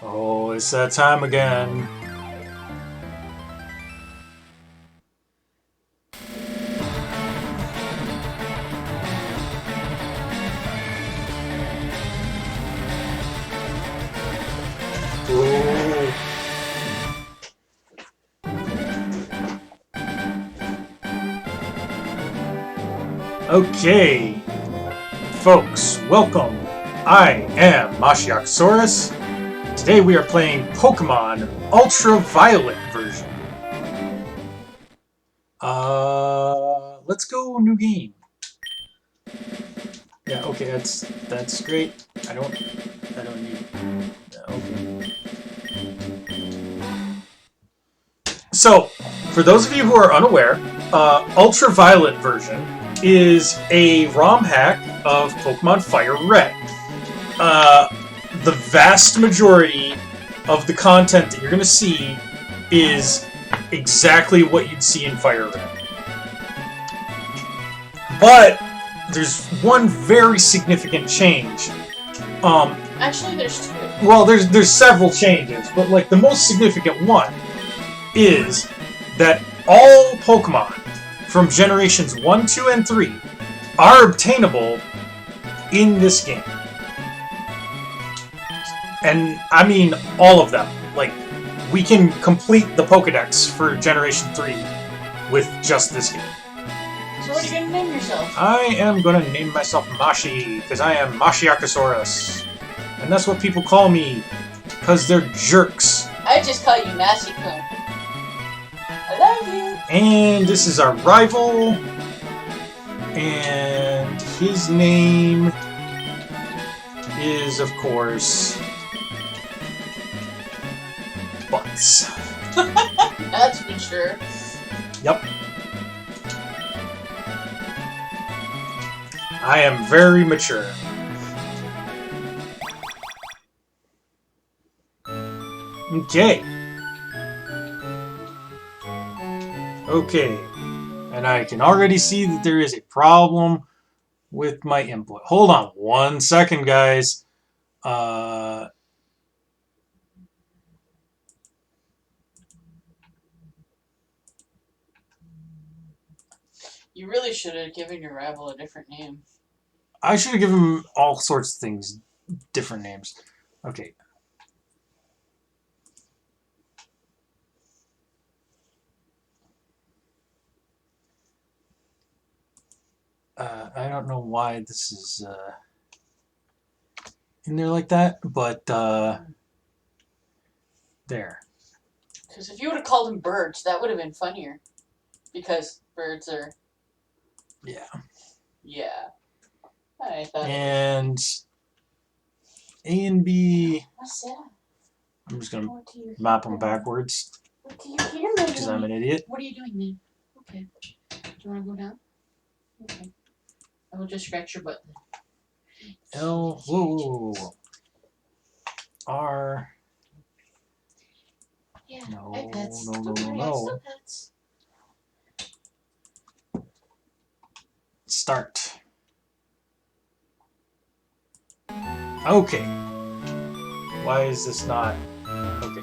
Oh, it's that time again. Ooh. Okay, folks, welcome. I am Mashiakosaurus. Today we are playing Pokemon Ultraviolet version. Let's go new game. Yeah, okay, that's great. I don't need. Okay. So, for those of you who are unaware, Ultraviolet version is a ROM hack of Pokemon Fire Red. The vast majority of the content that you're going to see is exactly what you'd see in Fire Red. But there's one very significant change. Actually, there's two. Well, there's several changes, but like the most significant one is that all Pokemon from generations 1, 2, and 3 are obtainable in this game. And I mean all of them. Like, we can complete the Pokedex for Generation 3 with just this game. So what are you going to name yourself? I am going to name myself Mashi, because I am Mashiakosaurus. And that's what people call me, because they're jerks. I just call you Massey-kun. I love you. And this is our rival. And his name is, of course, Butts. That's for sure. Yep. I am very mature. Okay. Okay. And I can already see that there is a problem with my input. Hold on 1 second, guys. You really should have given your rival a different name. I should have given him all sorts of things, different names. Okay. I don't know why this is in there like that, but there. Because if you would have called him Birds, that would have been funnier. Because birds are... Yeah. Yeah. I thought And A and B... What's that? I'm just going to map them backwards. What do you hear, man? Because I'm an idiot. What are you doing, man? Okay. Do you want to go down? Okay. I will just scratch your butt. L... Whoa. R... Yeah, No, iPads. no, Don't worry, no. still pets. Start. Okay. Why is this not... Okay.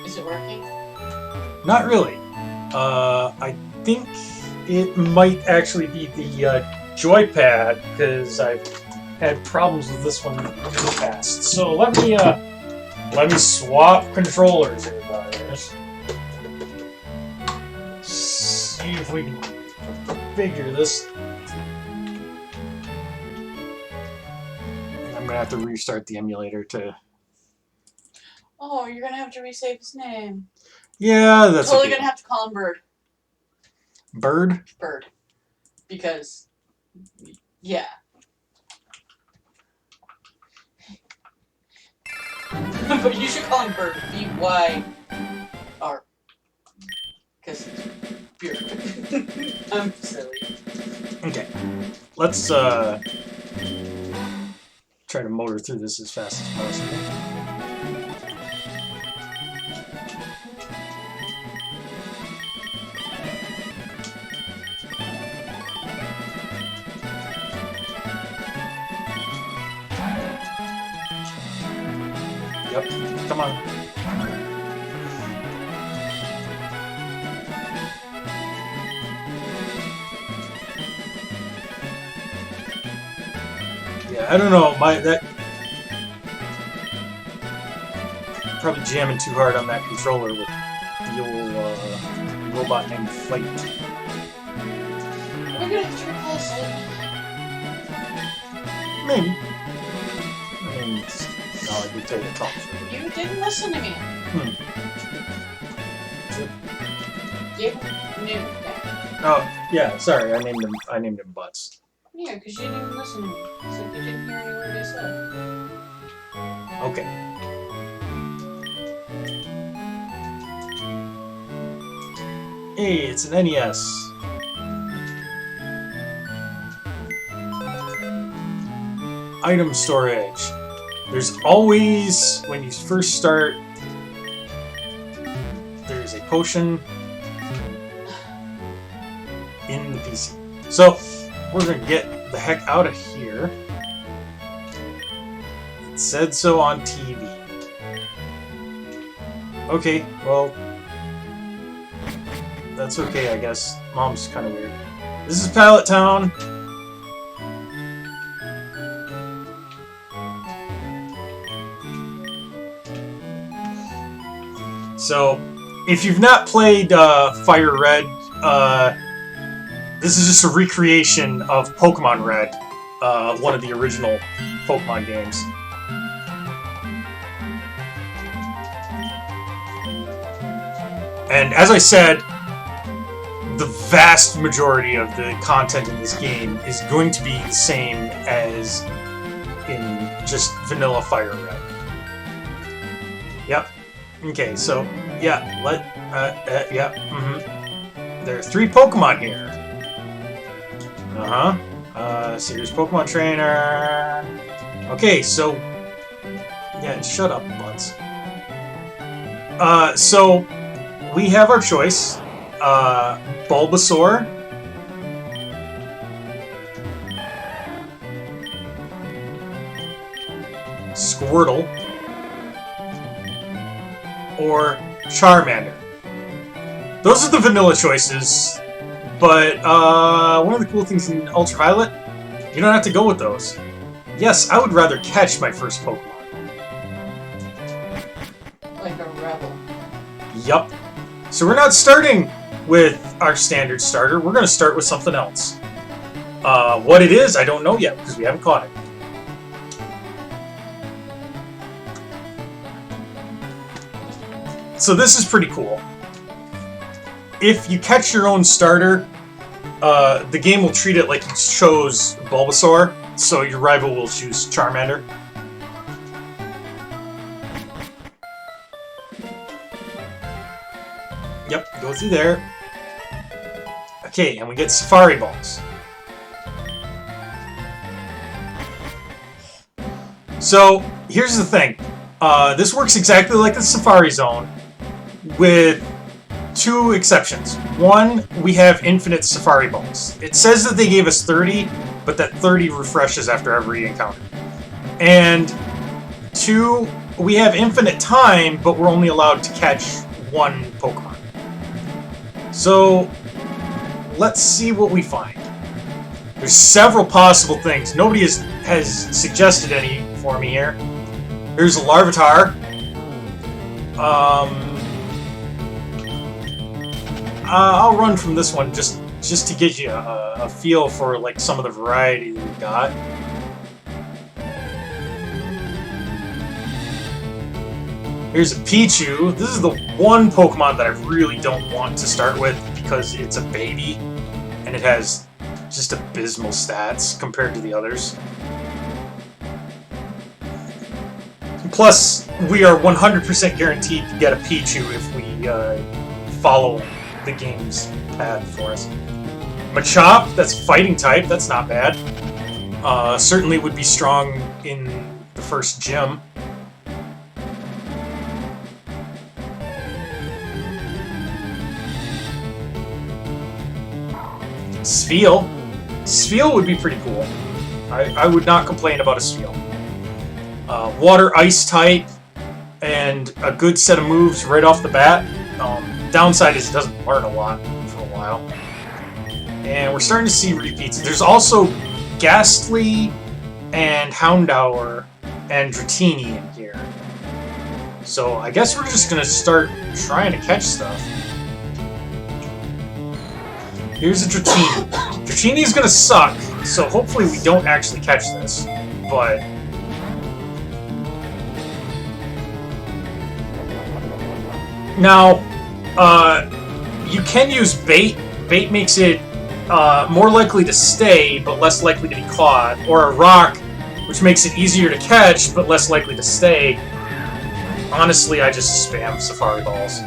Is it working? Not really. I think it might actually be the joypad, because I've had problems with this one in the past. So let me swap controllers, everybody. Let's see if we can figure this. I'm gonna have to restart the emulator to... Oh, you're gonna have to resave his name. Yeah, that's totally okay. gonna have to call him Bird. Bird? Bird. Because, yeah. But you should call him Bird. B-Y-R. Because it's beer. I'm silly. Okay. Let's try to motor through this as fast as possible. Yep. Come on. Yeah, I don't know. That probably jamming too hard on that controller with the old robot named Fight. We're gonna have to replace it. Maybe. I mean, no, I did tell you to talk. You didn't listen to me. You knew. Oh, yeah. Sorry, I named him Butts. Yeah, because you didn't even listen to me. So you didn't hear any word I said. Okay. Hey, it's an NES. Item storage. There's always, when you first start, there's a potion in the PC. So, we're gonna get the heck out of here. It said so on TV. Okay, well, that's okay, I guess. Mom's kind of weird. This is Pallet Town. So, if you've not played Fire Red, this is just a recreation of Pokemon Red, one of the original Pokemon games. And as I said, the vast majority of the content in this game is going to be the same as in just vanilla Fire Red. Yep. Okay, so, yeah, There are 3 Pokemon here. So here's Pokemon Trainer. Okay, so... Yeah, shut up, Butts. So, we have our choice. Bulbasaur. Squirtle. Or Charmander. Those are the vanilla choices, but one of the cool things in Ultraviolet, you don't have to go with those. Yes, I would rather catch my first Pokemon. Like a rebel. Yup. So we're not starting with our standard starter, we're going to start with something else. What it is, I don't know yet, because we haven't caught it. So this is pretty cool. If you catch your own starter, the game will treat it like you chose Bulbasaur, so your rival will choose Charmander. Yep, go through there. Okay, and we get Safari Balls. So, here's the thing. This works exactly like the Safari Zone, with 2 exceptions. One, we have infinite Safari Balls. It says that they gave us 30, but that 30 refreshes after every encounter. And 2, we have infinite time, but we're only allowed to catch 1 Pokemon. So, let's see what we find. There's several possible things. Nobody has suggested any for me here. Here's a Larvitar. I'll run from this one just to get you a feel for like some of the variety that we got. Here's a Pichu. This is the one Pokemon that I really don't want to start with because it's a baby and it has just abysmal stats compared to the others. Plus, we are 100% guaranteed to get a Pichu if we follow the game's path for us. Machop, that's fighting type, that's not bad. Certainly would be strong in the first gym. Spheal. Spheal would be pretty cool. I would not complain about a Spheal. Water Ice type. and a good set of moves right off the bat. Downside is it doesn't learn a lot for a while. And we're starting to see repeats. There's also Ghastly and Houndour and Dratini in here. So I guess we're just gonna start trying to catch stuff. Here's a Dratini. Dratini is gonna suck, so hopefully we don't actually catch this. But now, you can use bait. Bait makes it more likely to stay, but less likely to be caught. Or a rock, which makes it easier to catch, but less likely to stay. Honestly, I just spam Safari Balls.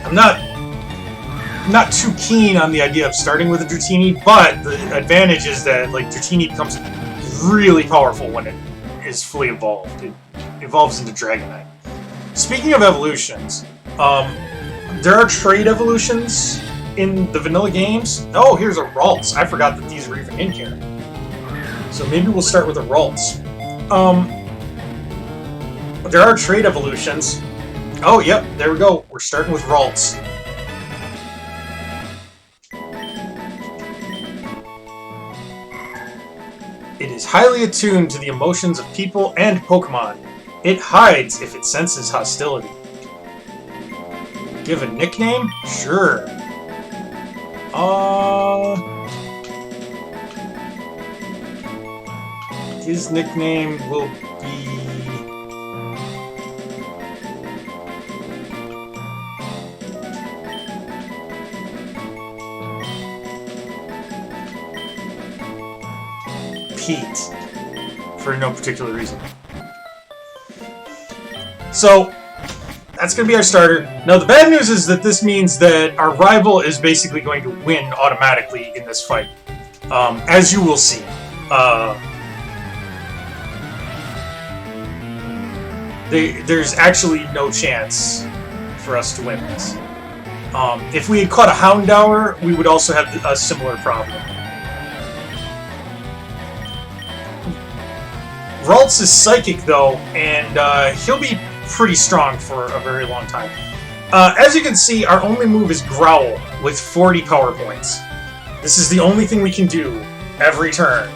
I'm not too keen on the idea of starting with a Dratini, but the advantage is that like Dratini becomes really powerful when it is fully evolved. It evolves into Dragonite. Speaking of evolutions, there are trade evolutions in the vanilla games. Oh, here's a Ralts. I forgot that these were even in here. So maybe we'll start with a Ralts. There are trade evolutions. Oh, yep, there we go. We're starting with Ralts. It is highly attuned to the emotions of people and Pokemon. It hides if it senses hostility. Give a nickname? Sure. His nickname will be... Pete. For no particular reason. So, that's going to be our starter. Now, the bad news is that this means that our rival is basically going to win automatically in this fight. As you will see. There's actually no chance for us to win this. If we had caught a Houndour, we would also have a similar problem. Ralts is Psychic, though, and he'll be pretty strong for a very long time. As you can see, our only move is Growl with 40 power points. This is the only thing we can do every turn.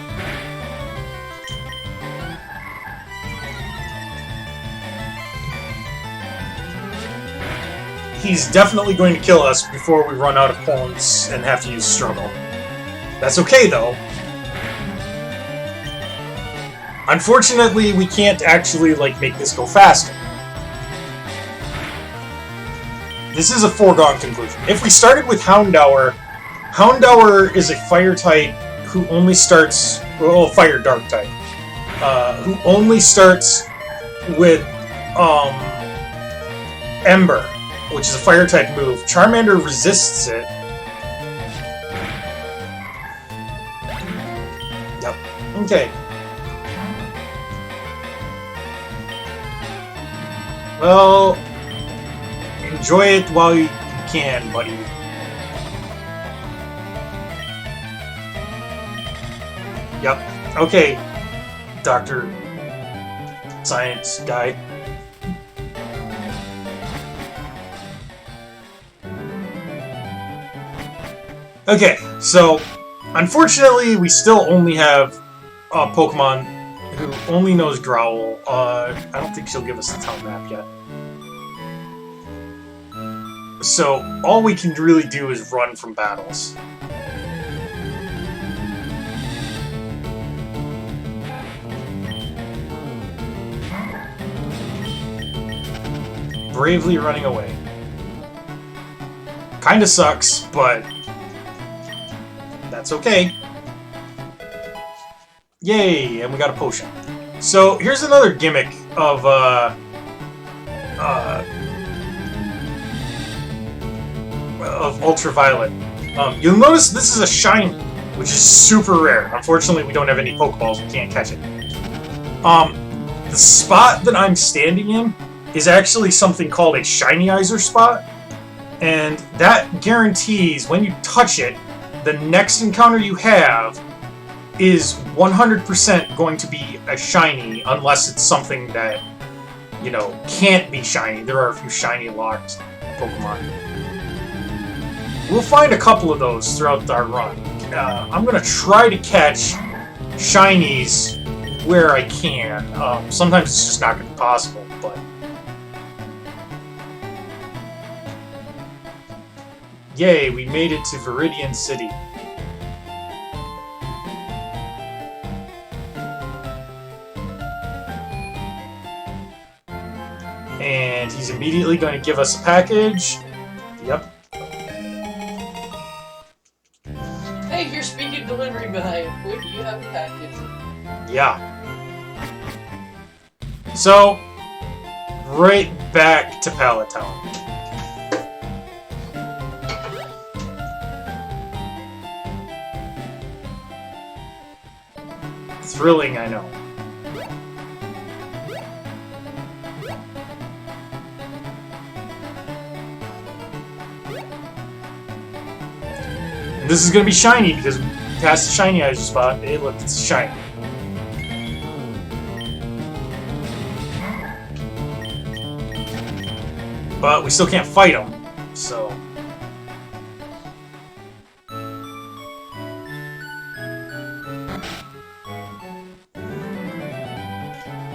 He's definitely going to kill us before we run out of points and have to use Struggle. That's okay, though. Unfortunately, we can't actually, like, make this go faster. This is a foregone conclusion. If we started with Houndour, Houndour is a Fire type who only starts... Well, Fire Dark type. Who only starts with, Ember, which is a Fire type move. Charmander resists it. Yep. Okay. Well, enjoy it while you can, buddy. Yep. Okay, Dr. Science guy. Okay, so, unfortunately, we still only have a Pokemon who only knows Growl. I don't think she'll give us the town map yet. So, all we can really do is run from battles. Bravely running away. Kinda sucks, but that's okay. Yay, and we got a potion. So, here's another gimmick of, Ultraviolet. You'll notice this is a shiny, which is super rare. Unfortunately, we don't have any Pokeballs, we can't catch it. The spot that I'm standing in is actually something called a Shinyizer spot, and that guarantees when you touch it, the next encounter you have is 100% going to be a shiny unless it's something that, you know, can't be shiny. There are a few shiny locked Pokemon. We'll find a couple of those throughout our run. I'm going to try to catch shinies where I can. Sometimes it's just not going to be possible, but... Yay, we made it to Viridian City. And he's immediately going to give us a package. Yep. Hey, you're speaking delivery guy. Would you have a package? Yeah. So, right back to Pallet Town. Thrilling, I know. And this is going to be shiny because past the shiny I just spot. Hey, look, it's shiny. But we still can't fight them, so...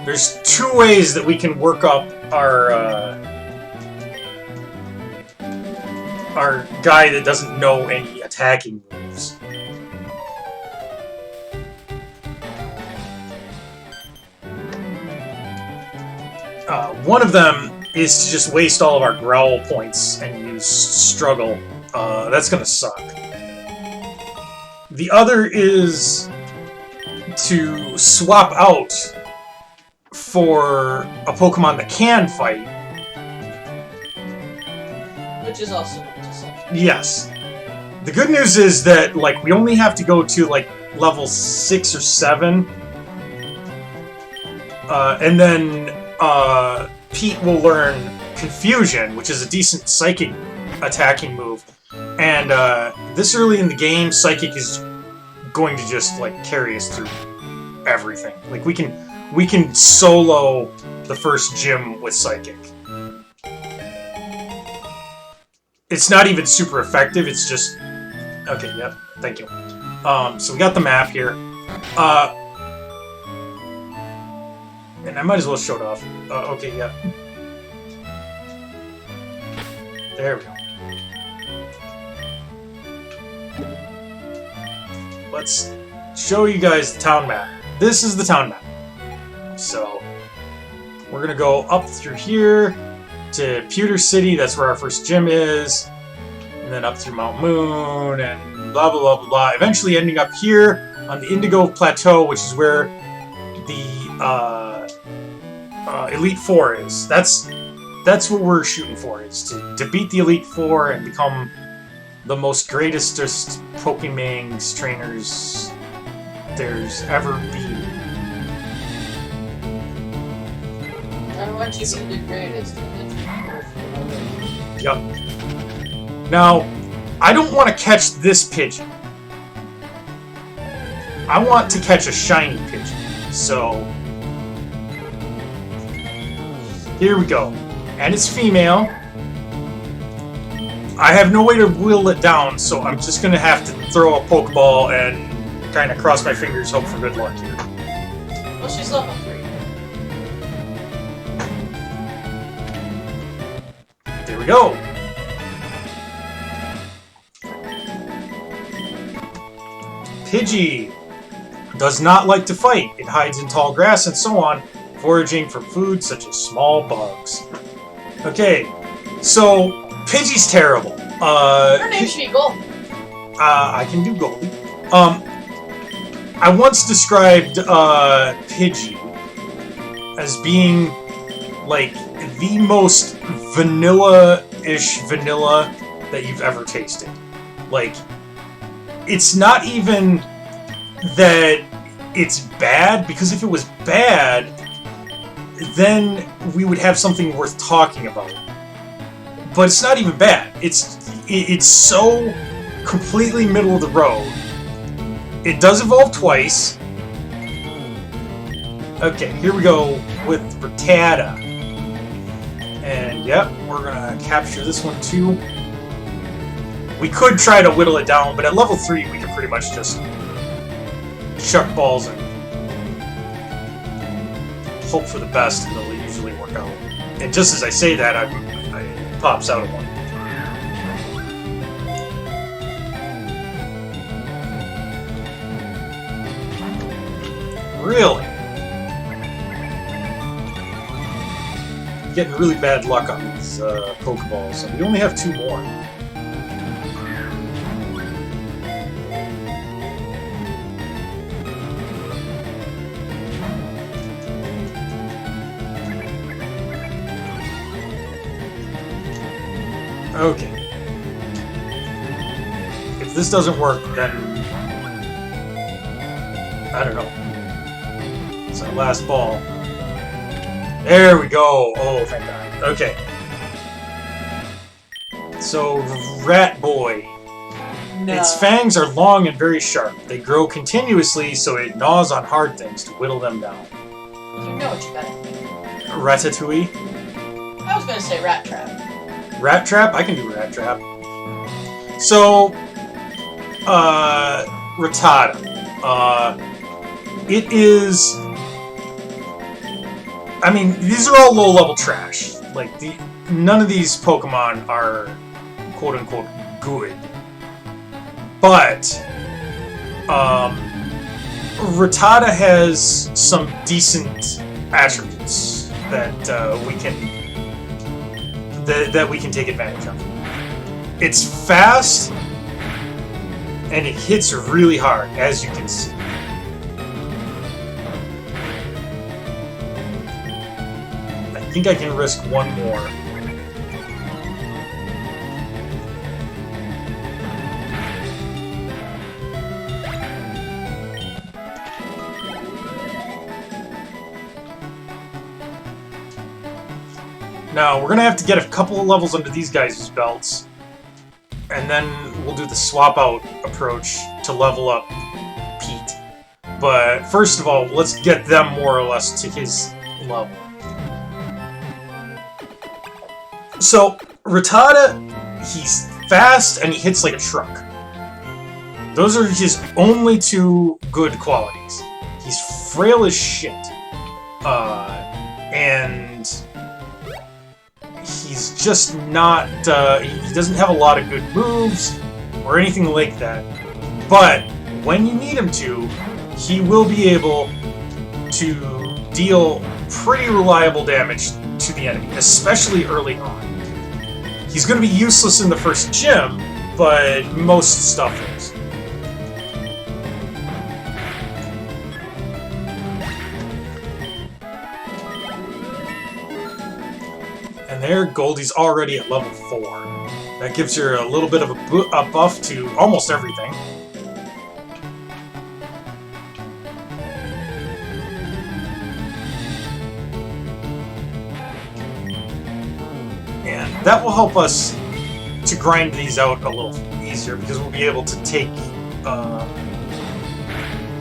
There's two ways that we can work up our guy that doesn't know any attacking moves. One of them is to just waste all of our growl points and use struggle. That's gonna suck. The other is to swap out for a Pokemon that can fight. Which is also to suck. Yes. The good news is that, like, we only have to go to, like, level 6 or 7. And then, Pete will learn Confusion, which is a decent Psychic attacking move. And, this early in the game, Psychic is going to just, like, carry us through everything. Like, we can solo the first gym with Psychic. It's not even super effective, it's just... Okay, yep, thank you. So we got the map here. And I might as well show it off. Okay, yeah. There we go. Let's show you guys the town map. This is the town map. So, we're gonna go up through here to Pewter City, that's where our first gym is, and then up through Mount Moon, and blah blah blah blah blah, eventually ending up here on the Indigo Plateau, which is where the Elite Four is. That's what we're shooting for, is to beat the Elite Four and become the most greatestest Pokemon's trainers there's ever been. I want you to be the greatest. Yup. Now, I don't want to catch this pigeon. I want to catch a shiny pigeon. So, here we go. And it's female. I have no way to whittle it down, so I'm just going to have to throw a Pokeball and kind of cross my fingers, hope for good luck here. Well, she's level 3. There we go. Pidgey does not like to fight. It hides in tall grass and so on, foraging for food such as small bugs. Okay, so Pidgey's terrible. Her name should be Gold. I can do Goldie. I once described Pidgey as being like the most vanilla-ish vanilla that you've ever tasted. Like, it's not even that it's bad, because if it was bad, then we would have something worth talking about. But it's not even bad. It's so completely middle of the road. It does evolve twice. Okay, here we go with Rattata. And yep, we're gonna capture this one too. We could try to whittle it down, but at level 3 we can pretty much just chuck balls and hope for the best, and they'll usually work out. And just as I say that, I pops out of one. Really? Getting really bad luck on these Pokeballs, and we only have 2 more. Okay. If this doesn't work, then I don't know. It's our last ball. There we go! Oh, thank God. Okay. So, Rat Boy. No. Its fangs are long and very sharp. They grow continuously, so it gnaws on hard things to whittle them down. You know what you got. Ratatouille? I was gonna say Rat Trap. Rat Trap? I can do Rat Trap. So, Rattata. It is... I mean, these are all low-level trash. Like, none of these Pokemon are quote-unquote good. But, Rattata has some decent attributes that we can take advantage of. It's fast, and it hits really hard, as you can see. I think I can risk one more. Now, we're gonna have to get a couple of levels under these guys' belts, and then we'll do the swap-out approach to level up Pete. But first of all, let's get them more or less to his level. So, Rattata, he's fast and he hits like a truck. Those are his only 2 good qualities. He's frail as shit. And he's just not, he doesn't have a lot of good moves or anything like that. But when you need him to, he will be able to deal pretty reliable damage to the enemy, especially early on. He's going to be useless in the first gym, but most stuff is. And there, Goldie's already at level 4. That gives her a little bit of a buff to almost everything. And that will help us to grind these out a little easier, because we'll be able to take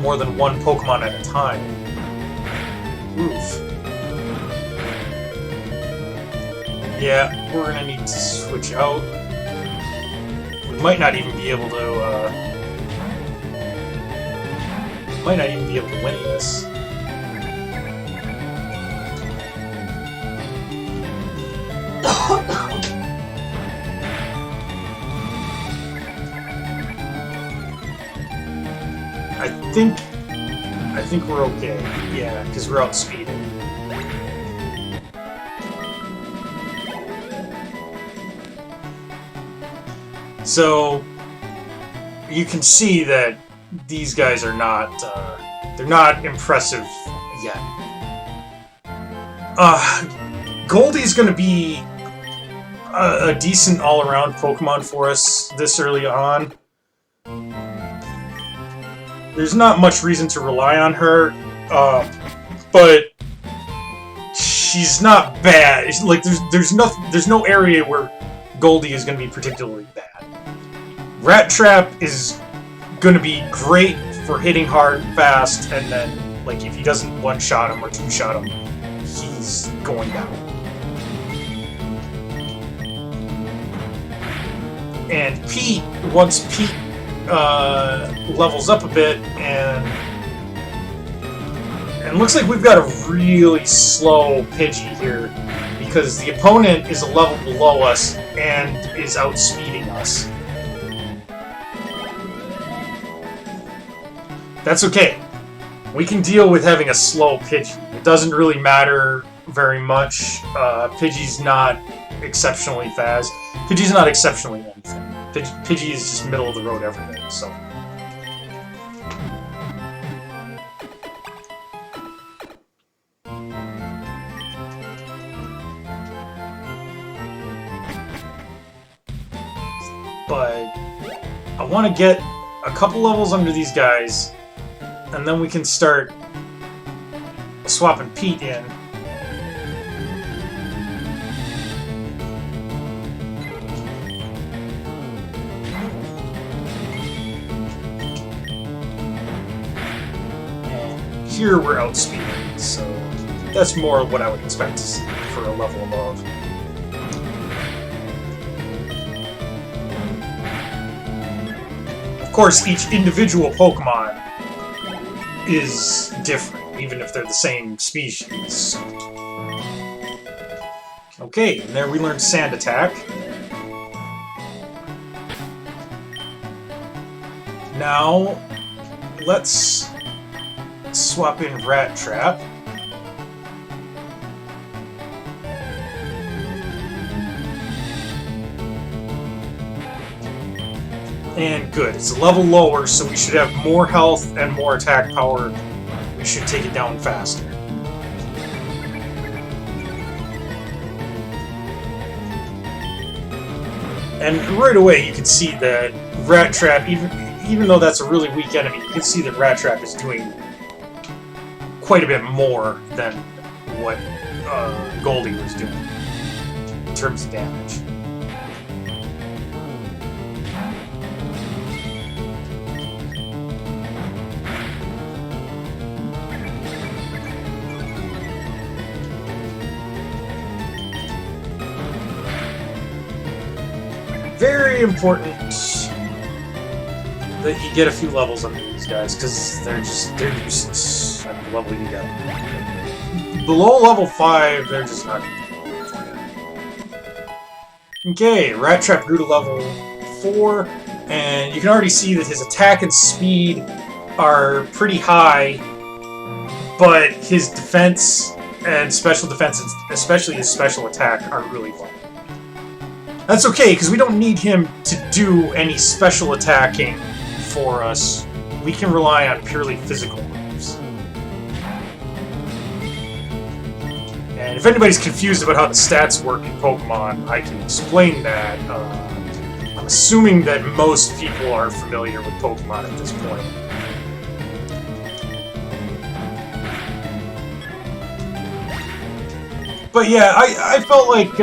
more than one Pokemon at a time. Oof. Yeah, we're gonna need to switch out. We might not even be able to, win this. I think we're okay. Yeah, because we're outspeeding. So you can see that these guys are not they're not impressive yet. Goldie's going to be a decent all-around Pokemon for us this early on. There's not much reason to rely on her, but she's not bad. It's like there's no area where Goldie is going to be particularly bad. Rat Trap is going to be great for hitting hard and fast, and then, like, if he doesn't one-shot him or two-shot him, he's going down. And Pete, once Pete levels up a bit, and looks like we've got a really slow Pidgey here, because the opponent is a level below us and is outspeeding us. That's okay. We can deal with having a slow Pidgey. It doesn't really matter very much. Pidgey's not exceptionally fast. Pidgey's not exceptionally anything. Pidgey is just middle of the road everything, so. But I want to get a couple levels under these guys, and then we can start swapping Pete in. And here we're outspeeding, so that's more what I would expect to see for a level above. Of course, each individual Pokemon is different, even if they're the same species. Okay, and there we learned Sand Attack. Now, let's swap in Rat Trap. And good, it's a level lower, so we should have more health and more attack power. We should take it down faster. And right away you can see that Rat Trap, even though that's a really weak enemy, you can see that Rat Trap is doing quite a bit more than what Goldie was doing in terms of damage. Very important that you get a few levels under these guys, because they're useless at the level you get. Below level 5, they're just not going to do it for you. Okay, Rat Trap grew to level 4, and you can already see that his attack and speed are pretty high, but his defense and special defense, especially his special attack, are really low. That's okay, because we don't need him to do any special attacking for us. We can rely on purely physical moves. And if anybody's confused about how the stats work in Pokemon, I can explain that. I'm assuming that most people are familiar with Pokemon at this point. But yeah, I felt like,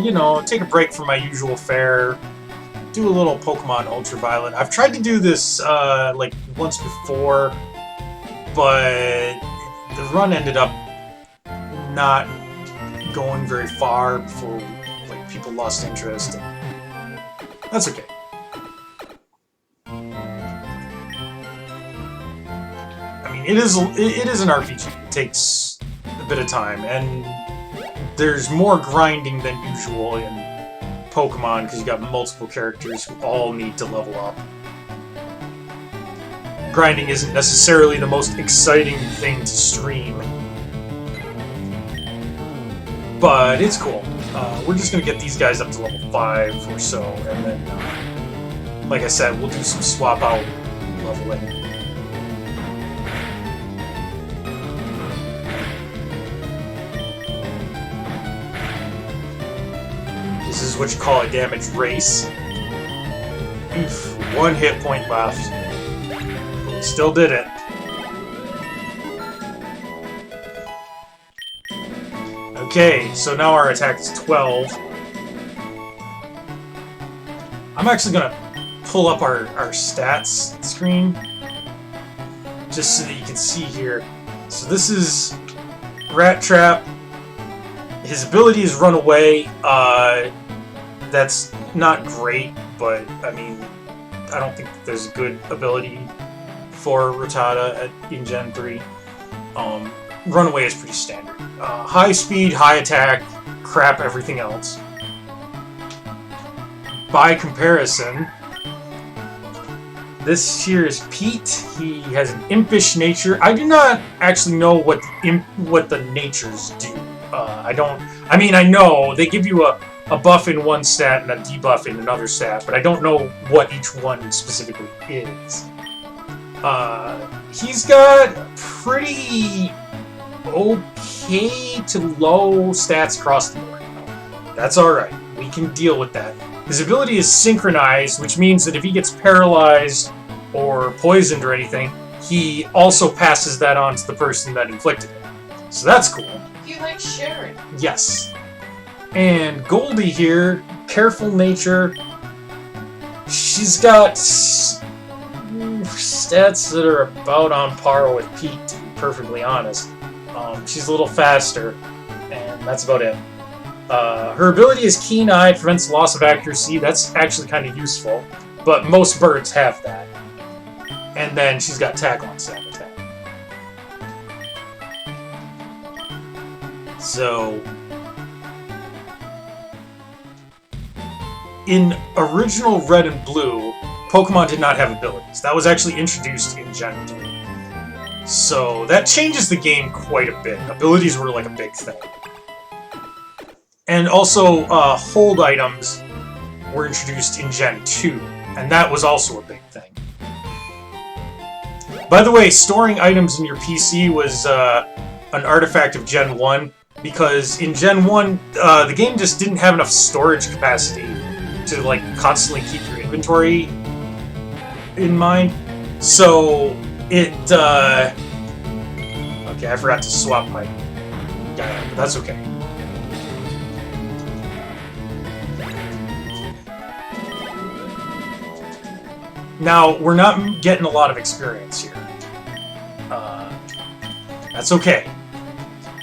you know, take a break from my usual fare, do a little Pokemon Ultraviolet. I've tried to do this, like, once before, but the run ended up not going very far before, like, people lost interest, and that's okay. I mean, it is an RPG. It takes a bit of time, and there's more grinding than usual in Pokemon because you got multiple characters who all need to level up. Grinding isn't necessarily the most exciting thing to stream, but it's cool. We're just going to get these guys up to level 5 or so, and then, like I said, we'll do some swap out leveling. This is what you call a damage race. Oof, 1 hit point left. But we still did it. Okay, so now our attack is 12. I'm actually gonna pull up our stats screen. just so that you can see here. So this is Rat Trap. His ability is Run Away. That's not great, but I mean, I don't think there's a good ability for Rattata in Gen 3. Run Away is pretty standard. High speed, high attack, crap everything else. By comparison, this here is Pete. He has an impish nature. I do not actually know what the natures do. I mean, I know they give you a buff in one stat and a debuff in another stat, but I don't know what each one specifically is. He's got pretty okay to low stats across the board. That's alright. We can deal with that. His ability is synchronized, which means that if he gets paralyzed or poisoned or anything, he also passes that on to the person that inflicted it. So that's cool. You like sharing. Yes. And Goldie here, careful nature. She's got stats that are about on par with Pete, to be perfectly honest. She's a little faster, and that's about it. Her ability is Keen Eye, prevents loss of accuracy. That's actually kind of useful, but most birds have that. And then she's got Tackle and Stab Attack. So, in original Red and Blue, Pokemon did not have abilities. That was actually introduced in Gen 2. So that changes the game quite a bit. Abilities were like a big thing. And also, hold items were introduced in Gen 2, and that was also a big thing. By the way, storing items in your PC was an artifact of Gen 1, because in Gen 1, the game just didn't have enough storage capacity to like constantly keep your inventory in mind. So it okay, I forgot to swap my guy, but that's okay. Now, we're not getting a lot of experience here. That's okay.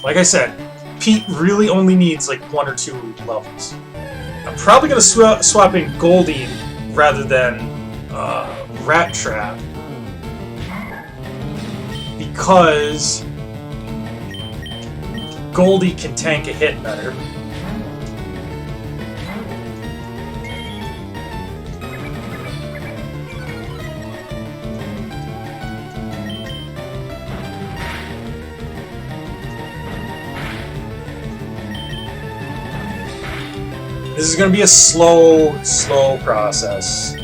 Like I said, Pete really only needs like 1 or 2 levels. I'm probably going to swap in Goldie rather than Rat Trap, because Goldie can tank a hit better. This is going to be a slow process.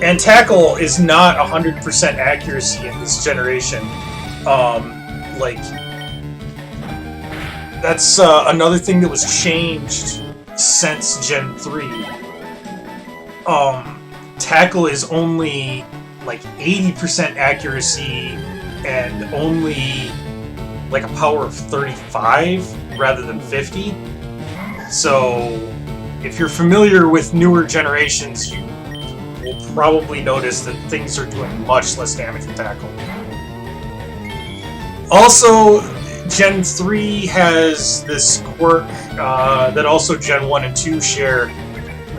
And Tackle is not 100% accuracy in this generation. That's another thing that was changed since Gen 3. Tackle is only like 80% accuracy and only like a power of 35 rather than 50. So, if you're familiar with newer generations, you will probably notice that things are doing much less damage with Tackle. Also, Gen 3 has this quirk that also Gen 1 and 2 share,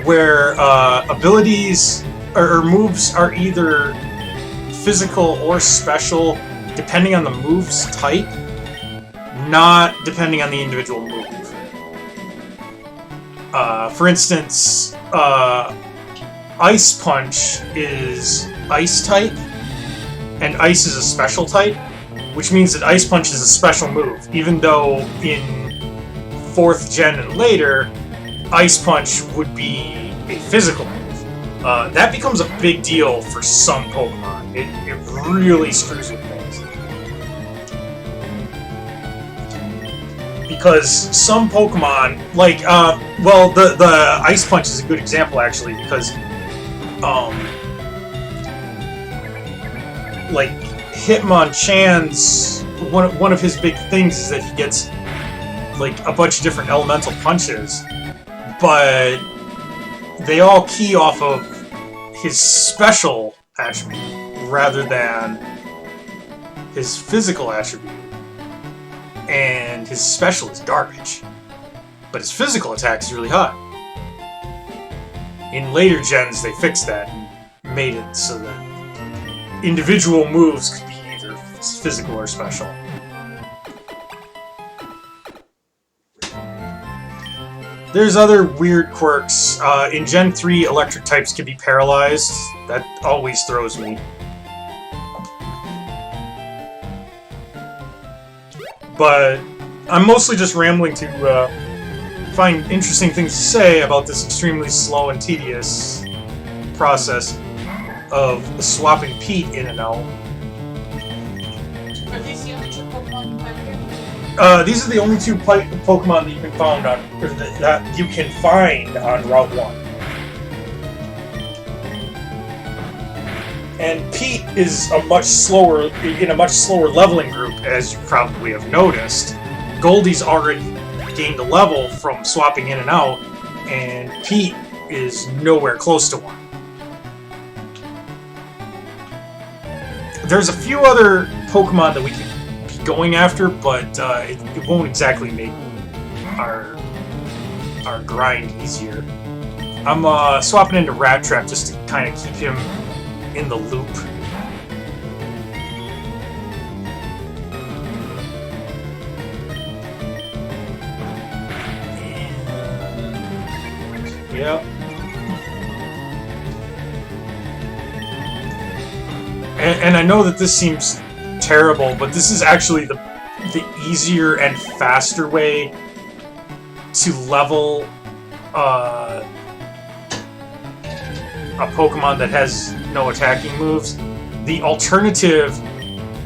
where abilities or moves are either physical or special depending on the move's type, not depending on the individual move. For instance, Ice Punch is Ice type, and Ice is a special type, which means that Ice Punch is a special move, even though in 4th Gen and later, Ice Punch would be a physical move. That becomes a big deal for some Pokemon. It really screws with things. Because some Pokemon, like, the Ice Punch is a good example, actually, because, like, Hitmonchan's, one of his big things is that he gets, like, a bunch of different elemental punches, but they all key off of his special attribute, rather than his physical attribute. And his special is garbage. But his physical attack is really high. In later gens, they fixed that and made it so that individual moves could be either physical or special. There's other weird quirks. In Gen 3, electric types can be paralyzed. That always throws me. But I'm mostly just rambling to find interesting things to say about this extremely slow and tedious process of swapping Pete in and out. Are these the only two Pokemon you find here? These are the only two Pokemon that you can find on, or that you can find on Route 1. And Pete is in a much slower leveling group, as you probably have noticed. Goldie's already gained a level from swapping in and out, and Pete is nowhere close to one. There's a few other Pokemon that we can be going after, but it won't exactly make our grind easier. I'm swapping into Rat Trap just to kind of keep him in the loop. Yep. And I know that this seems terrible, but this is actually the easier and faster way to level a Pokemon that has no attacking moves. The alternative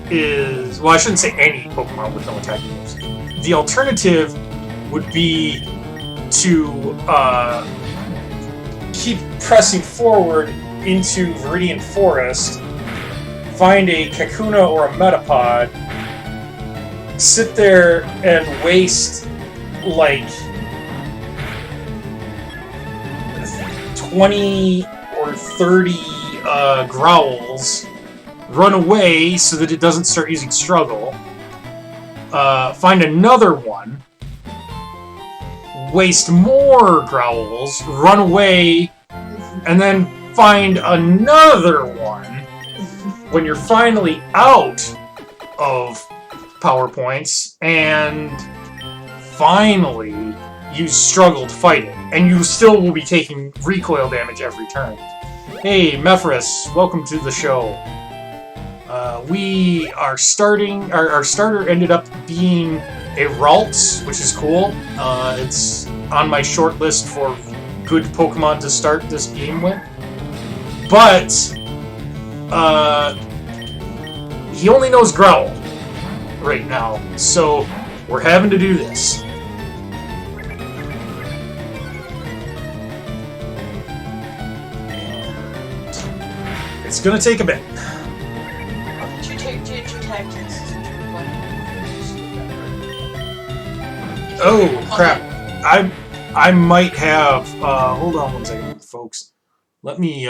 is... well, I shouldn't say any Pokemon with no attacking moves. The alternative would be to keep pressing forward into Viridian Forest, find a Kakuna or a Metapod, sit there and waste like 20 or 30 growls, run away so that it doesn't start using struggle, find another one, waste more growls, run away, and then find another one when you're finally out of power points, and finally use struggle to fight it. And you still will be taking recoil damage every turn. Hey, Mephris, welcome to the show. We are starting... Our starter ended up being a Ralts, which is cool. It's on my short list for good Pokemon to start this game with. But he only knows Growl right now, so we're having to do this. And it's gonna take a bit. How did you change your tactics? Oh crap! I might have. Hold on one second, folks. Let me.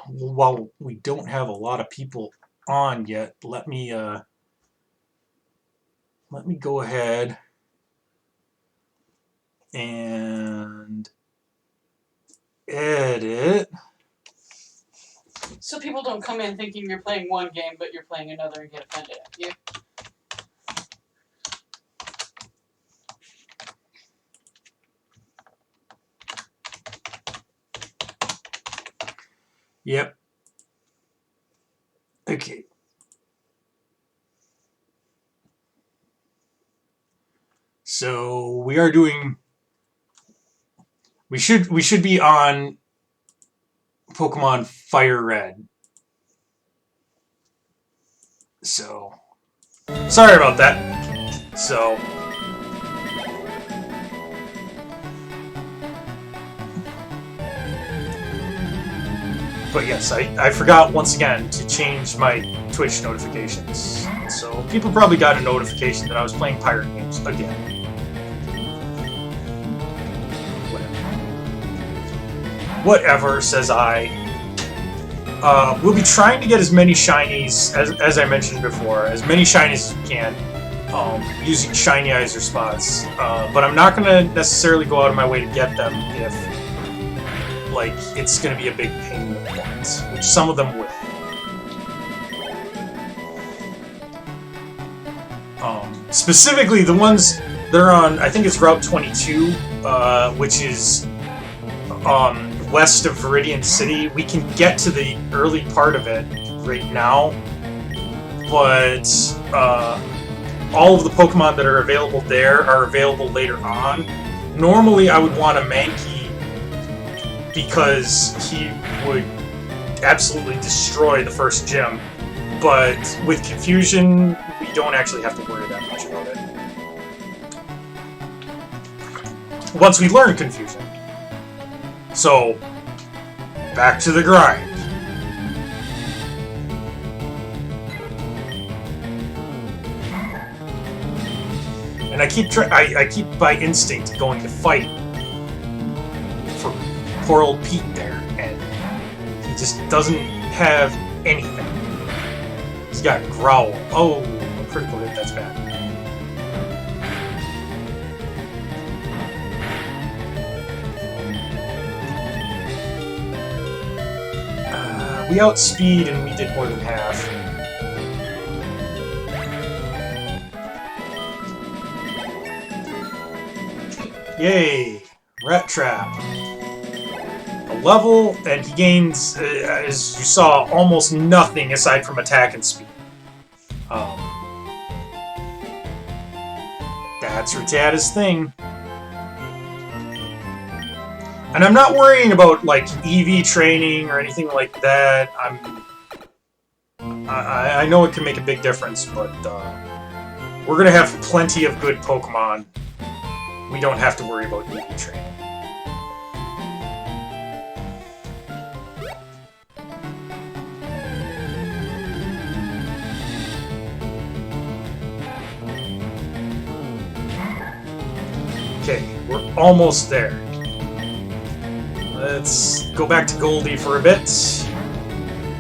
While we don't have a lot of people on yet, let me go ahead and edit. So people don't come in thinking you're playing one game, but you're playing another and get offended at you. Yep. Okay. So we are doing. We should be on Pokemon Fire Red. So sorry about that. So. But yes, I forgot once again to change my Twitch notifications. So people probably got a notification that I was playing pirate games again. Whatever, says I. We'll be trying to get as many shinies, as I mentioned before, as many shinies as we can, using shinizer spots. But I'm not going to necessarily go out of my way to get them if, like, it's going to be a big pain in the butt, which some of them will. Specifically, the ones that are on, I think it's Route 22, which is west of Viridian City. We can get to the early part of it right now, but all of the Pokemon that are available there are available later on. Normally, I would want a Mankey because he would absolutely destroy the first gym, but with Confusion, we don't actually have to worry that much about it. Once we learn Confusion. So, back to the grind. And I keep by instinct going to fight for poor old Pete there, and he just doesn't have anything. He's got Growl. Oh, a critical hit, that's bad. We outspeed and we did more than half. Yay! Rat Trap. A level, and he gains, as you saw, almost nothing aside from attack and speed. That's Rattata's thing. And I'm not worrying about, like, EV training or anything like that. I know it can make a big difference, but we're gonna have plenty of good Pokemon. We don't have to worry about EV training. Okay, we're almost there. Let's go back to Goldie for a bit.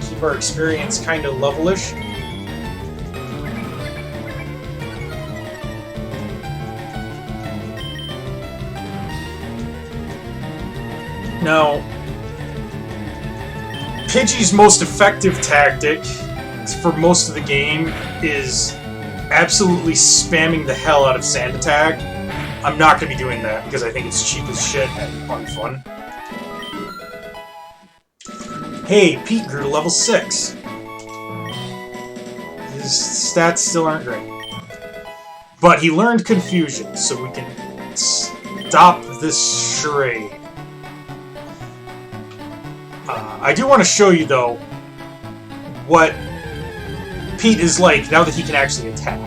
Keep our experience kind of levelish. Now, Pidgey's most effective tactic for most of the game is absolutely spamming the hell out of Sand Attack. I'm not going to be doing that because I think it's cheap as shit and unfun. Hey, Pete grew to level 6. His stats still aren't great. But he learned Confusion, so we can stop this charade. I do want to show you, though, what Pete is like now that he can actually attack.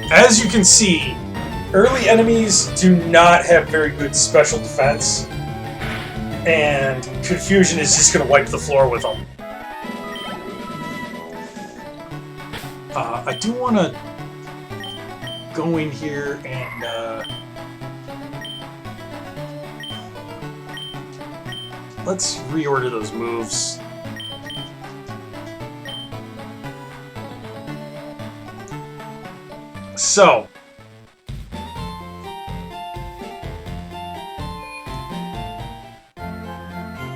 As you can see, early enemies do not have very good special defense, and Confusion is just going to wipe the floor with them. I do want to go in here and let's reorder those moves. So,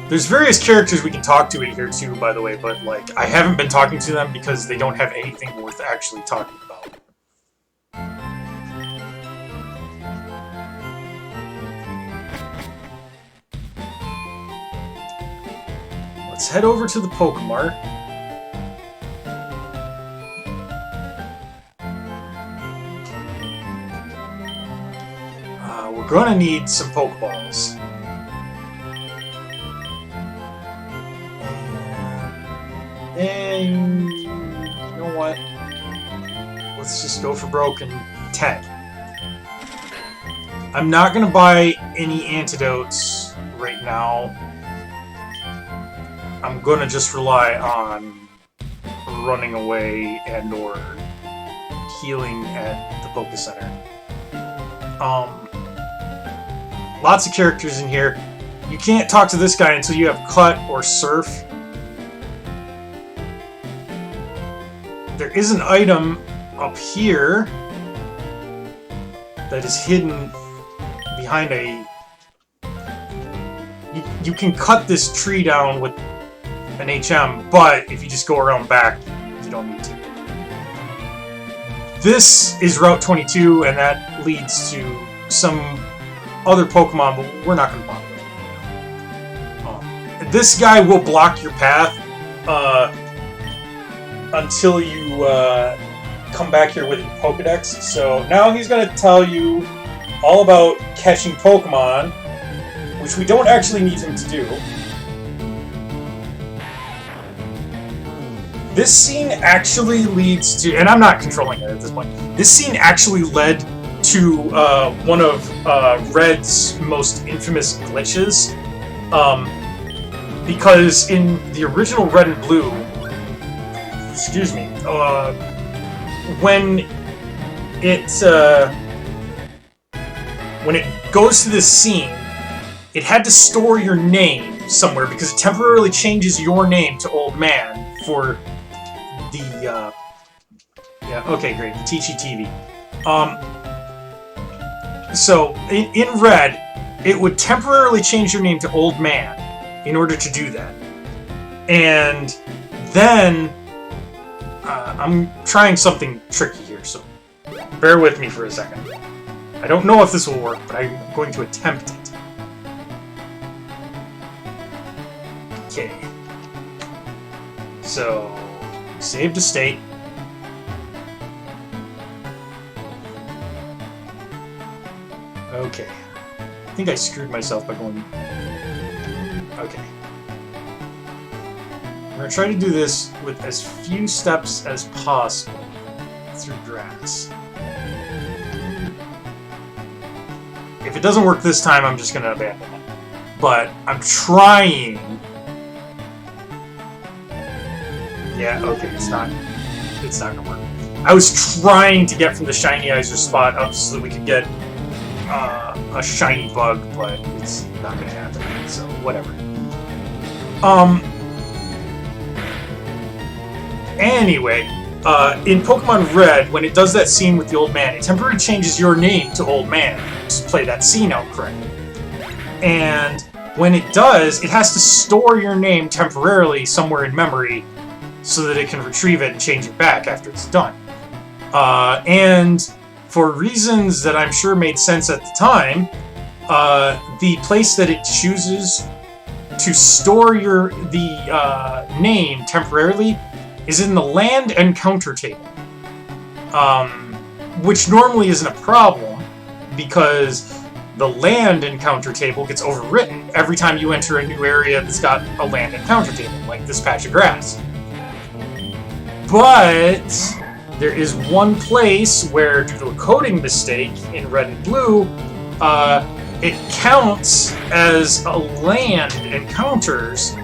there's various characters we can talk to in here too, by the way, but like I haven't been talking to them because they don't have anything worth actually talking about. Let's head over to the Pokemart. We're gonna need some Pokeballs. And you know what? Let's just go for broken 10. I'm not gonna buy any antidotes right now. I'm gonna just rely on running away and or healing at the Poké Center. Lots of characters in here. You can't talk to this guy until you have Cut or Surf. There is an item up here that is hidden behind a... You can cut this tree down with an HM, but if you just go around back, you don't need to. This is Route 22, and that leads to some other Pokemon, but we're not going to bother with it. This guy will block your path until you come back here with your Pokedex. So now he's going to tell you all about catching Pokemon, which we don't actually need him to do. This scene actually leads to, and I'm not controlling it at this point, this scene actually led to one of Red's most infamous glitches. Because in the original Red and Blue, excuse me, when it goes to this scene, it had to store your name somewhere because it temporarily changes your name to Old Man for the, yeah, okay, great, the Teachy TV. So, in Red, it would temporarily change your name to Old Man in order to do that. And then, I'm trying something tricky here, so bear with me for a second. I don't know if this will work, but I'm going to attempt it. Okay. So, save to state. Okay. I think I screwed myself by going... Okay. I'm going to try to do this with as few steps as possible through grass. If it doesn't work this time, I'm just going to abandon it. But I'm trying... Yeah, okay, it's not gonna work. I was trying to get from the Shiny-Izer spot up so that we could get a shiny bug, but it's not gonna happen, so whatever. Anyway, in Pokemon Red, when it does that scene with the Old Man, it temporarily changes your name to Old Man to play that scene out correctly. And when it does, it has to store your name temporarily somewhere in memory so that it can retrieve it and change it back after it's done. And for reasons that I'm sure made sense at the time, the place that it chooses to store the name temporarily is in the land encounter table. Which normally isn't a problem, because the land encounter table gets overwritten every time you enter a new area that's got a land encounter table, like this patch of grass. But there is one place where, due to a coding mistake in Red and Blue, it counts as a land encounters,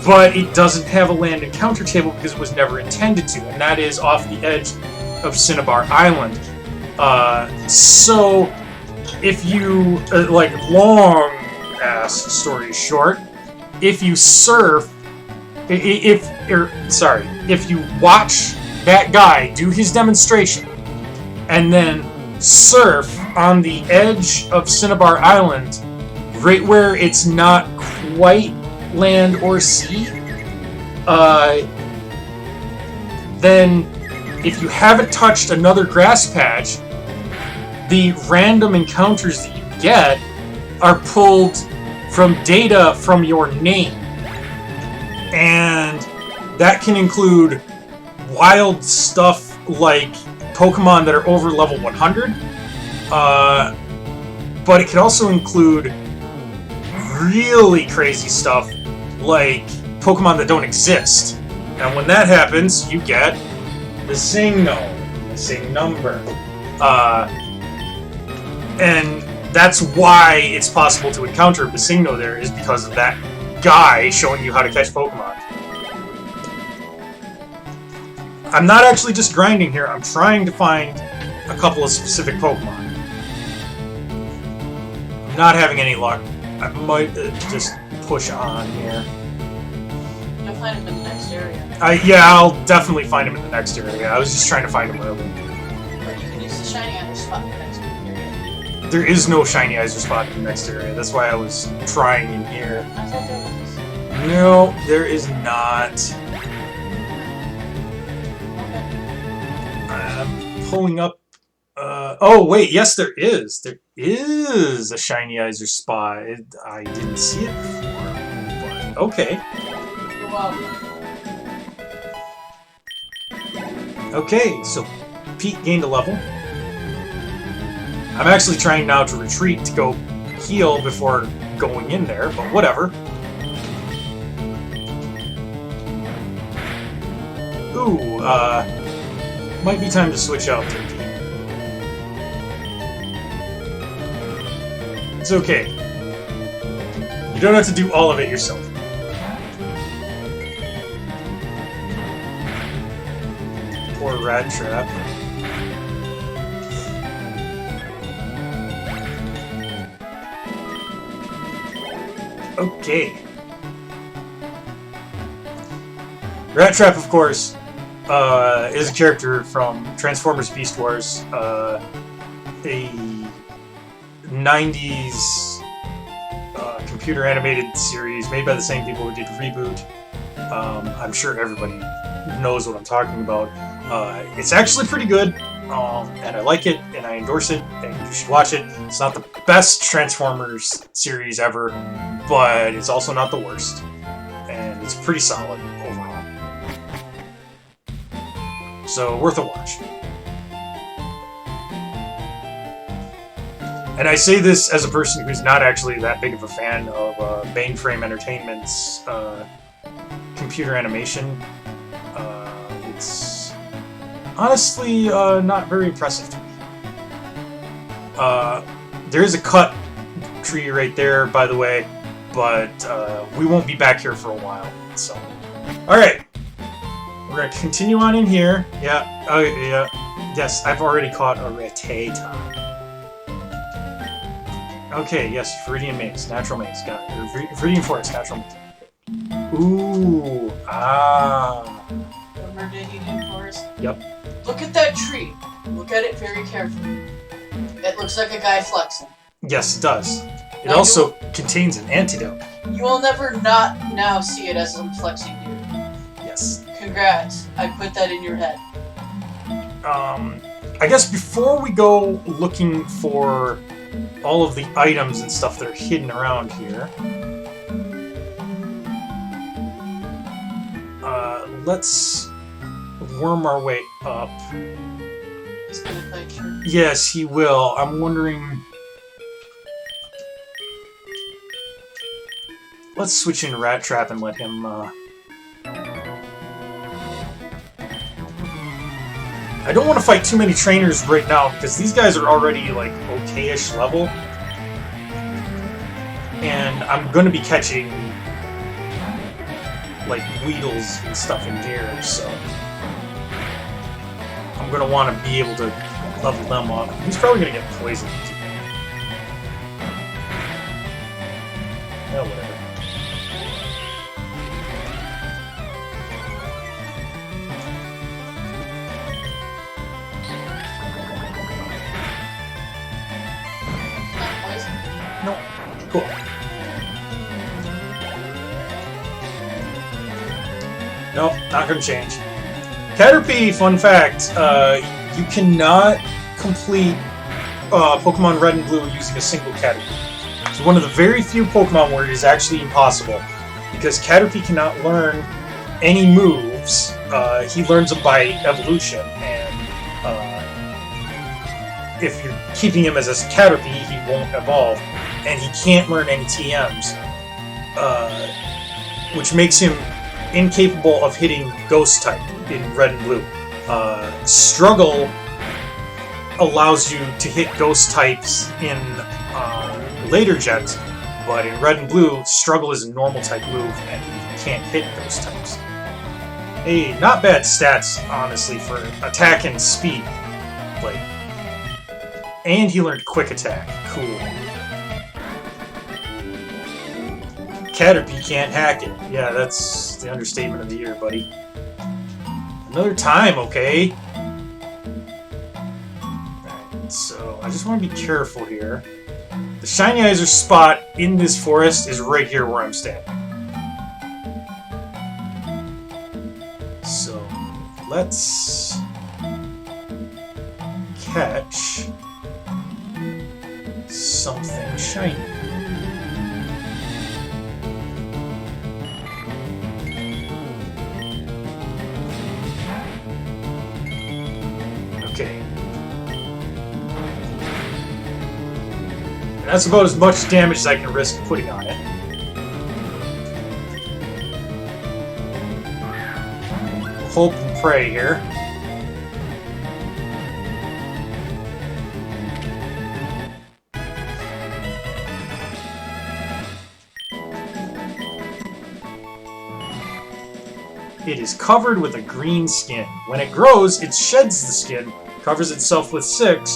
but it doesn't have a land encounter table because it was never intended to, and that is off the edge of Cinnabar Island. So, if you, like, long-ass story short, if you surf, if you watch that guy do his demonstration, and then surf on the edge of Cinnabar Island, right where it's not quite land or sea, then if you haven't touched another grass patch, the random encounters that you get are pulled from data from your name. And that can include wild stuff like Pokemon that are over level 100, but it can also include really crazy stuff like Pokemon that don't exist. And when that happens, you get the signal, number. And that's why it's possible to encounter Basigno there, is because of that guy showing you how to catch Pokemon. I'm not actually just grinding here. I'm trying to find a couple of specific Pokemon. I'm not having any luck. I might just push on here. You'll find him in the next area. Yeah, I'll definitely find him in the next area. I was just trying to find him early. Or you can use the shiny on the spot in the next area. There is no shiny Eyes spot in the next area. That's why I was trying in here. I thought there was. No, there is not. I'm pulling up. Oh wait, yes, there is. There is a shiny Eyes spot. I didn't see it before, but okay. You're welcome. Okay, so Pete gained a level. I'm actually trying now to retreat to go heal before going in there, but whatever. Ooh, might be time to switch out to Pete. It's okay. You don't have to do all of it yourself. Poor Rat Trap. Okay. Rat Trap, of course, is a character from Transformers Beast Wars, a 90s computer animated series made by the same people who did Reboot. I'm sure everybody knows what I'm talking about. It's actually pretty good, and I like it, and I endorse it, and you should watch it. It's not the best Transformers series ever, but it's also not the worst, and it's pretty solid overall. So, worth a watch. And I say this as a person who's not actually that big of a fan of Mainframe Entertainment's computer animation. It's honestly not very impressive to me. There is a cut tree right there, by the way, but we won't be back here for a while. So, all right, we're gonna continue on in here. Yeah. Oh yeah. Yes, I've already caught a Rattata. Okay, yes, Viridian Maze, Natural Maze, got it. Or Viridian Forest, Natural Maze. Ooh, ah. Remember Viridian Forest? Yep. Look at that tree. Look at it very carefully. It looks like a guy flexing. Yes, it does. It Now also contains an antidote. You will never not now see it as I'm flexing here. Yes. Congrats. I put that in your head. I guess before we go looking for all of the items and stuff that are hidden around here, let's worm our way up. He's gonna fight you. Yes, he will. I'm wondering... Let's switch in Rat Trap and let him, I don't want to fight too many trainers right now, because these guys are already, like, okay-ish level. And I'm going to be catching, like, Weedles and stuff in here, so... I'm going to want to be able to level them up. He's probably going to get poisoned, too. Oh, whatever. No. Cool. Nope, not gonna change. Caterpie, fun fact, you cannot complete Pokemon Red and Blue using a single Caterpie. It's one of the very few Pokemon where it is actually impossible, because Caterpie cannot learn any moves. He learns them by evolution, and if you're keeping him as a Caterpie, he won't evolve. And he can't learn any TMs, which makes him incapable of hitting Ghost type in Red and Blue. Struggle allows you to hit Ghost types in later gens, but in Red and Blue, Struggle is a normal type move, and you can't hit Ghost types. Hey, not bad stats, honestly, for attack and speed. Like, and he learned quick attack. Cool. Caterpie can't hack it. Yeah, that's the understatement of the year, buddy. Another time, okay? Alright, so I just want to be careful here. The Shinizer spot in this forest is right here where I'm standing. So, let's catch something shiny. Okay. And that's about as much damage as I can risk putting on it. Hope and pray here. It is covered with a green skin. When it grows, it sheds the skin, covers itself with silk,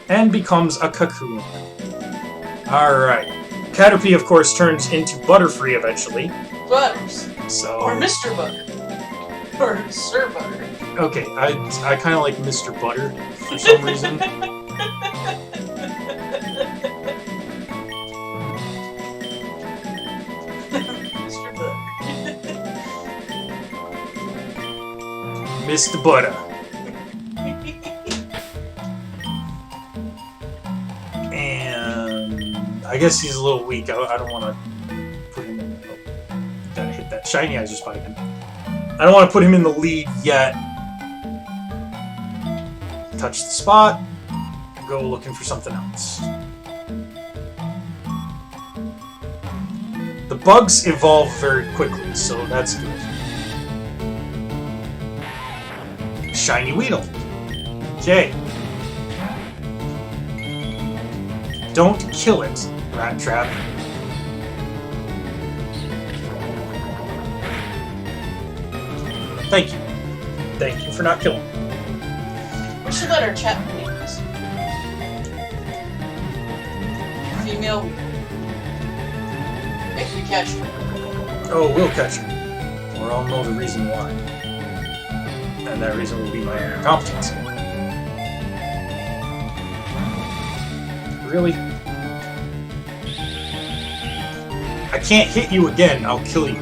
and becomes a cocoon. Alright. Caterpie, of course, turns into Butterfree eventually. Butters. So... Or Mr. Butter. Or Sir Butter. Okay, I kind of like Mr. Butter for some reason. Mr. Butter. Mr. Butter. And I guess he's a little weak. I don't want to put him in... Oh, gotta hit that Shinizer spot again. I don't want to put him in the lead yet. Touch the spot. Go looking for something else. The bugs evolve very quickly, so that's good. Shiny Weedle. Okay. Don't kill it, Rat Trap. Thank you. Thank you for not killing me. We should let our chat please. Female. If we catch her. Oh, we'll catch her. Or I'll know the reason why. And that reason will be my incompetence. Really? I can't hit you again, I'll kill you.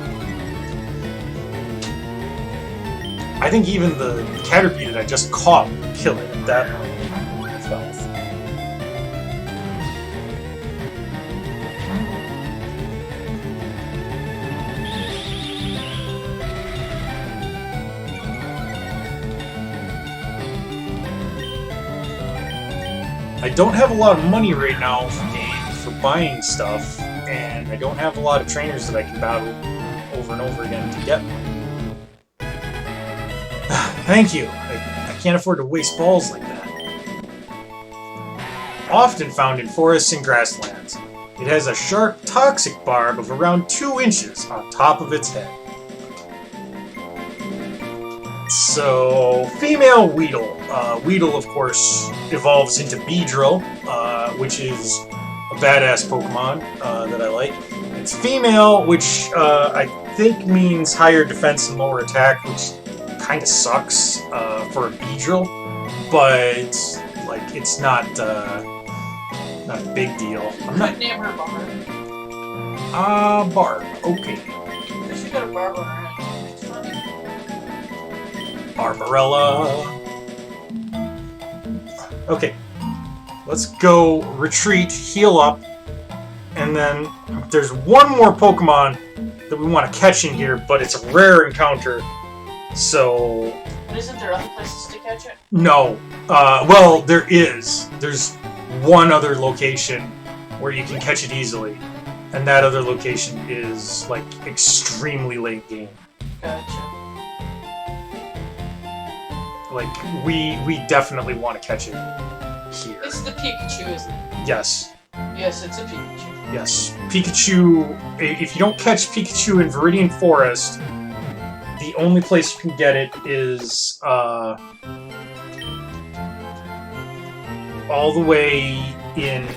I think even the Caterpie that I just caught will kill it at that point of health. I don't have a lot of money right now for buying stuff, and I don't have a lot of trainers that I can battle over and over again to get money. Thank you. I can't afford to waste balls like that. Often found in forests and grasslands, it has a sharp, toxic barb of around 2 inches on top of its head. So, female Weedle. Weedle, of course, evolves into Beedrill, which is a badass Pokemon that I like. It's female, which I think means higher defense and lower attack, which kind of sucks for a Beedrill, but like it's not a big deal. I'm not name her Barb. Barb. Okay. She got a Barb on her head. It's funny. Barbarella. Okay. Let's go retreat, heal up, and then there's one more Pokemon that we want to catch in here, but it's a rare encounter. So... But isn't there other places to catch it? No. Well, there is. There's one other location where you can catch it easily. And that other location is, like, extremely late game. Gotcha. Like, we definitely want to catch it here. It's the Pikachu, isn't it? Yes. Yes, it's a Pikachu. Yes. Pikachu... If you don't catch Pikachu in Viridian Forest, the only place you can get it is all the way in.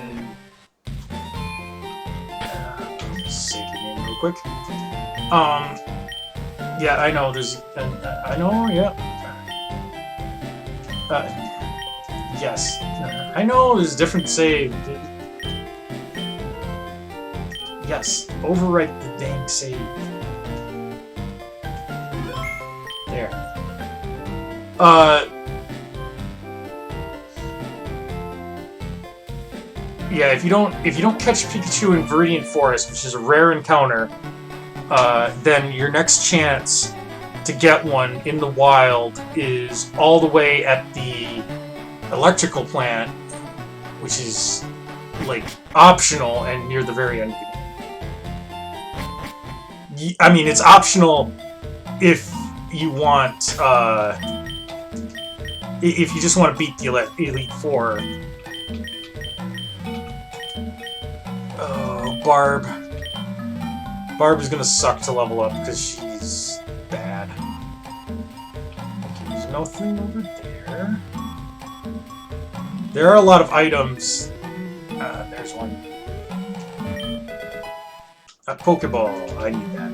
Save the name real quick. Yeah, I know. There's. I know. Yeah. Yes. I know. There's different save. Yes. Overwrite the dang save. There. Yeah, if you don't catch Pikachu in Viridian Forest, which is a rare encounter, then your next chance to get one in the wild is all the way at the electrical plant, which is like optional and near the very end of the game. I mean, it's optional if you want, if you just want to beat the Elite Four. Oh, Barb. Barb is gonna suck to level up because she's bad. Okay, there's nothing over there. There are a lot of items. There's one. A Pokeball. I need that.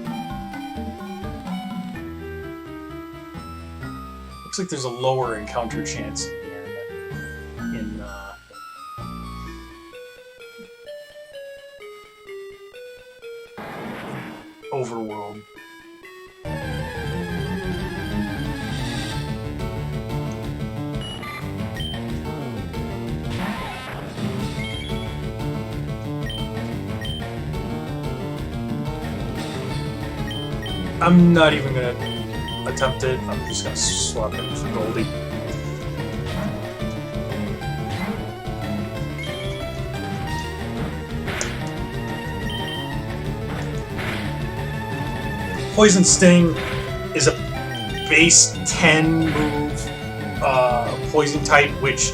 Looks like there's a lower encounter chance in here than in Overworld. I'm not even gonna attempt it. I'm just gonna swap it for Goldie. Poison Sting is a base 10 move poison type, which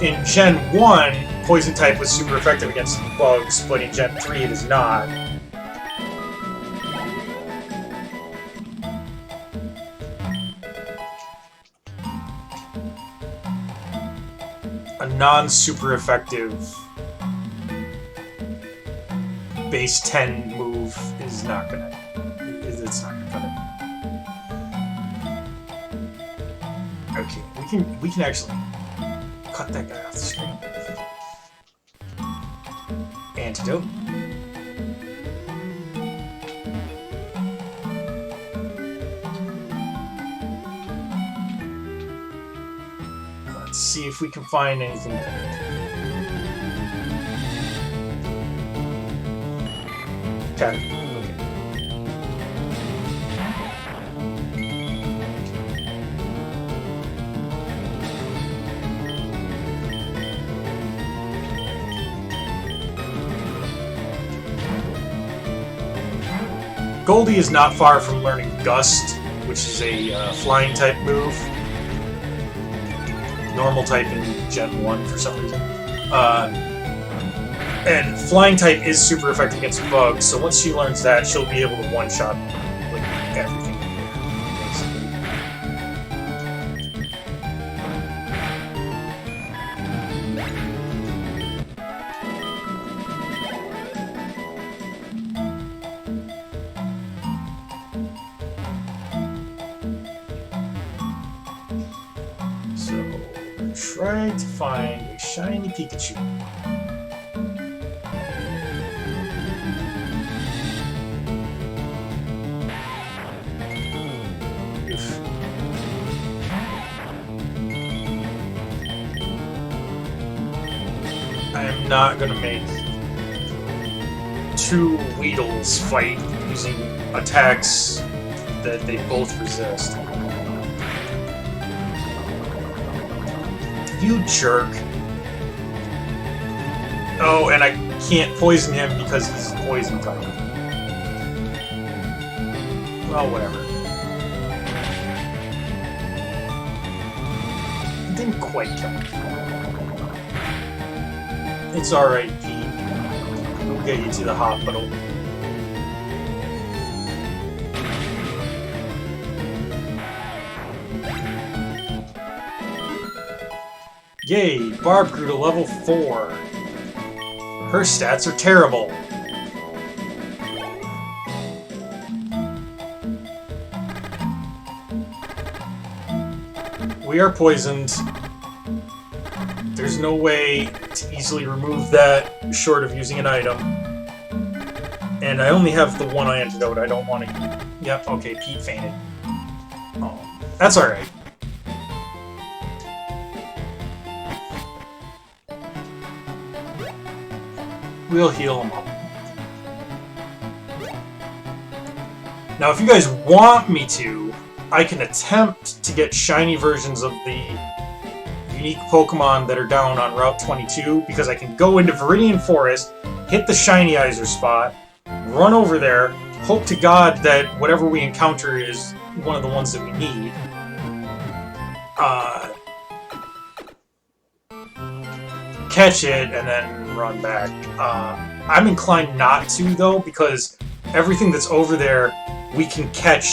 in Gen 1, poison type was super effective against bugs, but in Gen 3 it is not. A non-super effective base 10 move is not gonna. It's not gonna cut it. Okay, we can actually cut that guy off the screen. Antidote. Let's see if we can find anything better. Okay. Goldie is not far from learning Gust, which is a flying type move. Normal type in Gen 1 for some reason. And flying type is super effective against bugs, so once she learns that, she'll be able to one-shot like everything in there, basically. Try to find a shiny Pikachu. Oof. I am not gonna make two Weedles fight using attacks that they both resist. You jerk. Oh, and I can't poison him because he's poison type. Well, whatever. It didn't quite kill him. It's alright, Pete. We'll get you to the hospital. Yay, Barb grew to level 4. Her stats are terrible. We are poisoned. There's no way to easily remove that short of using an item. And I only have the one antidote. I don't want to... Yep, okay, Pete fainted. Oh, that's alright. We'll heal him up. Now, if you guys want me to, I can attempt to get shiny versions of the unique Pokemon that are down on Route 22, because I can go into Viridian Forest, hit the Shinizer spot, run over there, hope to God that whatever we encounter is one of the ones that we need. Catch it, and then run back. I'm inclined not to, though, because everything that's over there we can catch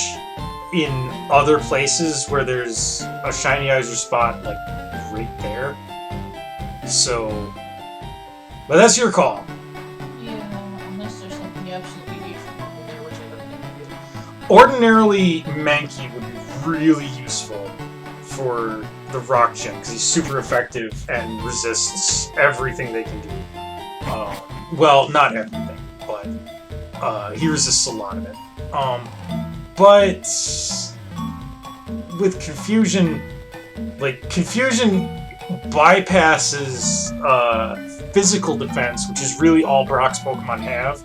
in other places where there's a Shinizer spot, like, right there. So... But that's your call. Yeah, unless there's something you absolutely need from over there, which I don't think you do. Ordinarily, Mankey would be really useful for the Rock Gym, because he's super effective and resists everything they can do. Well, not everything, but he resists a lot of it. But with Confusion, like, Confusion bypasses physical defense, which is really all Brock's Pokemon have,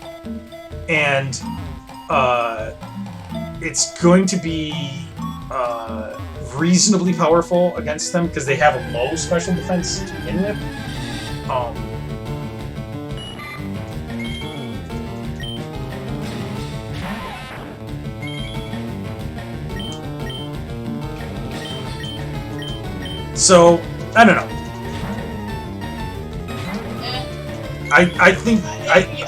and it's going to be reasonably powerful against them because they have a low special defense to begin with. So, I don't know. I think I think you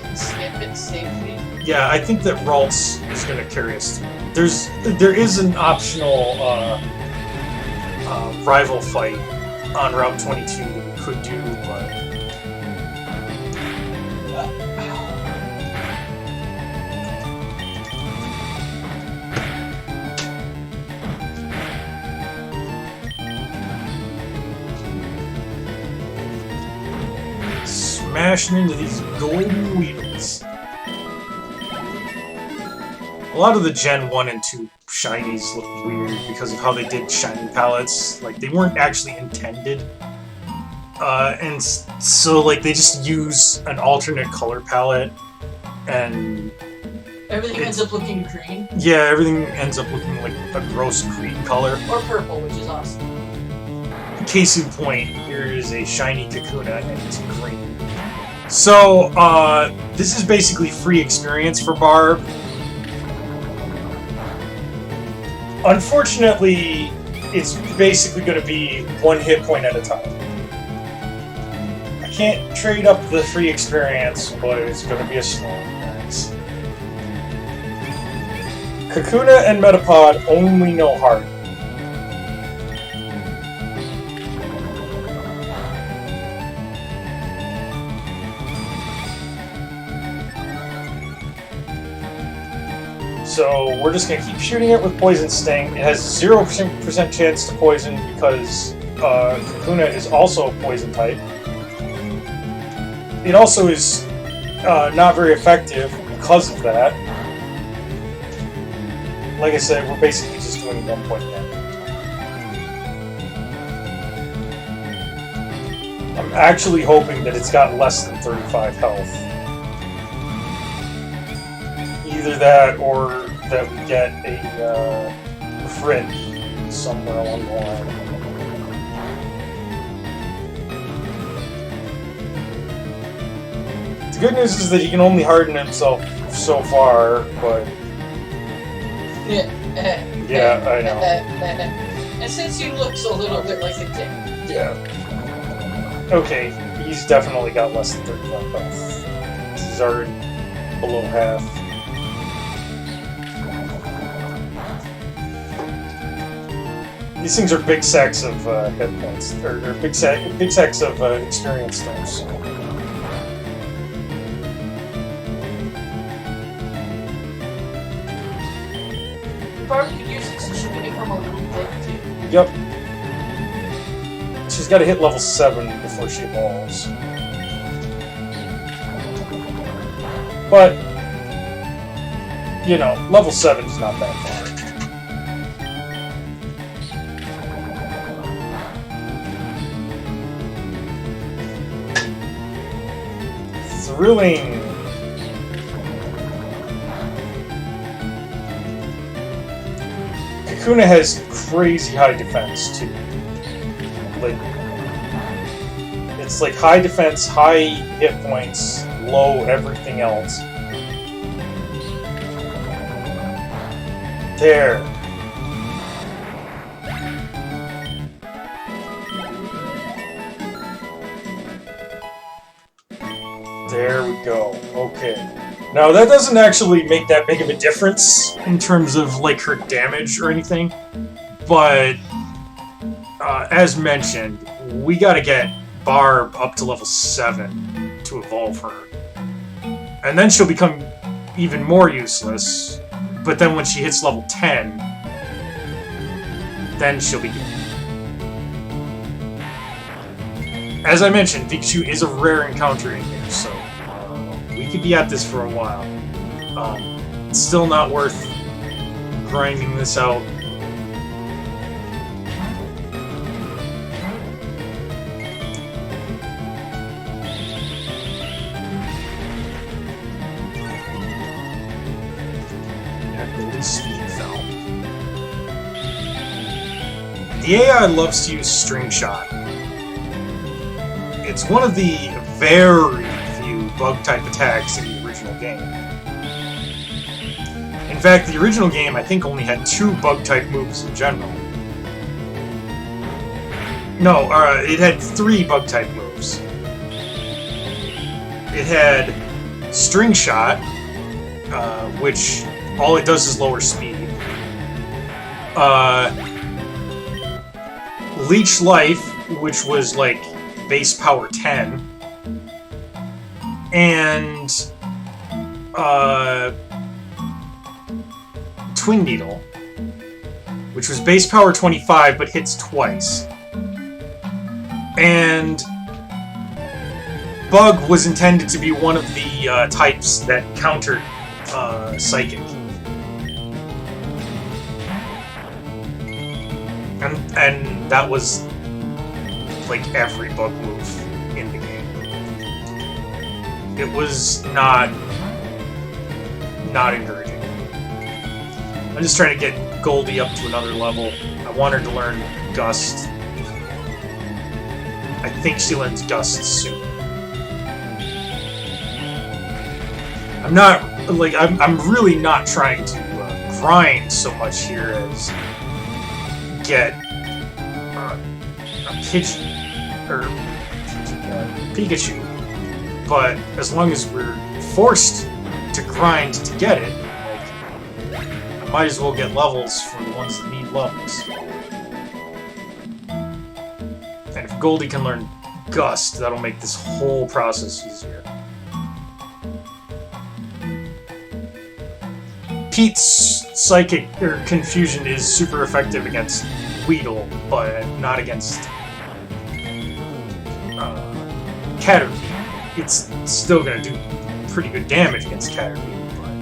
can skip it safely. Yeah, I think that Ralts is going to carry us through. There is an optional rival fight on Route 22 that we could do, but... Smashing into these golden Weedles. A lot of the Gen 1 and 2 shinies look weird because of how they did shiny palettes. Like, they weren't actually intended. And so, like, they just use an alternate color palette, and... Everything ends up looking green. Yeah, everything ends up looking like a gross green color. Or purple, which is awesome. Case in point, here is a shiny Kakuna, and it's green. So, this is basically free experience for Barb. Unfortunately, it's basically going to be one hit point at a time. I can't trade up the free experience, but it's going to be a slow one, guys. Kakuna and Metapod only know Heart. So we're just going to keep shooting it with Poison Sting. It has 0% chance to poison because Kakuna is also a poison type. It also is not very effective because of that. Like I said, we're basically just doing 1 point damage. I'm actually hoping that it's got less than 35 health. Either that, or that we get a crit somewhere along the line. The good news is that he can only harden himself so far, but... Yeah, I know. And since he looks a little bit like a dick. Yeah. Okay, he's definitely got less than 35 health. He's already below half. These things are big sacks of hit points, or big sacks of experience stars. Probably could use it so she can become a little book too. Yep. She's got to hit level 7 before she evolves. But, you know, level 7 is not that far. Thrilling. Kakuna has crazy high defense too. Like, it's like high defense, high hit points, low everything else. There. There we go. Okay. Now, that doesn't actually make that big of a difference in terms of, like, her damage or anything, but, as mentioned, we gotta get Barb up to level 7 to evolve her. And then she'll become even more useless, but then when she hits level 10, then she'll be good. As I mentioned, Pikachu is a rare encounter in here, so we could be at this for a while. It's still not worth grinding this out. Speed fell. The AI loves to use String Shot. It's one of the very few bug-type attacks in the original game. In fact, the original game, I think, only had 2 bug-type moves in general. No, it had 3 bug-type moves. It had String Shot, which all it does is lower speed. Leech Life, which was like base power 10. And Twin Needle, which was base power 25 but hits twice. And Bug was intended to be one of the types that countered Psychic. And that was like every bug move in the game. It was not encouraging. I'm just trying to get Goldie up to another level. I want her to learn Gust. I think she learns Gust soon. I'm really not trying to grind so much here as get a Pidgey, or Pikachu, but as long as we're forced to grind to get it, like, I might as well get levels for the ones that need levels. And if Goldie can learn Gust, that'll make this whole process easier. Pete's Psychic Confusion is super effective against Weedle, but not against Caterpie. It's still gonna do pretty good damage against Caterpie, but...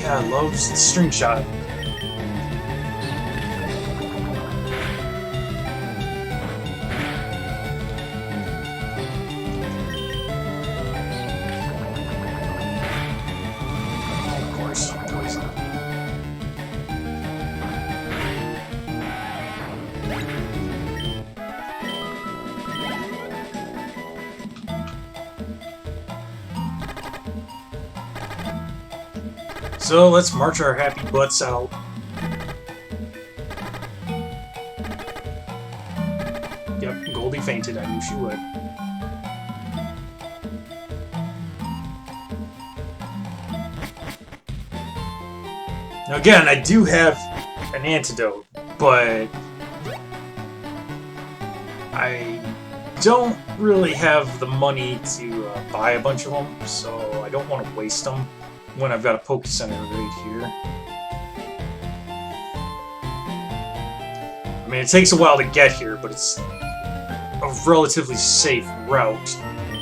Yeah, I love String Shot. So let's march our happy butts out. Yep, Goldie fainted. I knew she would. Now again, I do have an antidote, but I don't really have the money to buy a bunch of them, so I don't want to waste them when I've got a Poke Center right here. I mean, it takes a while to get here, but it's a relatively safe route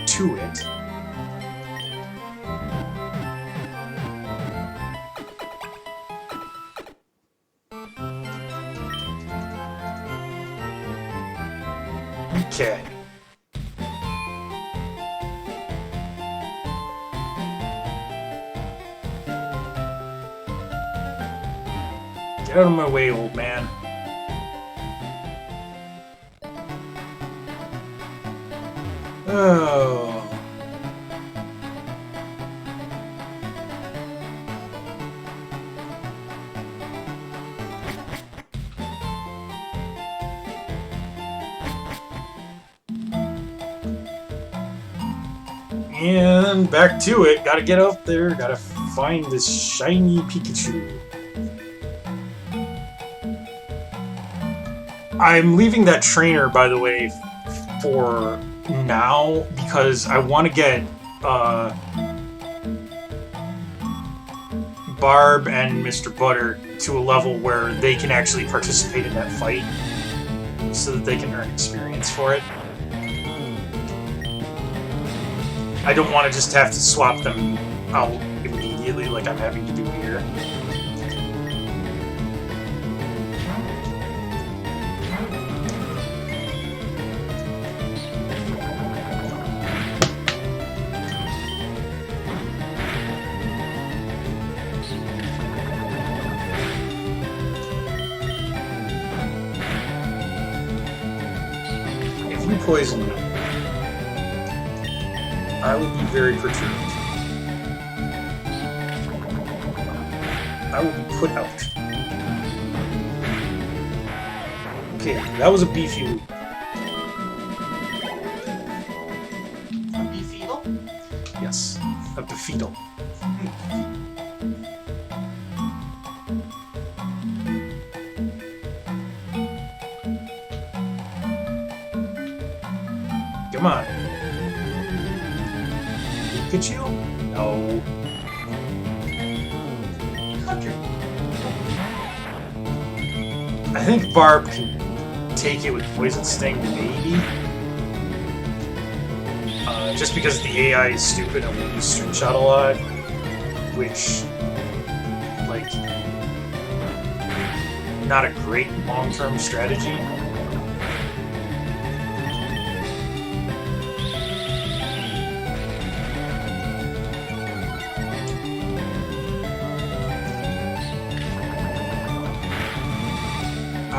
to it. Okay. Get out of my way, old man. Oh. And back to it. Gotta get up there. Gotta find this shiny Pikachu. I'm leaving that trainer, by the way, for now because I want to get Barb and Mr. Butter to a level where they can actually participate in that fight so that they can earn experience for it. I don't want to just have to swap them out immediately like I'm having to do here. If you poison me, I will be very perturbed. I will be put out. Okay, that was a beefy loop. A beefeatle? Yes, a beefeatle. Come on. Pikachu? No. I think Barb can take it with Poison Sting, maybe. Just because the AI is stupid and will use String Shot a lot, which, like, not a great long-term strategy.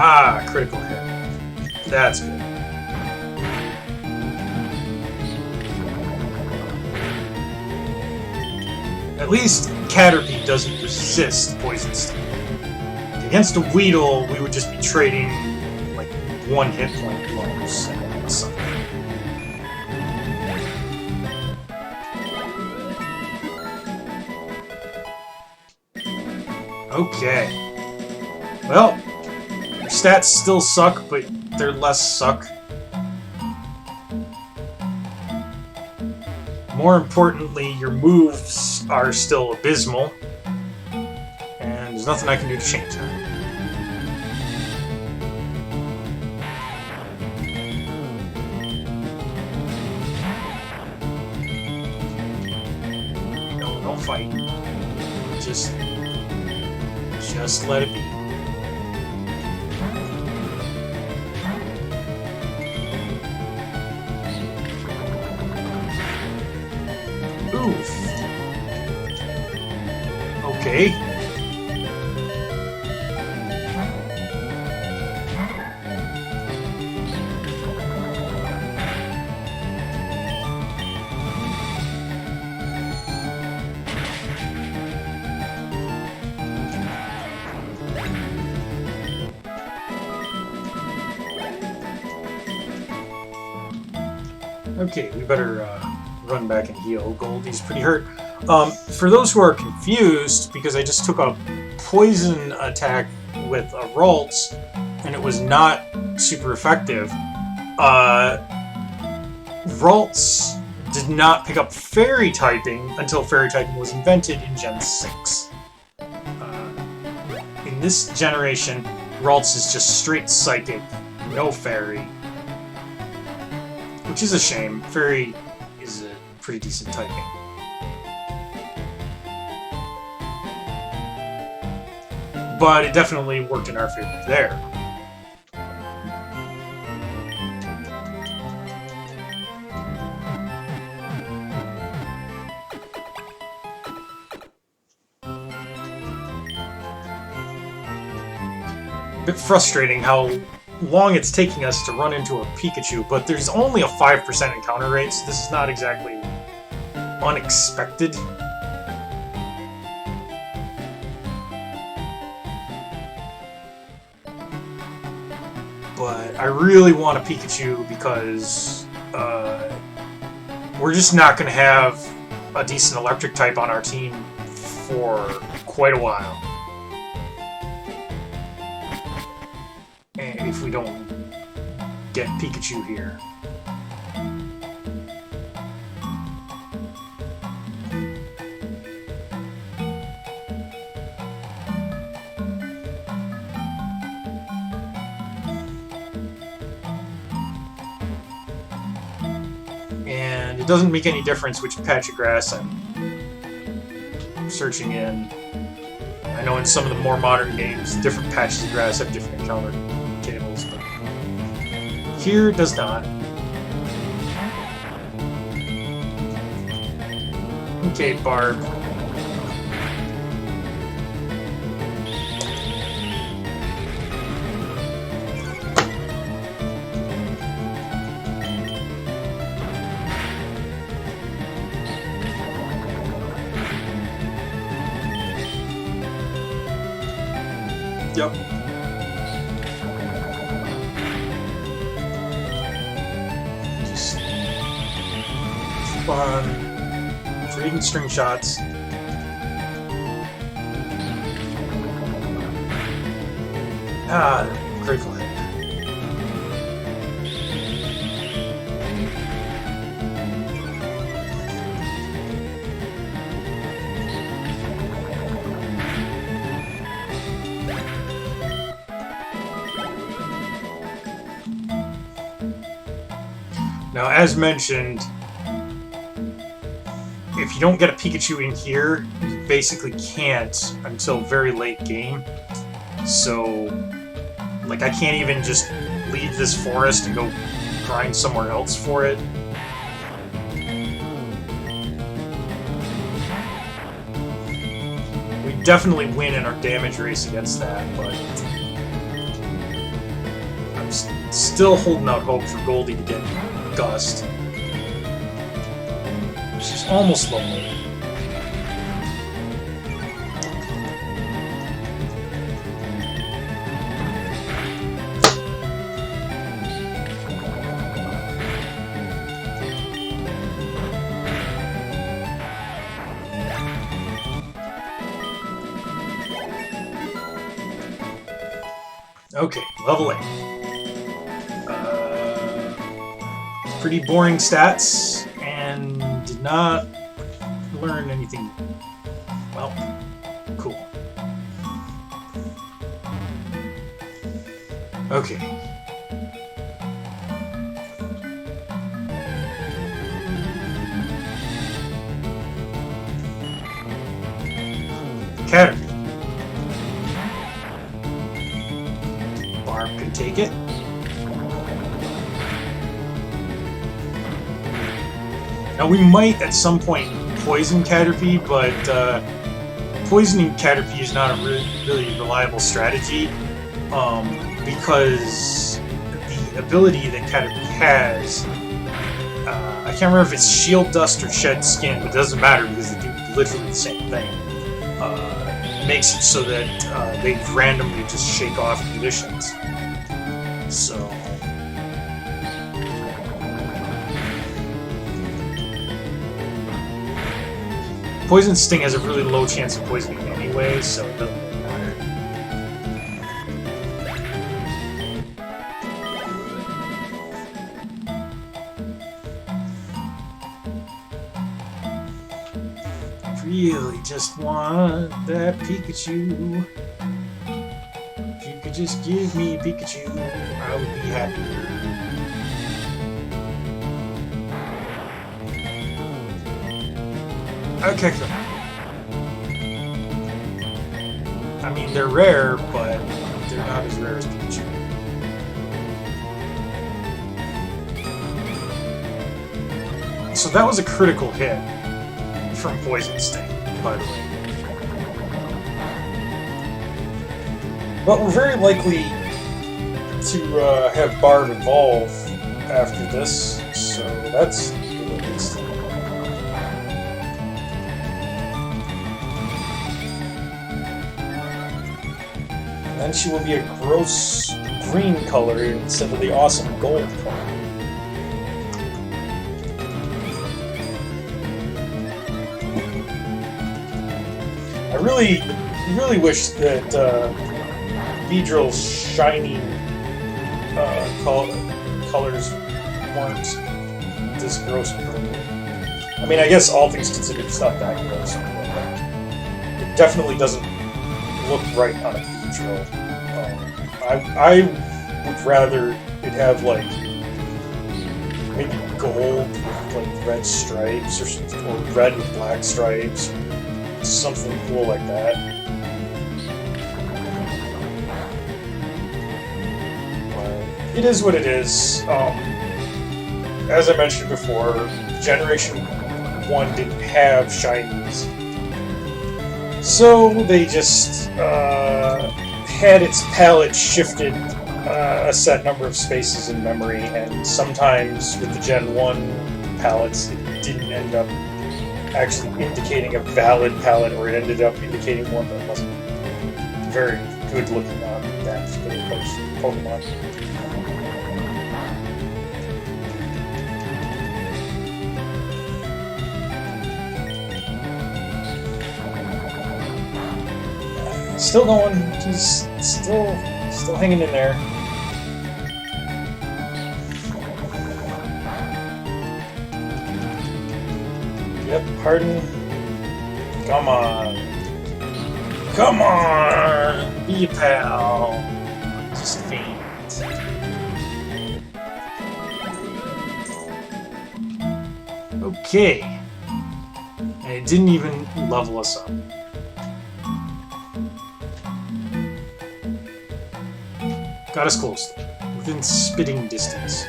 Ah, critical hit. That's good. At least Caterpie doesn't resist Poison Sting. Against a Weedle, we would just be trading, like, one hit point blows and something. Okay. Well, your stats still suck, but they're less suck. More importantly, your moves are still abysmal, and there's nothing I can do to change that. No, don't fight. Just let it be. Oof. Okay. Okay, we better run back and heal. Goldie's pretty hurt. For those who are confused, because I just took a poison attack with a Ralts, and it was not super effective, Ralts did not pick up Fairy typing until Fairy typing was invented in Gen 6. In this generation, Ralts is just straight Psychic, no Fairy. Which is a shame. Fairy is a pretty decent typing. But it definitely worked in our favor there. A bit frustrating how long it's taking us to run into a Pikachu, but there's only a 5% encounter rate, so this is not exactly unexpected. But I really want a Pikachu because we're just not going to have a decent electric type on our team for quite a while. And if we don't get Pikachu here. And it doesn't make any difference which patch of grass I'm searching in. I know in some of the more modern games, different patches of grass have different encounter tables, but here it does not. Okay, Barb. Yep. Just keep on trading string shots. Ah, critical hit. Now, as mentioned, if you don't get a Pikachu in here, you basically can't until very late game. So, like, I can't even just leave this forest and go grind somewhere else for it. We definitely win in our damage race against that, but I'm still holding out hope for Goldie to get Gust. She's almost lonely. Okay, level 8. Pretty boring stats, and did not learn anything. Well, cool. Okay. Caterpie. Barb can take it. Now, we might at some point poison Caterpie, but poisoning Caterpie is not a really reliable strategy, because the ability that Caterpie has, I can't remember if it's Shield Dust or Shed Skin, but it doesn't matter because they do literally the same thing. Makes it so that they randomly just shake off conditions. So... Poison Sting has a really low chance of poisoning anyway, so it doesn't really matter. I really just want that Pikachu. If you could just give me Pikachu, I would be happy. Okay. I mean, they're rare, but they're not as rare as Pikachu. So that was a critical hit from Poison Sting, by the way. But we're very likely to have Barb evolve after this, so that's good at least. And then she will be a gross green color instead of the awesome gold color. I really wish that Beedrill's shiny colors weren't this gross and purple. I mean, I guess all things considered, it's not that gross, but it definitely doesn't look right on a Beedrill. I would rather it have like maybe gold with like red stripes or red with black stripes. Something cool like that. But it is what it is. As I mentioned before, Generation 1 didn't have shinies. So they just had its palette shifted a set number of spaces in memory, and sometimes with the Gen 1 palettes, it didn't end up actually indicating a valid palette, or it ended up indicating one that wasn't very good looking on that particular Pokemon. Still going. He's still hanging in there. Yep, pardon. Come on. Come on! Be a pal. Just faint. Okay. And it didn't even level us up. Got us close. Within spitting distance.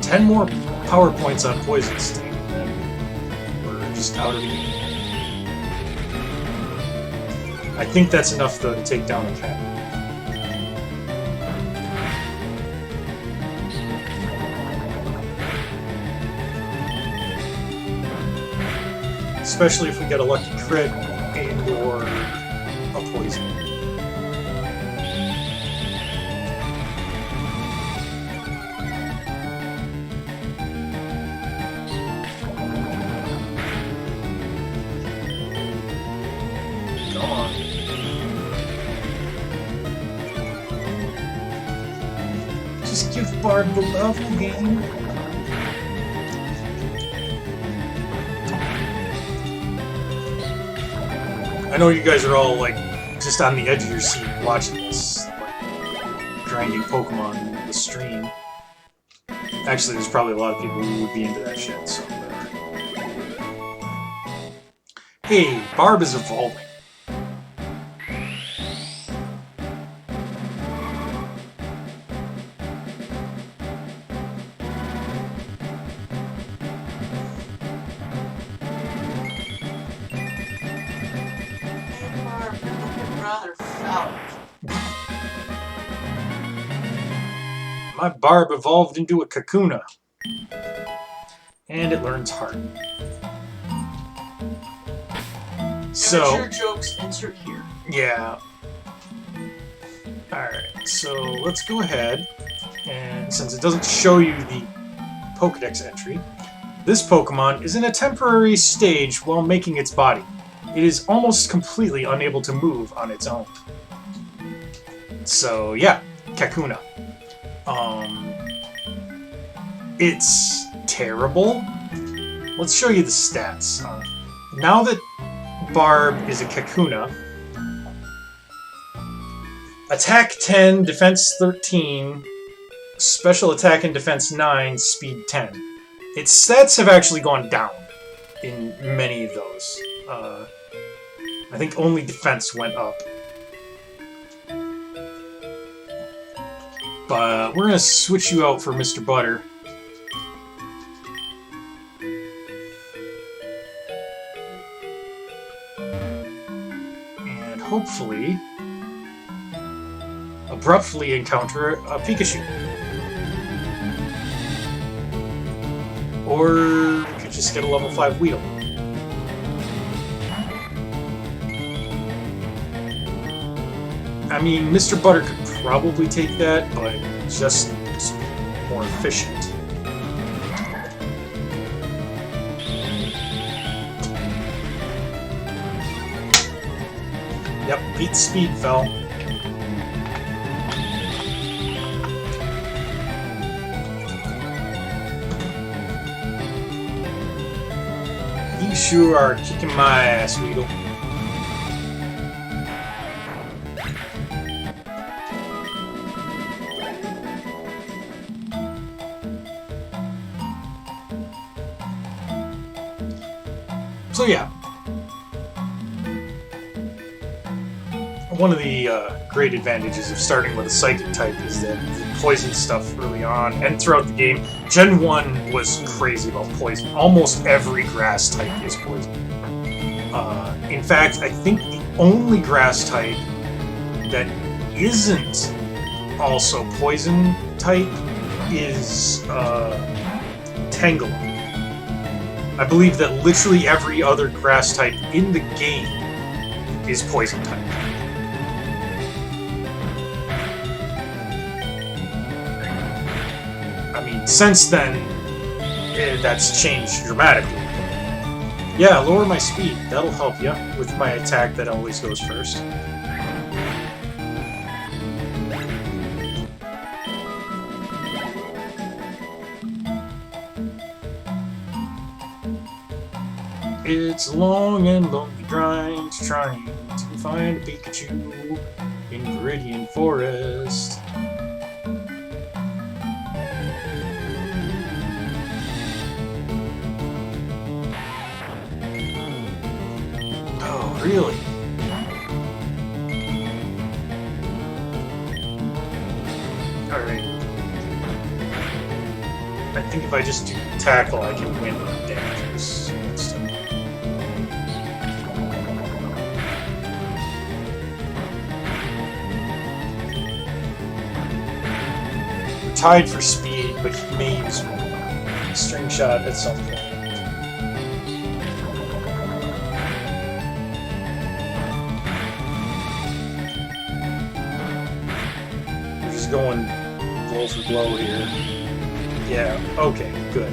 Ten more power points on Poison Sting, and then we're just out of the game. I think that's enough, though, to take down a cat. Especially if we get a lucky crit and or a poison. Come on. Just give Barb the level game. I know you guys are all like just on the edge of your seat watching this, like grinding Pokemon in the stream. Actually, there's probably a lot of people who would be into that shit, so hey, Barb is evolving. My Barb evolved into a Kakuna. And it learns Heart. So, Immature jokes insert here. yeah. Alright, so let's go ahead, and since it doesn't show you the Pokedex entry, this Pokemon is in a temporary stage while making its body. It is almost completely unable to move on its own. So yeah, Kakuna. It's terrible. Let's show you the stats. Now that Barb is a Kakuna, attack 10, defense 13, special attack and defense 9, speed 10. Its stats have actually gone down in many of those. I think only defense went up. But we're gonna switch you out for Mr. Butter. And hopefully abruptly encounter a Pikachu. Or we could just get a level 5 Weedle. I mean, Mr. Butter could probably take that, but just more efficient. Yep, beat speed fell. You sure are kicking my ass, Weedle. So yeah, one of the great advantages of starting with a Psychic type is that the poison stuff early on and throughout the game. Gen 1 was crazy about poison. Almost every grass type is poison. In fact, I think the only grass type that isn't also poison type is Tangela. I believe that literally every other grass type in the game is poison type. I mean, since then, that's changed dramatically. Yeah, lower my speed. That'll help you with my attack that always goes first. It's a long and lonely grind trying to find a Pikachu in Viridian Forest. Oh, really? Alright. I think if I just do tackle, I can win damages. Tied for speed, but he may use String Shot at some point. We're just going blow for blow here. Yeah, okay, good.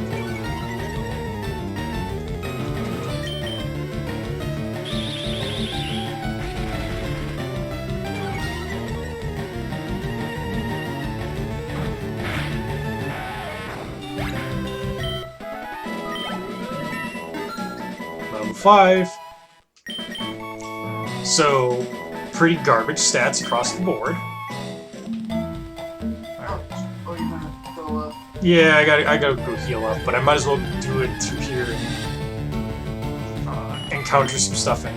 Level 5. So, pretty garbage stats across the board. Oh, you're gonna go up. Yeah, I gotta go heal up, but I might as well do it through here and encounter some stuff and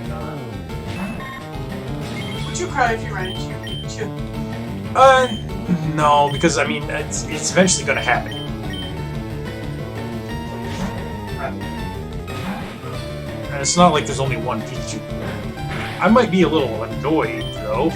Would you cry if you ran into your Pikachu? no, because I mean it's eventually gonna happen. And it's not like there's only one Pikachu. I might be a little annoyed though.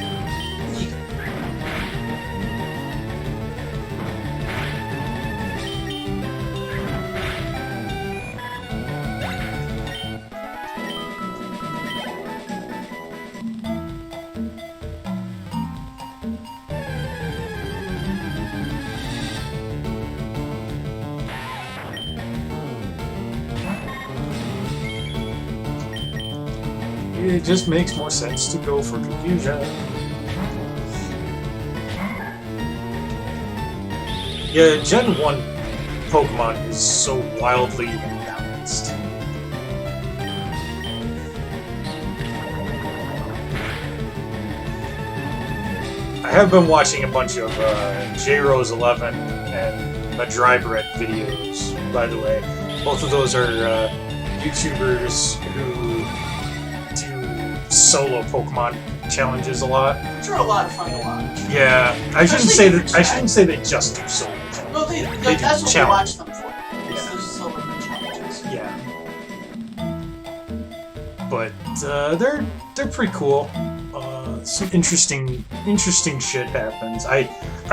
it just makes more sense to go for confusion. Yeah, Gen 1 Pokemon is so wildly imbalanced. I have been watching a bunch of J-Rose 11 and Madrybret videos, by the way. Both of those are YouTubers who do solo Pokemon challenges a lot. Which are a lot of fun to watch. Yeah, I shouldn't say that. I shouldn't say they just do solo. No, they do that's what we challenge. watch them for. Yeah. Those solo challenges. Yeah, but they're pretty cool. Some interesting shit happens. I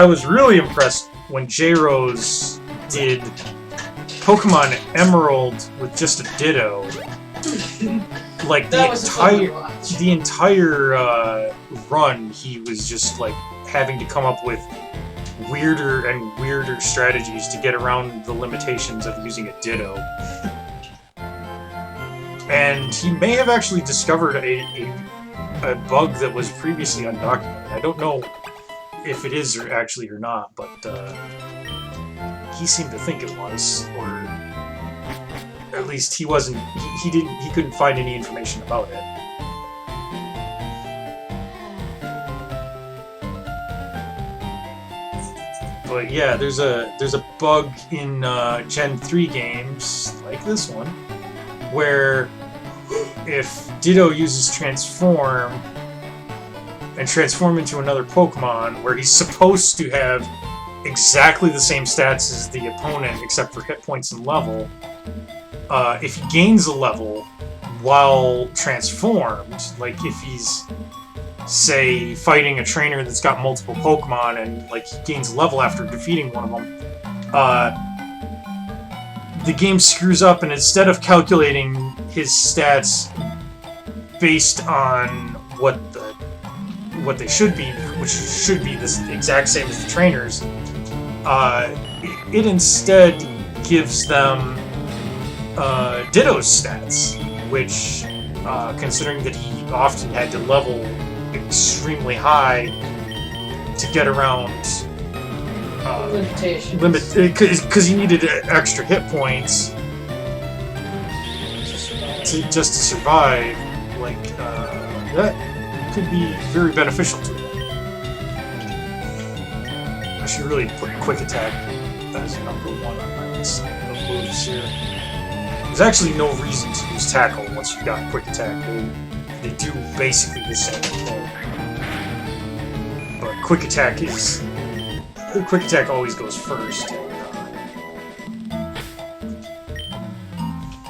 was really impressed when J-Rose did Pokemon Emerald with just a Ditto. Like the entire run, he was just like having to come up with weirder and weirder strategies to get around the limitations of using a Ditto. And he may have actually discovered a bug that was previously undocumented. I don't know if it is actually or not, but he seemed to think it was, or at least he wasn't. He couldn't find any information about it. But yeah, there's a bug in Gen 3 games like this one, where if Ditto uses Transform and transform into another Pokemon, where he's supposed to have exactly the same stats as the opponent except for hit points and level, if he gains a level while transformed, like if he's, say, fighting a trainer that's got multiple Pokemon and like he gains a level after defeating one of them, the game screws up, and instead of calculating his stats based on what they should be, which should be the exact same as the trainers, it instead gives them Ditto's stats, which, considering that he often had to level extremely high to get around limitations. Because he needed extra hit points just to survive. Like that could be very beneficial to him. I should really put Quick Attack as number 1 on my list of moves here. There's actually no reason to use Tackle once you've got Quick Attack. They do basically the same thing. But Quick Attack always goes first. I'm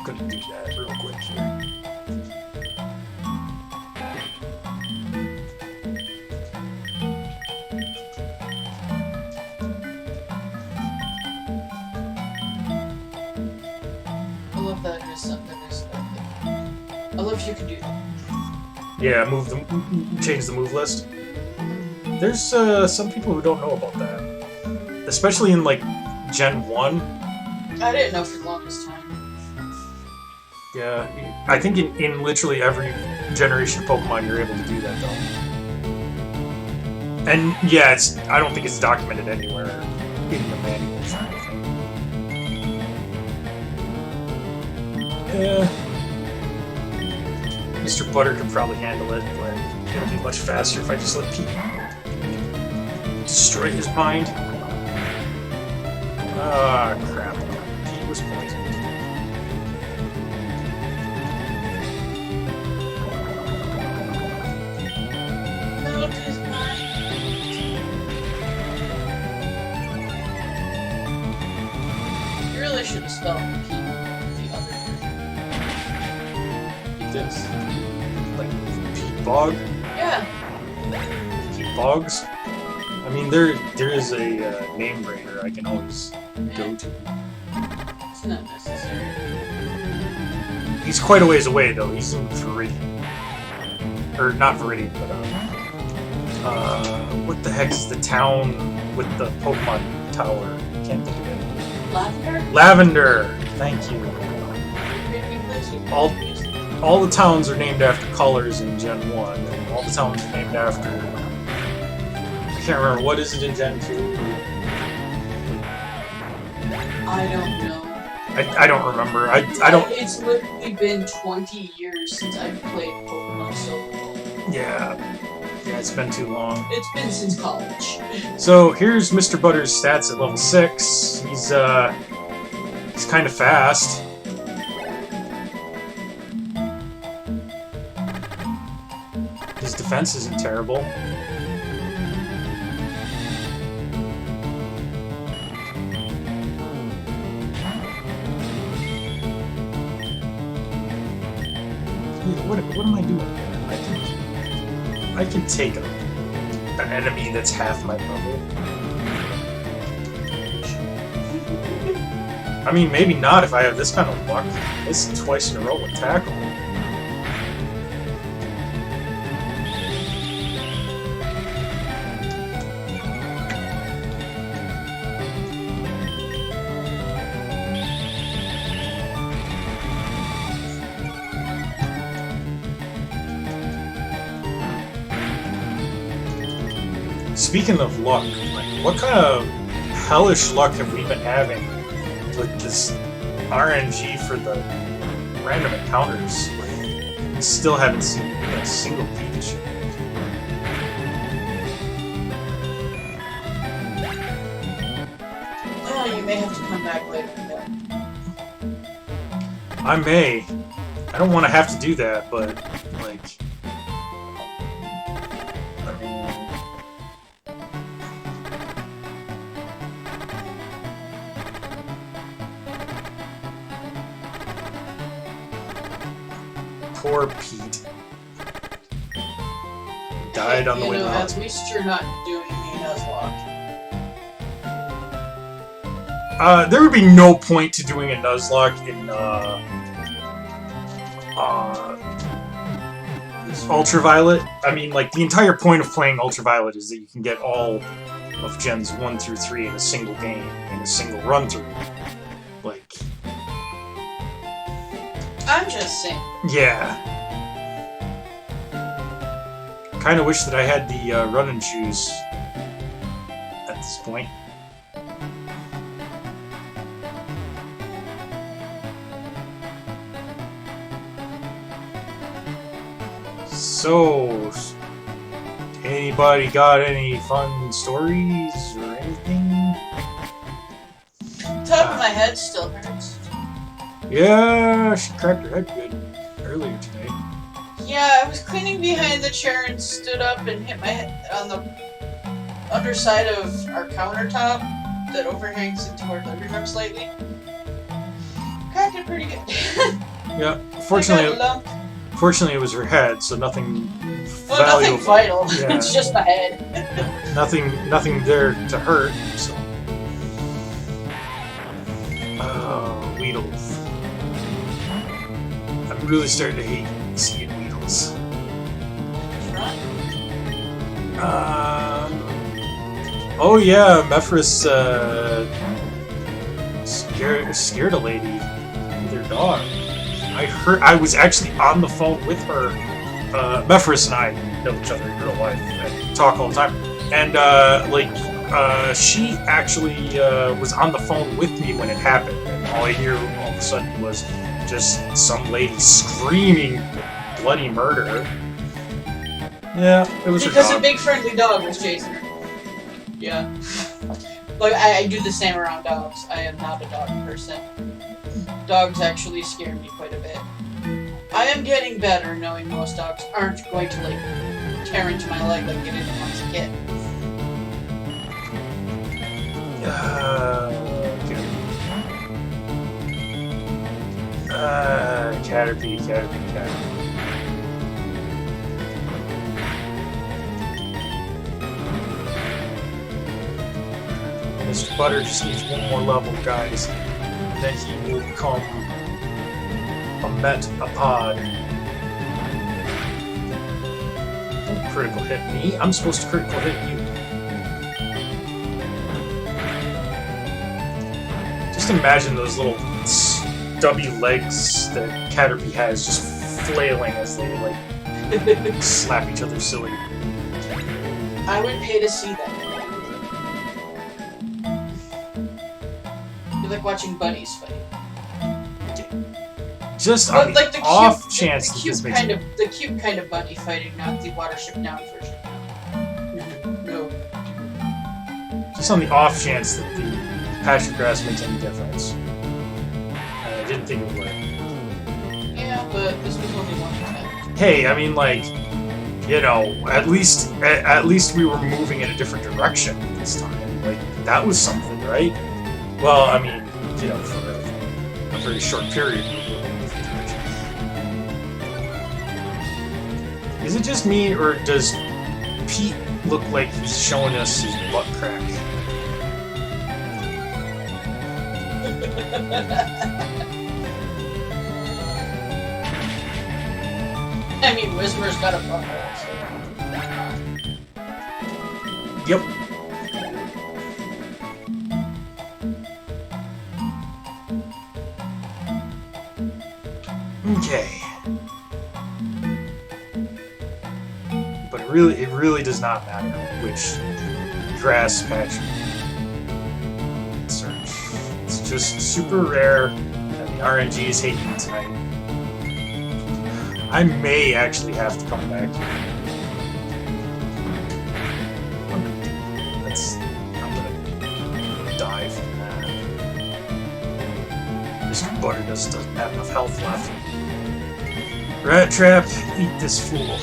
gonna do that real quick here. I love that. I love you can do that. Yeah, change the move list. There's some people who don't know about that, especially in like Gen 1. I didn't know for the longest time. Yeah, I think in literally every generation of Pokemon you're able to do that though. And yeah, I don't think it's documented anywhere in the manuals or anything. Yeah. Mr. Butter could probably handle it, but it'll be much faster if I just let Pete destroy his mind. Ah, crap. Pete was poisoned. Milk is mine. You really should have spelled Pete the other version. This. Like, Pete Bog? Yeah. Pete Bogs? I mean, there is a name raider I can always go to. It's not necessary. He's quite a ways away, though. He's in Viridian. Or, not Viridian, but, what the heck is the town with the Pokemon Tower? I can't think of it. Lavender? Lavender! Thank you. all the towns are named after colors in Gen 1, and all the towns are named after... I can't remember, what is it in Gen 2? I don't know. I don't remember. I don't... It's literally been 20 years since I've played Pokemon Silver. Yeah. Yeah, it's been too long. It's been since college. So, here's Mr. Butter's stats at level 6. He's kind of fast. His defense isn't terrible. What am I doing? I can take an enemy that's half my level. I mean, maybe not if I have this kind of luck. This is twice in a row with tackle. Speaking of luck, like, what kind of hellish luck have we been having with this RNG for the random encounters? Like, still haven't seen a single Pikachu. Well, you may have to come back later. I may. I don't want to have to do that, but, like... Poor Pete. Died on the way out. At least you're not doing the Nuzlocke. There would be no point to doing a Nuzlocke in Ultraviolet. I mean, like, the entire point of playing Ultraviolet is that you can get all of Gens 1 through 3 in a single game, in a single run-through. Like... I'm just saying. Yeah. Kinda wish that I had the run and shoes at this point. So, anybody got any fun stories or anything? Top of my head still hurts. Yeah, she cracked her head good earlier today. Yeah, I was cleaning behind the chair and stood up and hit my head on the underside of our countertop that overhangs into our living room slightly. Cracked it pretty good. Yeah, fortunately it was her head, so nothing nothing vital. Yeah. It's just my head. nothing there to hurt, so. Oh, Weedles. I'm really starting to hate seeing Weedles. Oh yeah, Mephris scared a lady with her dog. I was actually on the phone with her. Mephris and I know each other in real life and talk all the time. And she actually was on the phone with me when it happened. And all I hear all of a sudden was just some lady screaming bloody murder. Yeah, it was because her a big friendly dog was chasing her. Yeah. Like, I do the same around dogs. I am not a dog person. Dogs actually scare me quite a bit. I am getting better knowing most dogs aren't going to, like, tear into my leg like they did when I was a kid. Caterpie. Mr. Butter just needs one more level, guys. And then he will become a Metapod. Don't critical hit me. I'm supposed to critical hit you. Just imagine those little stubby legs that Caterpie has just flailing as they like slap each other silly. I would pay to see that. You're like watching bunnies fight. Just But on like the off chance the that cute this makes kind of the cute kind of bunny fighting, not the Watership Down version. No. just on the off chance that the pasture grass makes any difference. I didn't think it would work. Yeah, but this was only 1%. Hey, I mean, like, you know, at least we were moving in a different direction this time. Like, that was something, right? Well, I mean, you know, for a very short period, we were moving in a different direction. Is it just me, or does Pete look like he's showing us his butt crack? I mean, Whismer's got a butthole. Yep. Okay. But it really does not matter which grass patch search. It's just super rare, and the RNG is hating it tonight. I may actually have to come back here. I'm gonna die from that. Mr. Butterdust doesn't have enough health left. Rat Trap, eat this fool.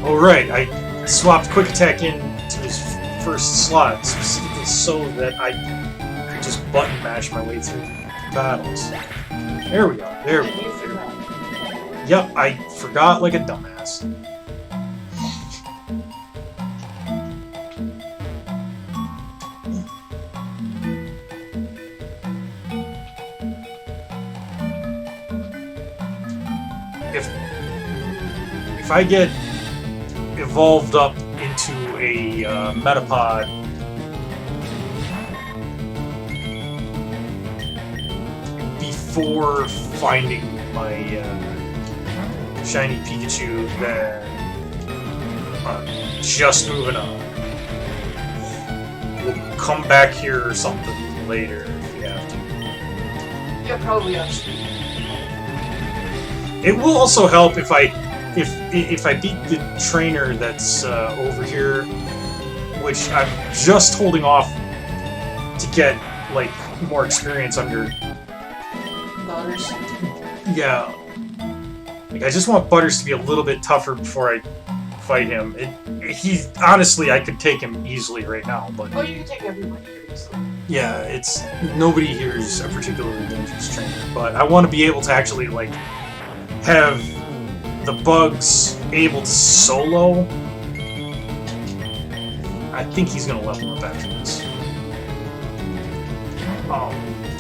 Oh right, I swapped Quick Attack into his first slot, specifically so that I could just button mash my way through battles. There we go, there we go. Yep, I forgot like a dumbass. If I get evolved up into a Metapod, before finding my shiny Pikachu, then just moving on. We'll come back here or something later if we have to. Yeah, probably on speed. It will also help if I beat the trainer that's over here, which I'm just holding off to get like more experience under. Butters. Yeah, like I just want Butters to be a little bit tougher before I fight him. He honestly, I could take him easily right now, but Oh, you can take everybody here easily. yeah, it's nobody here is a particularly dangerous trainer. But I want to be able to actually like have the bugs able to solo. I think he's gonna level up after this.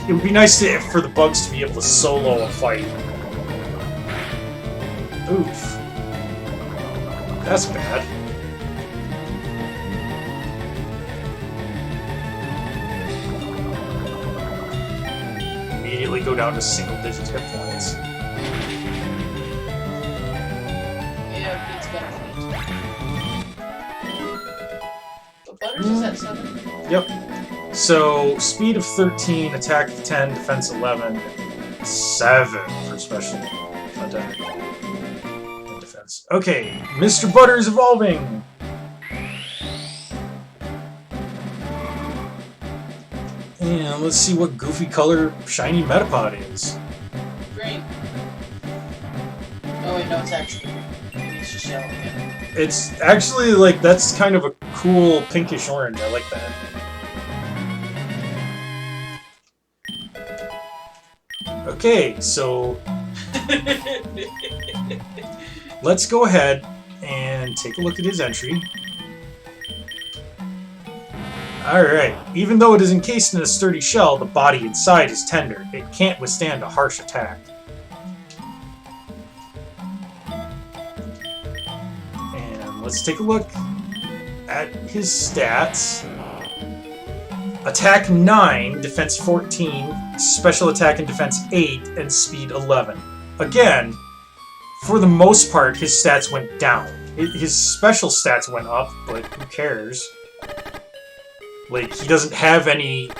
It would be nice for the bugs to be able to solo a fight. Oof. That's bad. Immediately go down to single-digit hit points. Yeah, it's better. But Butters is at 7. Yep. So, speed of 13, attack of 10, defense 11, 7 for special attack and defense. Okay, Mr. Butters evolving! And let's see what goofy color shiny Metapod is. Green. Oh wait, no, it's actually green. It's just yellow again. It's actually, like, that's kind of a cool pinkish orange. I like that. Okay, so let's go ahead and take a look at his entry. Alright, even though it is encased in a sturdy shell, the body inside is tender. It can't withstand a harsh attack. And let's take a look at his stats. Attack 9, defense 14, special attack and defense 8, and speed 11. Again, for the most part, his stats went down. His special stats went up, but who cares? Like, he doesn't have any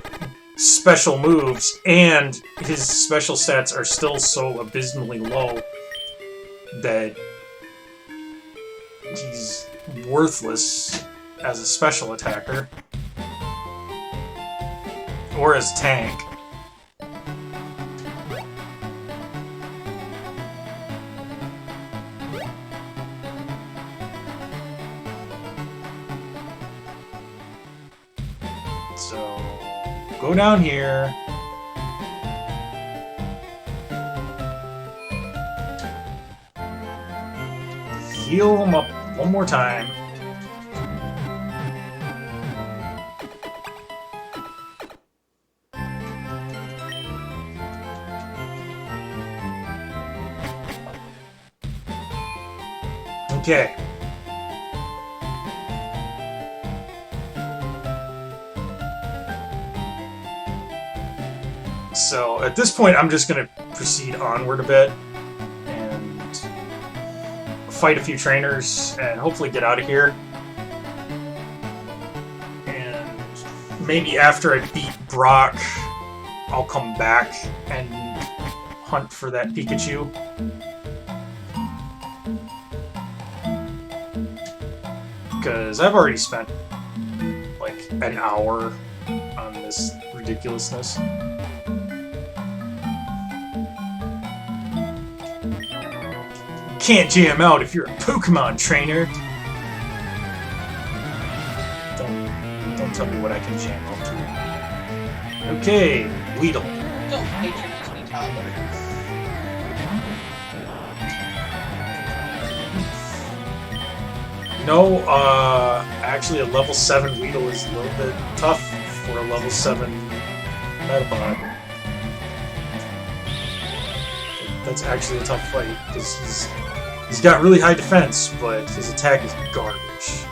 special moves, and his special stats are still so abysmally low that he's worthless as a special attacker. Or as tank. So, go down here. Heal him up one more time. Okay. So, at this point, I'm just going to proceed onward a bit and fight a few trainers and hopefully get out of here. And maybe after I beat Brock, I'll come back and hunt for that Pikachu. Because I've already spent like an hour on this ridiculousness. Can't jam out if you're a Pokemon trainer. Don't tell me what I can jam out to. Okay, Weedle. Don't patronize me, Tyler. No, actually a level 7 Weedle is a little bit tough for a level 7 Metapod. That's actually a tough fight, because he's got really high defense, but his attack is garbage.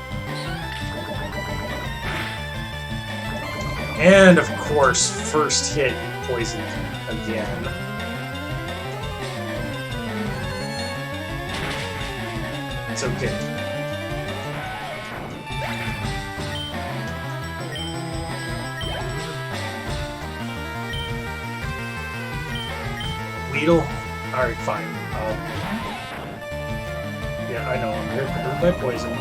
And of course, first hit, poison again. It's okay. Weedle? Alright, fine. Yeah, I know, I'm hurt by poison.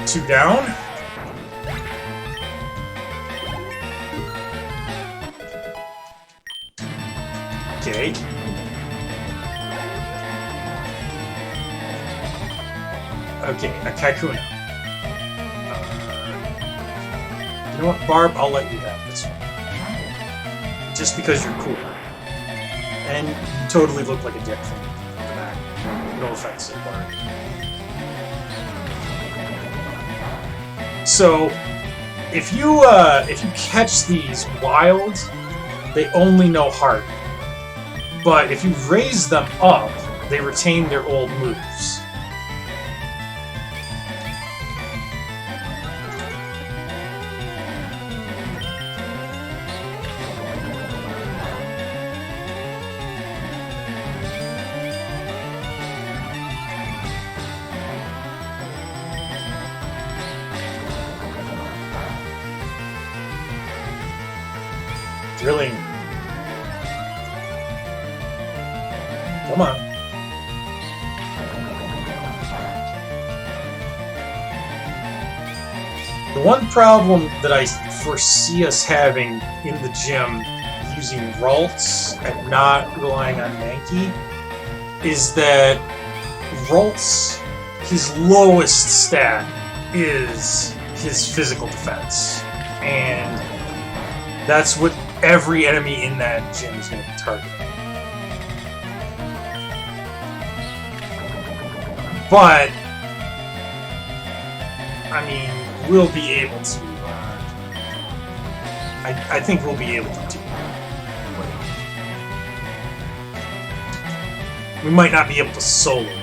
Two down. Okay. Okay, a Kakuna. You know what, Barb? I'll let you have this one. Just because you're cool. And you totally look like a dick from the back. No offense, Barb. So, if you catch these wild, they only know heart. But if you raise them up, they retain their old moves. Drilling. Come on. The one problem that I foresee us having in the gym using Ralts and not relying on Mankey is that Ralts, his lowest stat is his physical defense. And that's what every enemy in that gym is going to be targeting. But, I mean, we'll be able to, I think we'll be able to do that. We might not be able to solo it.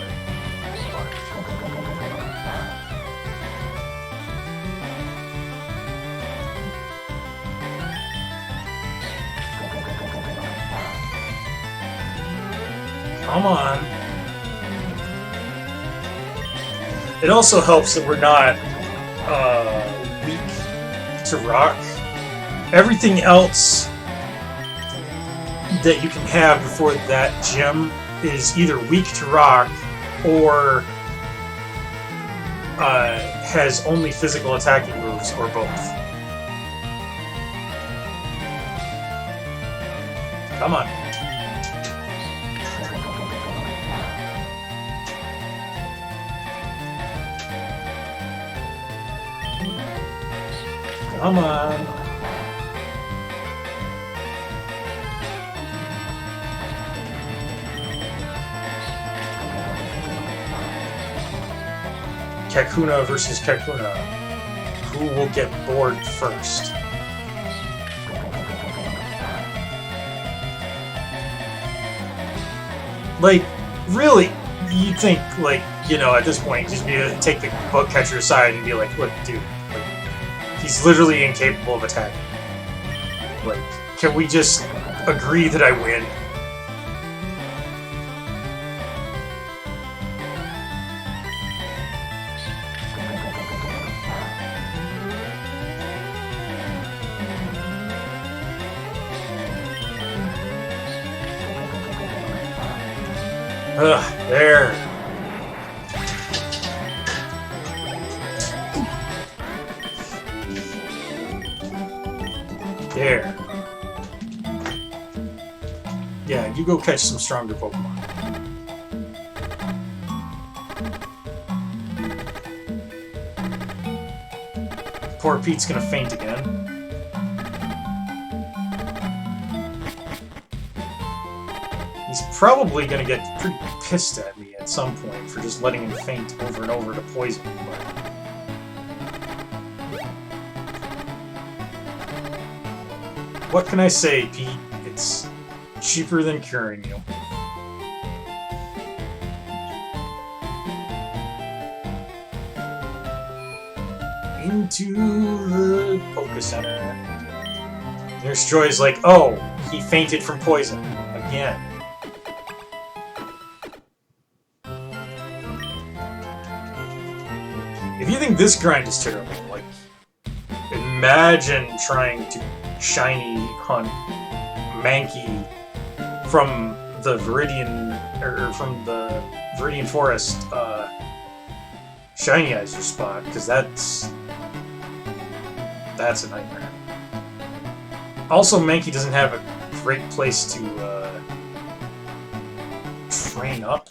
Come on. It also helps that we're not weak to rock. Everything else that you can have before that gym is either weak to rock or has only physical attacking moves, or both. Come on. Come on. Kakuna versus Kakuna. Who will get bored first? Like, really, you'd think, like, you know, at this point, just be able to take the bug catcher aside and be like, look, dude, like, he's literally incapable of attacking. Like, can we just agree that I win? Ugh, there. There. Yeah, you go catch some stronger Pokemon. Poor Pete's gonna faint again. He's probably gonna get pretty pissed at me at some point for just letting him faint over and over to poison. But what can I say, Pete? It's cheaper than curing you. Into the Poké Center. Nurse Joy's like, oh, he fainted from poison. Again. If you think this grind is terrible, like, imagine trying to shiny hunt Mankey from the Viridian Forest Shinyizer spot, because that's a nightmare. Also, Mankey doesn't have a great place to train up.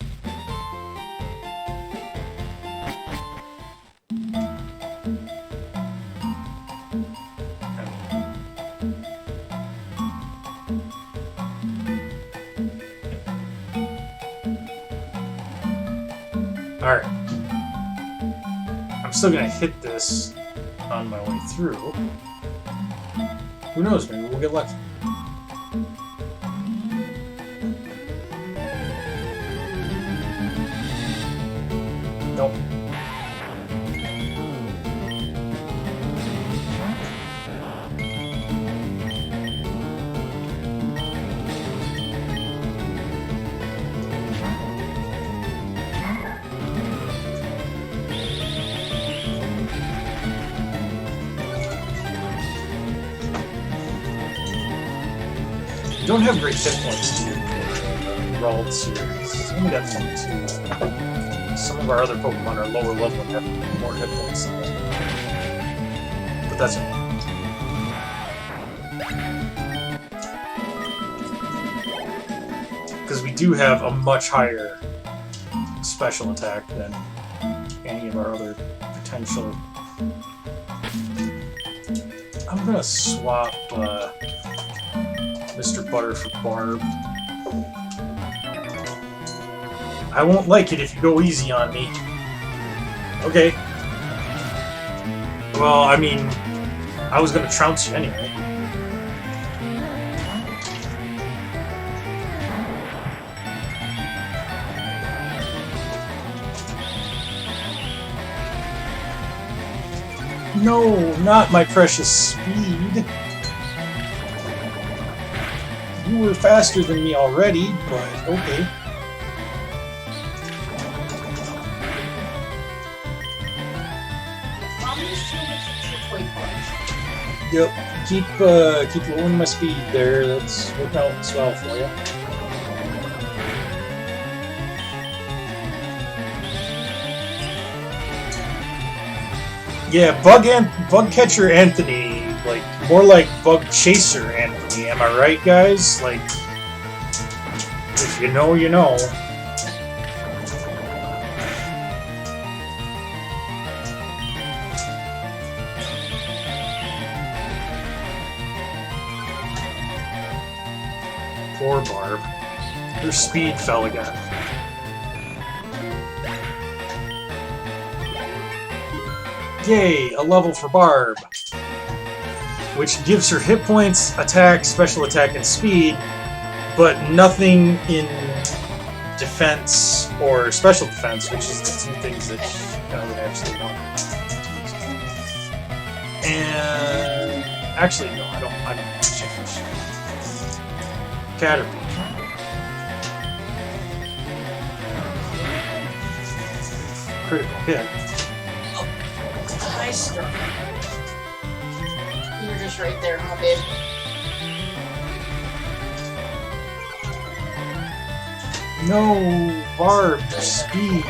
Alright. I'm still gonna hit this on my way through. Who knows, maybe we'll get lucky. Nope. Don't have great hit points here for Rald series. Only got 22. Some of our other Pokemon are lower level and have more hit points than us. But that's it. Because we do have a much higher special attack than any of our other potential. I'm gonna swap Mr. Butter for Barb. I won't like it if you go easy on me. Okay. Well, I mean, I was gonna trounce you anyway. No, not my precious speed. You were faster than me already, but okay. Yep, keep lowering my speed there. That's working out swell for you. Yeah, bug catcher Anthony, like more like bug chaser Anthony. Am I right, guys? Like, if you know, you know. Poor Barb. Her speed fell again. Yay, a level for Barb. Which gives her hit points, attack, special attack, and speed, but nothing in defense or special defense, which is the two things that I would actually want. And actually, no, I don't change. Caterpie. Critical hit. Nice stuff. You're just right there, huh, babe? No, Barb, speed.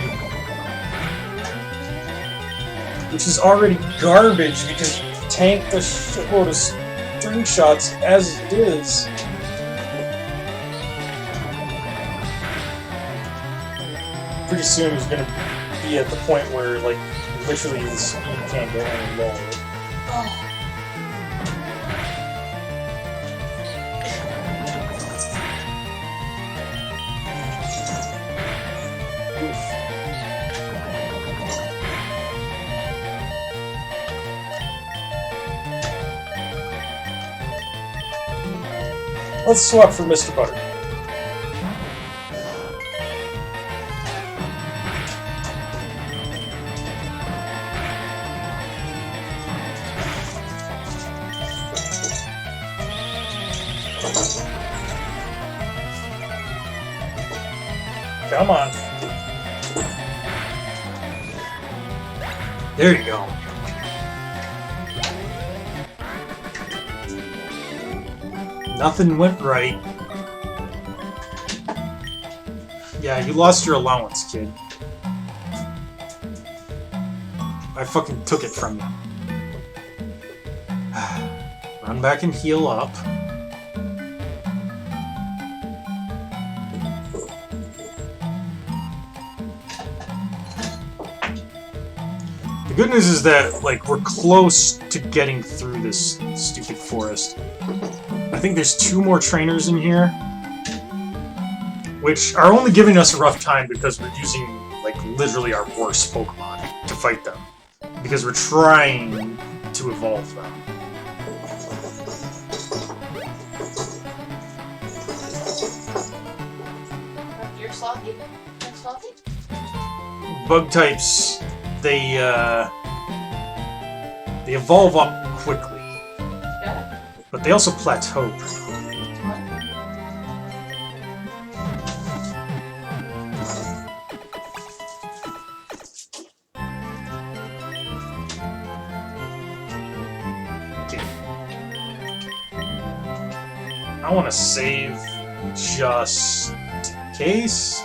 Which is already garbage because you tanked the shitload of string shots as it is. Pretty soon he's gonna be at the point where, like, literally the speed can't go any lower. Oh. Let's swap for Mr. Butter. Come on. There you go. Nothing went right. Yeah, you lost your allowance, kid. I fucking took it from you. Run back and heal up. The good news is that, like, we're close to getting through this stupid forest. I think there's 2 more trainers in here, which are only giving us a rough time because we're using, like, literally our worst Pokemon to fight them. Because we're trying to evolve them. You're sloppy? You're sloppy? Bug types, they evolve up quickly. Yeah. But they also plateau pretty quickly. Okay. I want to save just in case.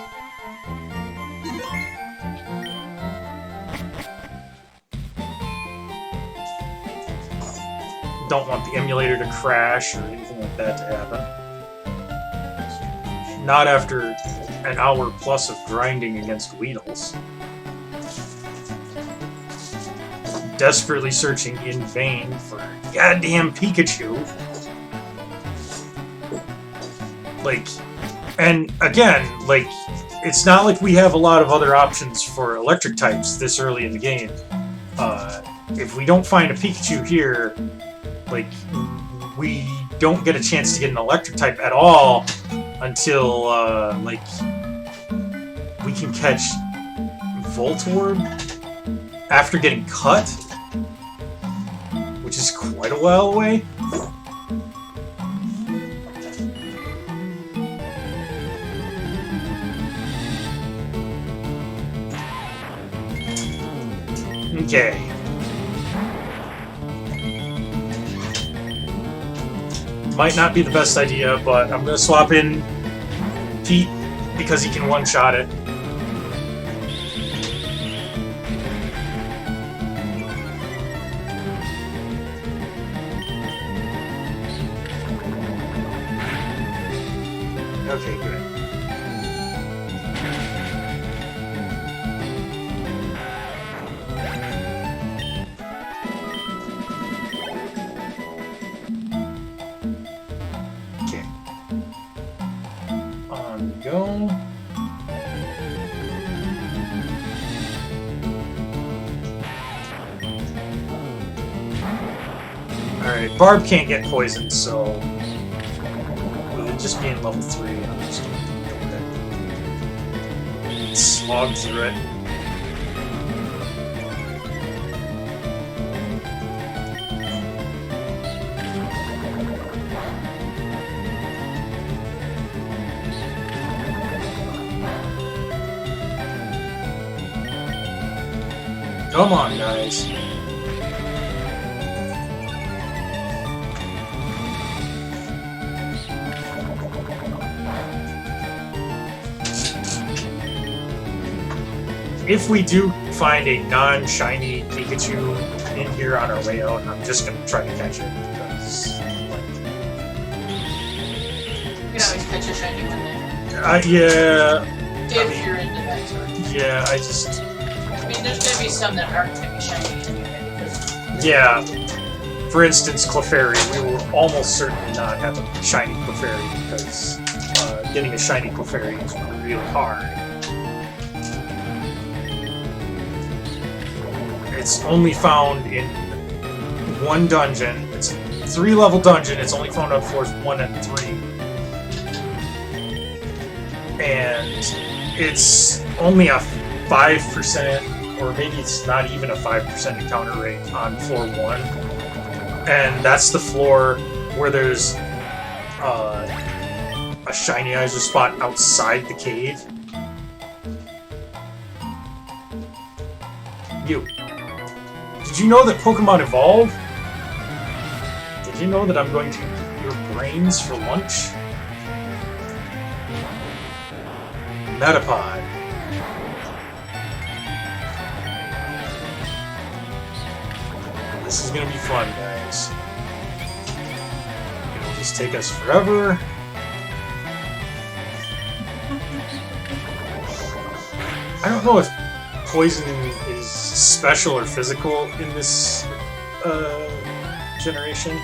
Don't want the emulator to crash or anything like that to happen. Not after an hour plus of grinding against Weedles. Desperately searching in vain for goddamn Pikachu. Like, and again, like, it's not like we have a lot of other options for electric types this early in the game. If we don't find a Pikachu here, like, we don't get a chance to get an electric type at all until, like, we can catch Voltorb after getting cut. which is quite a while away. Okay. Might not be the best idea, but I'm gonna swap in Pete because he can one-shot it. Okay, good. Okay. On we go. Alright, Barb can't get poisoned, so with it just being level 3, I'm just gonna go ahead and slog through it. Come on, guys. If we do find a non-shiny Pikachu in here on our way out, I'm just gonna try to catch it because, You can always catch a shiny one there. yeah, If you're into that sort of thing. yeah, I just, I mean, there's gonna be some that aren't gonna be shiny anyway. Because yeah. For instance, Clefairy, we will almost certainly not have a shiny Clefairy because getting a shiny Clefairy is really hard. It's only found in one dungeon. It's a 3-level dungeon. It's only found on floors 1 and 3. And it's only a 5%, or maybe it's not even a 5% encounter rate on floor 1. And that's the floor where there's a Shinizer spot outside the cave. You. Did you know that Pokemon evolve? Did you know that I'm going to eat your brains for lunch? Metapod. This is gonna be fun, guys. It'll just take us forever. I don't know if poisoning is special or physical in this generation.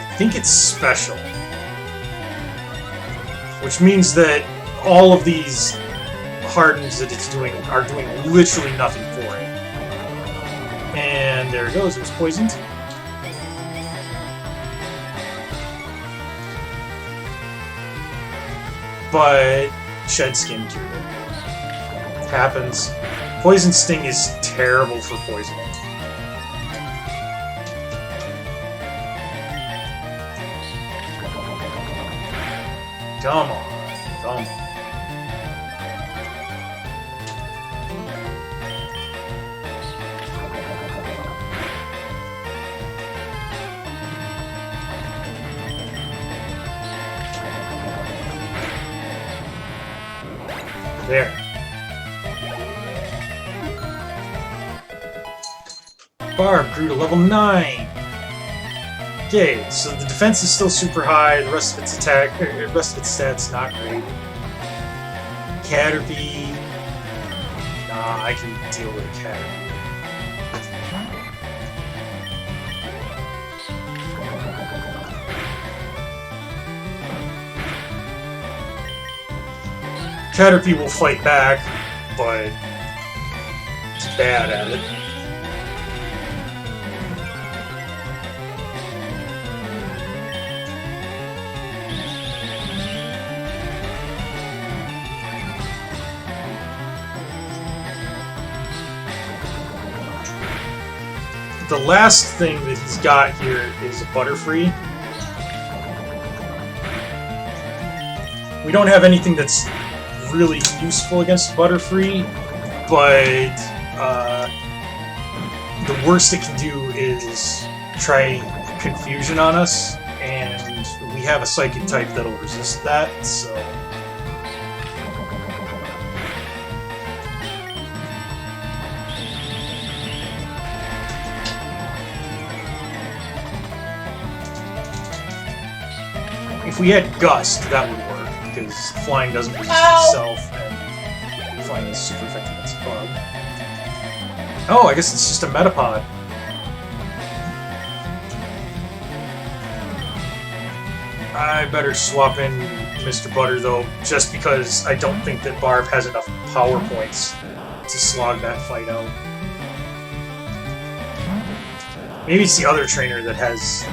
I think it's special. Which means that all of these hardens that it's doing are doing literally nothing for it. And there it goes, it was poisoned. But Shed Skin cured it. Happens. Poison Sting is terrible for poisoning. Come on, come on. There. Barb grew to level 9. Okay, so the defense is still super high. The rest of its the rest of its stats not great. Caterpie. Nah, I can deal with a Caterpie. Caterpie will fight back, but it's bad at it. the last thing that he's got here is a Butterfree. We don't have anything that's really useful against Butterfree, but the worst it can do is try Confusion on us, and we have a Psychic type that'll resist that, so... If we had Gust, that would work, because Flying doesn't resist itself, and Flying is super effective against Bug. Oh, I guess it's just a Metapod. I better swap in Mr. Butter, though, just because I don't think that Barb has enough power points to slog that fight out. Maybe it's the other trainer that has...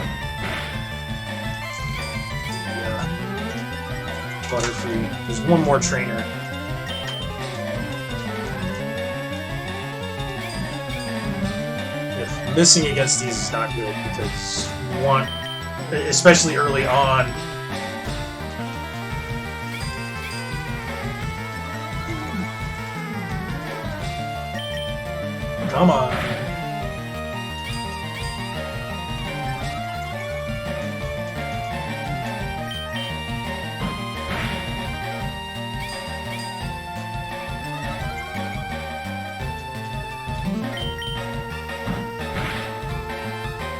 Butterfree. There's one more trainer. Yeah, missing against these is not good because you want, especially early on, come on.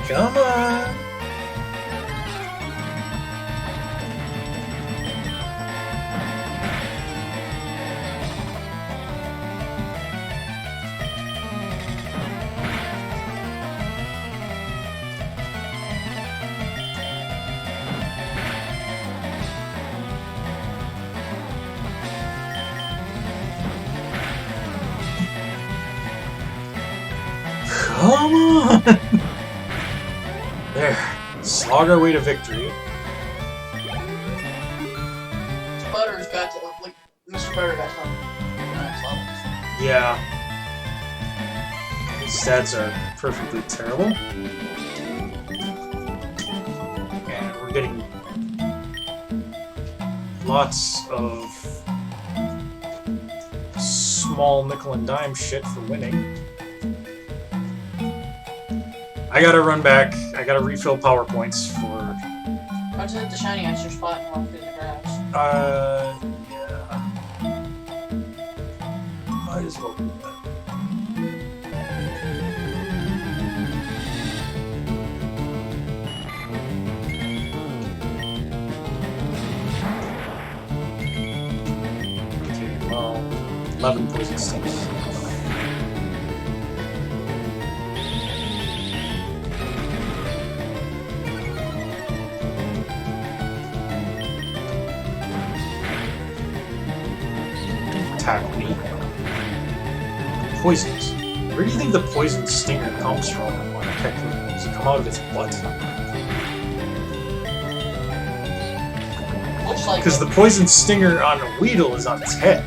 Come on! Come on! There. Slog our way to victory. Butter's got to, like, Mr. Butter got to max levels. Yeah. His stats are perfectly terrible. And we're getting lots of small nickel and dime shit for winning. I gotta run back. I gotta refill power points for... Why don't you hit the shiny answer spot and walk through the grass? Yeah. Might as well do that. Okay, well, 11 poison sticks. Attack me. Poisons. Where do you think the poison stinger comes from? Does it come out of its butt? Looks like Because the poison stinger on a Weedle is on its head.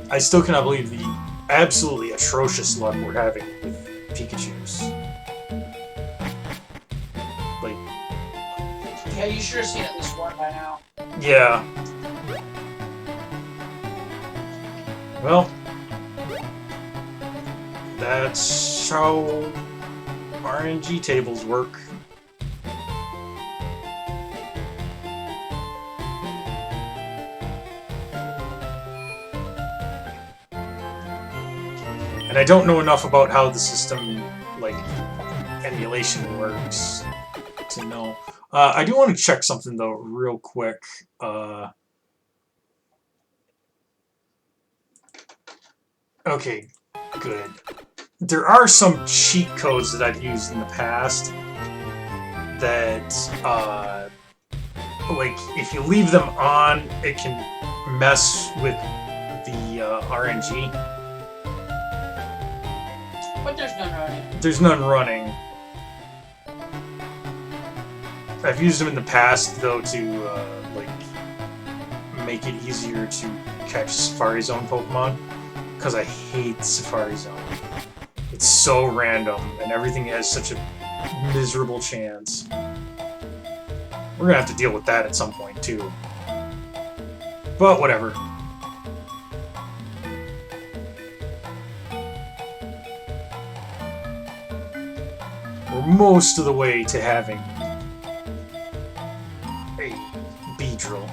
I still cannot believe the absolutely atrocious luck we're having with Pikachus. Like, yeah, you should have seen at least one by now. yeah. Well, that's how RNG tables work. And I don't know enough about how the system, like, emulation works to know. I do want to check something, though, real quick. Okay, good. There are some cheat codes that I've used in the past that, like, if you leave them on, it can mess with the RNG. But there's none running. There's none running. I've used them in the past, though, to, like, make it easier to catch Safari Zone Pokemon, because I hate Safari Zone. It's so random, and everything has such a miserable chance. We're gonna have to deal with that at some point, too. But whatever. We're most of the way to having a Beedrill.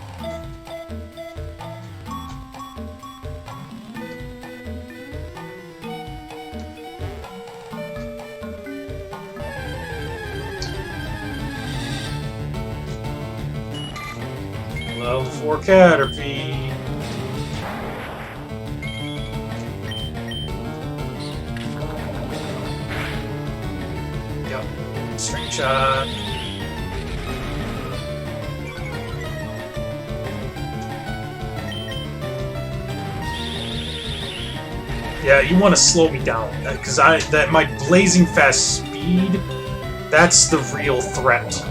Level 4 Caterpie. Yep. Strength shot. Yeah, you want to slow me down because my blazing fast speed, that's the real threat.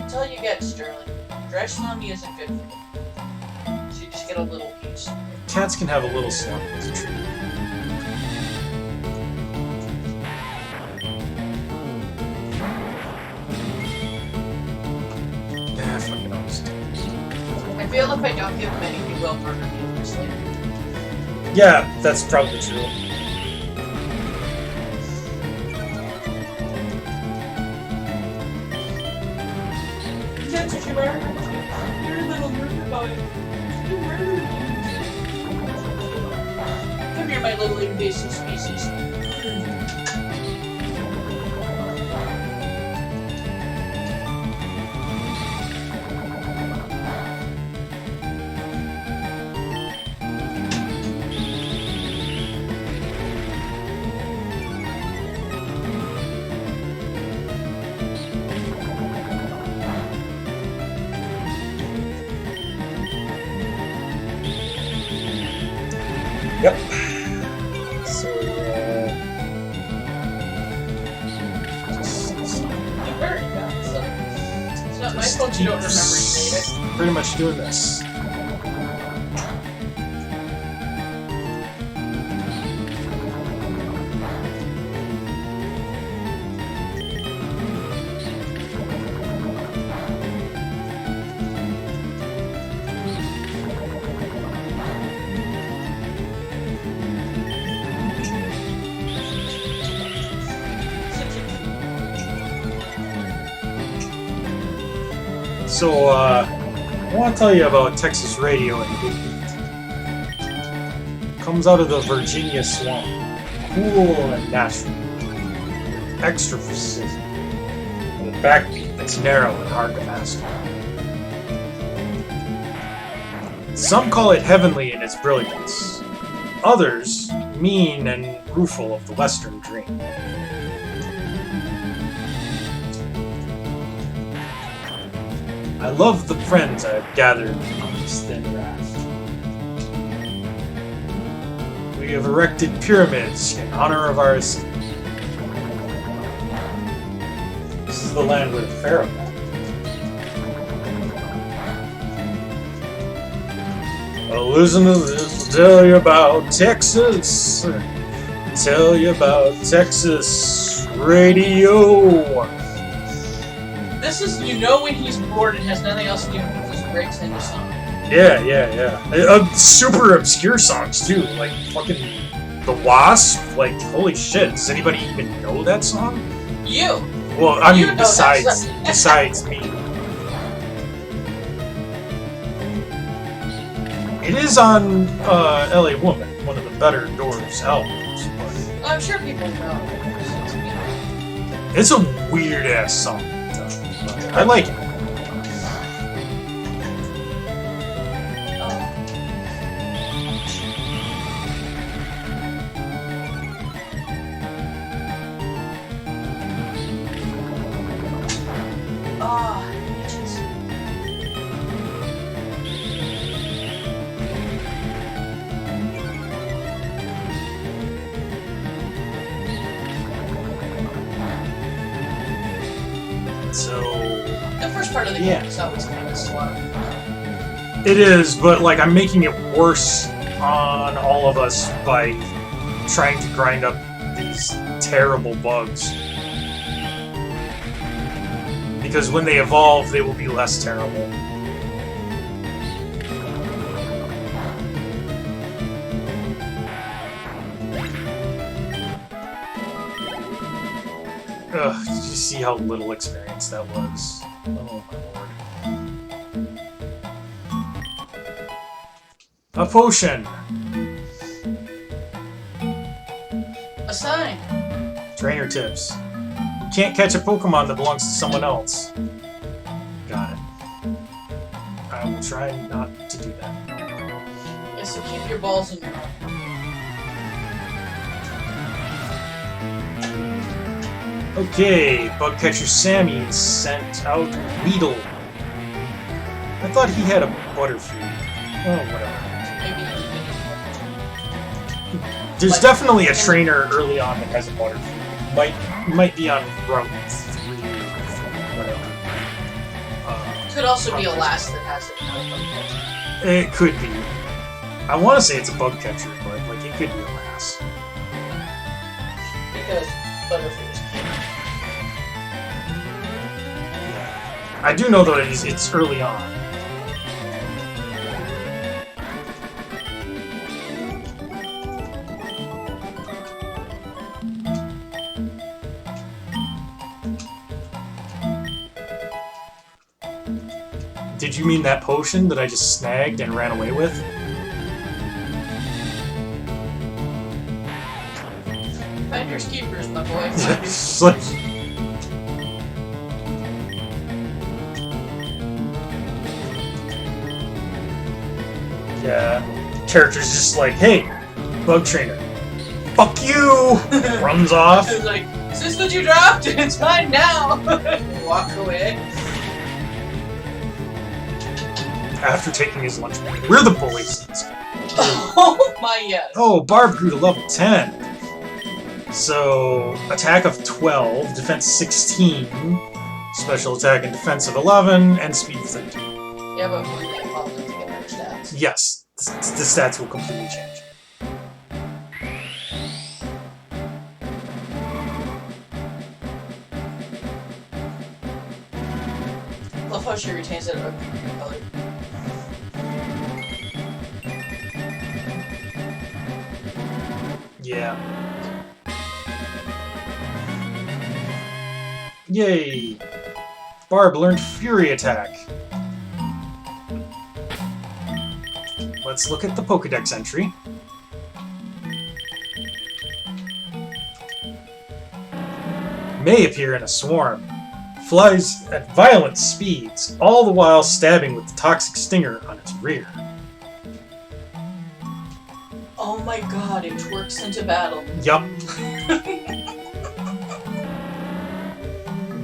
Until you get Sterling. Dredge Slummy isn't good for you. So you just get a little piece. Cats can have a little slump, it's true. Yeah, fucking honest. I feel if I don't give him any, he will murder me in my sleep. Yeah, that's probably true. That's what you murdered. You're a little murder boy. You murdered me. Come here, my little invasive species. Yep. So, You buried that, so it's not my fault you don't remember you made it. pretty much doing this. So, I want to tell you about Texas radio and Big Beat. Comes out of the Virginia swamp. Cool and natural. Extra precision. With a backbeat that's narrow and hard to master. Some call it heavenly in its brilliance. Others, mean and rueful of the Western dream. I love the friends I've gathered on this thin raft. We have erected pyramids in honor of our escape. This is the land where the Pharaoh died. Well, listen to this, I'll tell you about Texas. I'll tell you about Texas radio. This is, you know, when he's bored and has nothing else to do, he just breaks into song. Yeah. Super obscure songs too, like fucking The Wasp. Like, holy shit! Does anybody even know that song? You. Well, I You mean, know that besides me. It is on L.A. Woman, one of the better Doors albums. But I'm sure people know. it's a weird ass song. I like it. So The first part of the game is always kind of slow. it is, but like I'm making it worse on all of us by trying to grind up these terrible bugs. Because when they evolve, they will be less terrible. Ugh, did you see how little experience that was? Oh my lord. A potion! A sign. Trainer tips. You can't catch a Pokemon that belongs to someone else. Got it. I will try not to do that. Yeah, so keep your balls in your mouth. Okay, bug catcher Sammy sent out Weedle. I thought he had a Butterfree. Oh, whatever. Maybe. There's definitely a trainer early on that has a Butterfree. Might be on Route 3 or 4, whatever. Could also be a lass that has it. It could be. I want to say it's a bug catcher, but like it could be a lass. Because Butterfree is cute. I do know though it's early on. Did you mean that potion that I just snagged and ran away with? Finders keepers, my boy. It's like- yeah, character's just like, hey, bug trainer, fuck you! Runs off. It's like, is this what you dropped? It's mine now! Walk away. After taking his lunch break. We're the bullies in this game. Oh my yes. Oh, Barb grew to level 10. So, attack of 12, defense 16, special attack and defense of 11, and speed 13. Yeah, but when they evolve, they get better stats. Yes, the stats will completely change. Love how she retains it color. Yeah. Yay! Barb learned Fury Attack. Let's look at the Pokedex entry. May appear in a swarm. Flies at violent speeds, all the while stabbing with the toxic stinger on its rear. Oh my god, it twerks into battle. Yup.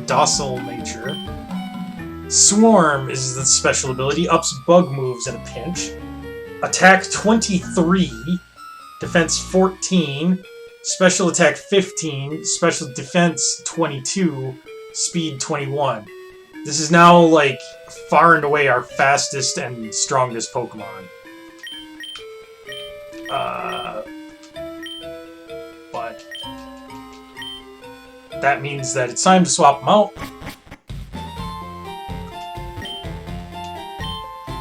Docile nature. Swarm is the special ability, ups bug moves in a pinch. Attack 23, defense 14, special attack 15, special defense 22, speed 21. This is now, like, far and away our fastest and strongest Pokemon. But that means that it's time to swap them out.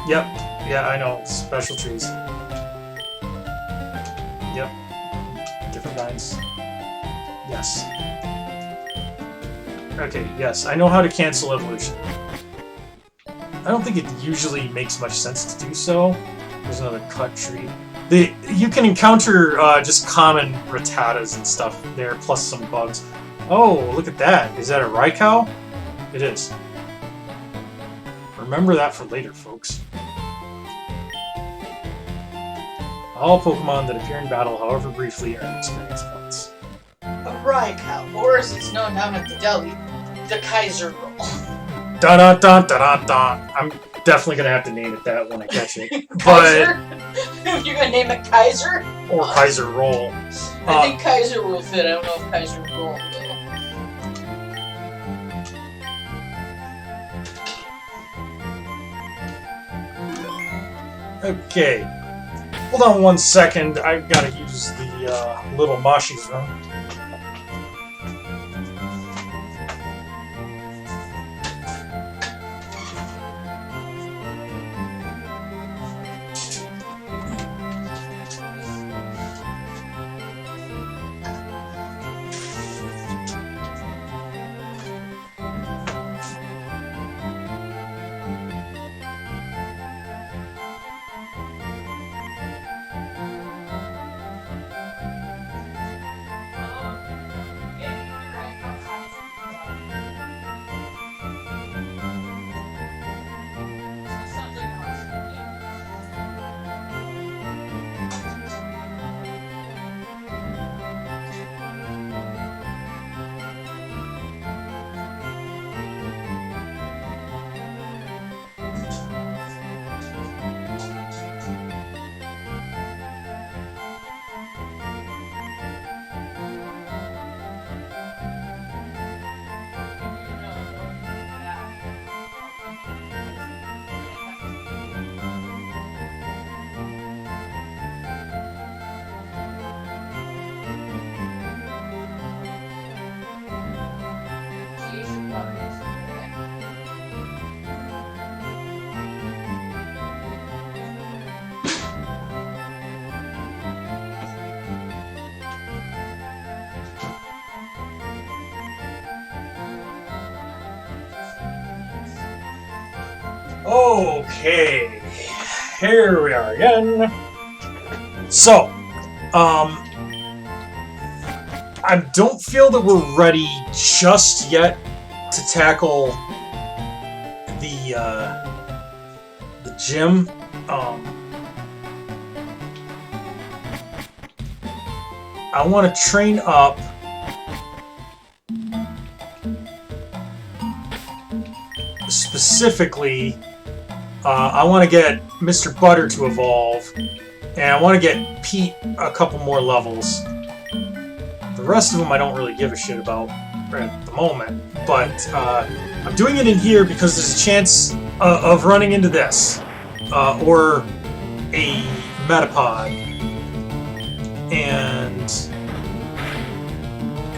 Yep, yeah, I know, special trees. Yep, different kinds. Yes. Okay, yes, I know how to cancel evolution. I don't think it usually makes much sense to do so. There's another cut tree. You can encounter just common Rattatas and stuff there, plus some bugs. Oh, look at that. Is that a Raikou? It is. Remember that for later, folks. All Pokemon that appear in battle, however briefly, earn experience points. A Raikou, or as it's known down at the deli, the Kaiser Roll. Dun dun dun dun dun dun. I'm definitely gonna have to name it that when I catch it. Kaiser? You're gonna name it Kaiser? Or Kaiser Roll. I think Kaiser will fit. I don't know if Kaiser Roll will. Okay. Hold on 1 second. I've got to use the little Mashi's room. Okay, here we are again. So, I don't feel that we're ready just yet to tackle the gym. I want to train up specifically. I want to get Mr. Butter to evolve, and I want to get Pete a couple more levels. The rest of them I don't really give a shit about at the moment, but I'm doing it in here because there's a chance of running into this, or a Metapod, and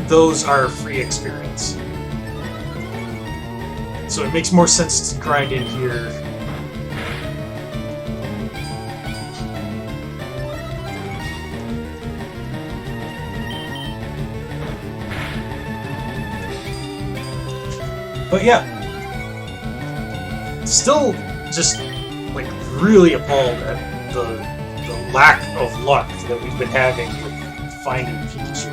those are free experience. So it makes more sense to grind in here. But yeah, still just like really appalled at the lack of luck that we've been having with finding Pikachu.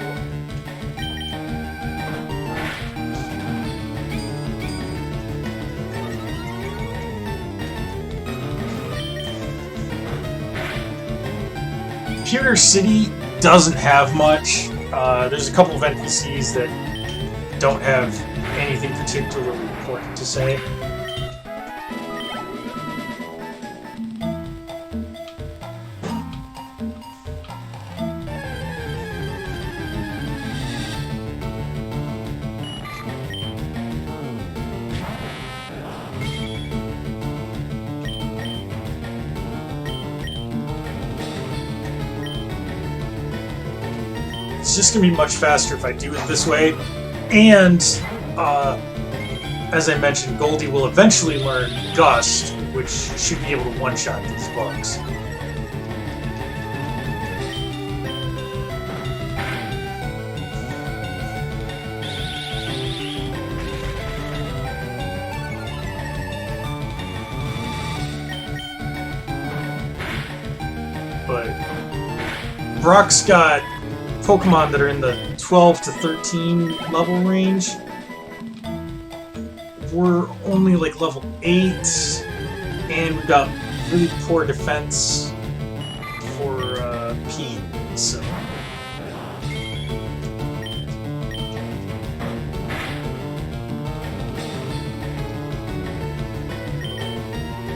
Pewter City doesn't have much. There's a couple of NPCs that don't have anything particularly important to say. It's just going to be much faster if I do it this way, and as I mentioned, Goldie will eventually learn Gust, which should be able to one-shot these bugs. But Brock's got Pokemon that are in the 12 to 13 level range. We're only like level 8, and we've got really poor defense for Pete, so...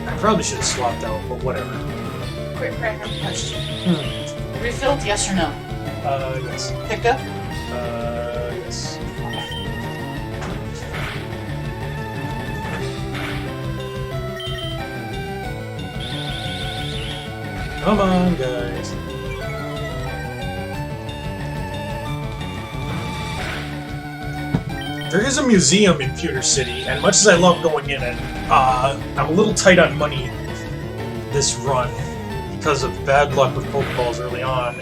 I probably should have swapped out, but whatever. Quick random question. Refilled, yes or no? Yes. Pickup? Yes. Come on, guys. There is a museum in Pewter City, and much as I love going in it, I'm a little tight on money this run because of bad luck with Pokeballs early on,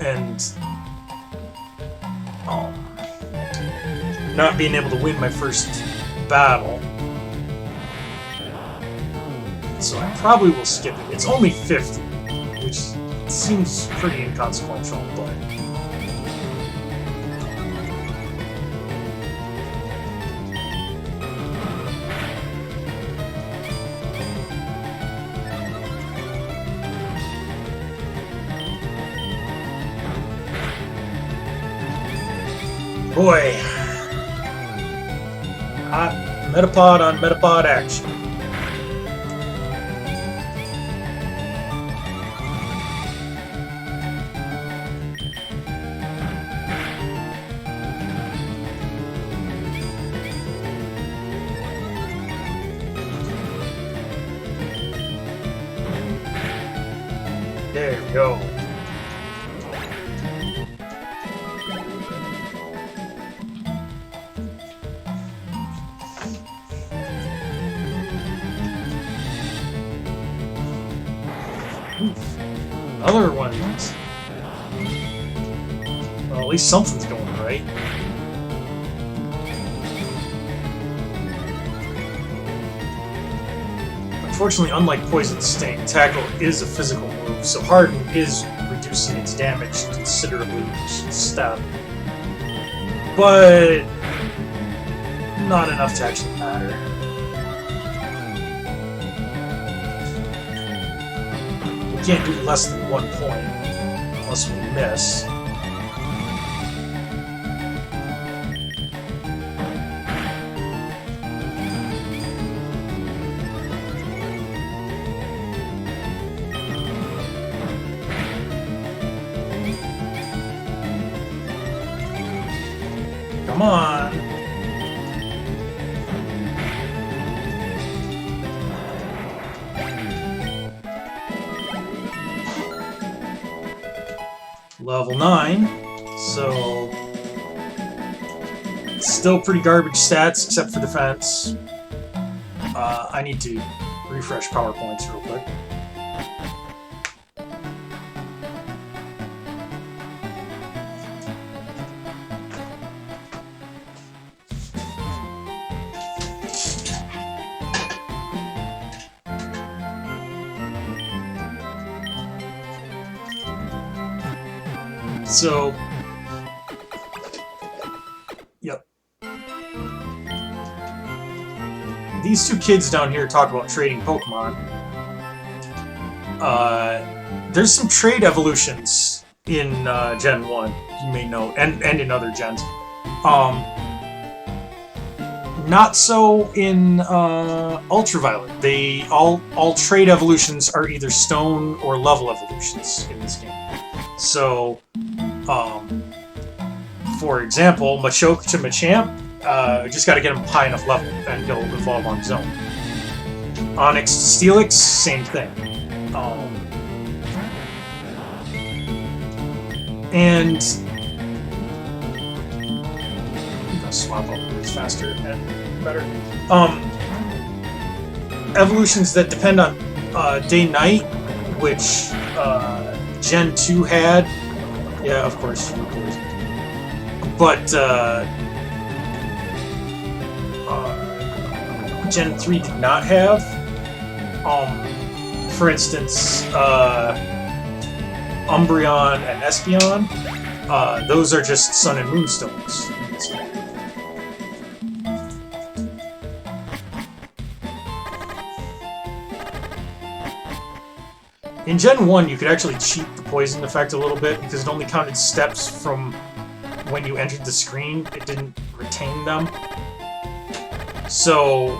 and not being able to win my first battle. So I probably will skip it. It's only 50, which seems pretty inconsequential, but... Boy, hot Metapod on Metapod action. There we go. Other ones. Well, at least something's going right. Unfortunately, unlike Poison Sting, Tackle is a physical move, so Harden is reducing its damage considerably each step. But not enough to actually matter. Can't do less than 1 point unless we miss. Come on. Level 9, so still pretty garbage stats except for defense. I need to refresh PowerPoints real quick. So, yep. These two kids down here talk about trading Pokemon. There's some trade evolutions in Gen 1, you may know, and in other gens. Not so in Ultraviolet. All trade evolutions are either stone or level evolutions in this game. So, for example, Machoke to Machamp, just gotta get him high enough level, and he'll evolve on his own. Onyx to Steelix, same thing. And... I'm gonna swap up these faster and better. Evolutions that depend on Day-Night, which Gen 2 had. Yeah, of course. But Gen 3 did not have. For instance, Umbreon and Espeon, those are just Sun and Moonstones. In Gen 1, you could actually cheat the poison effect a little bit because it only counted steps from when you entered the screen. It didn't retain them. So,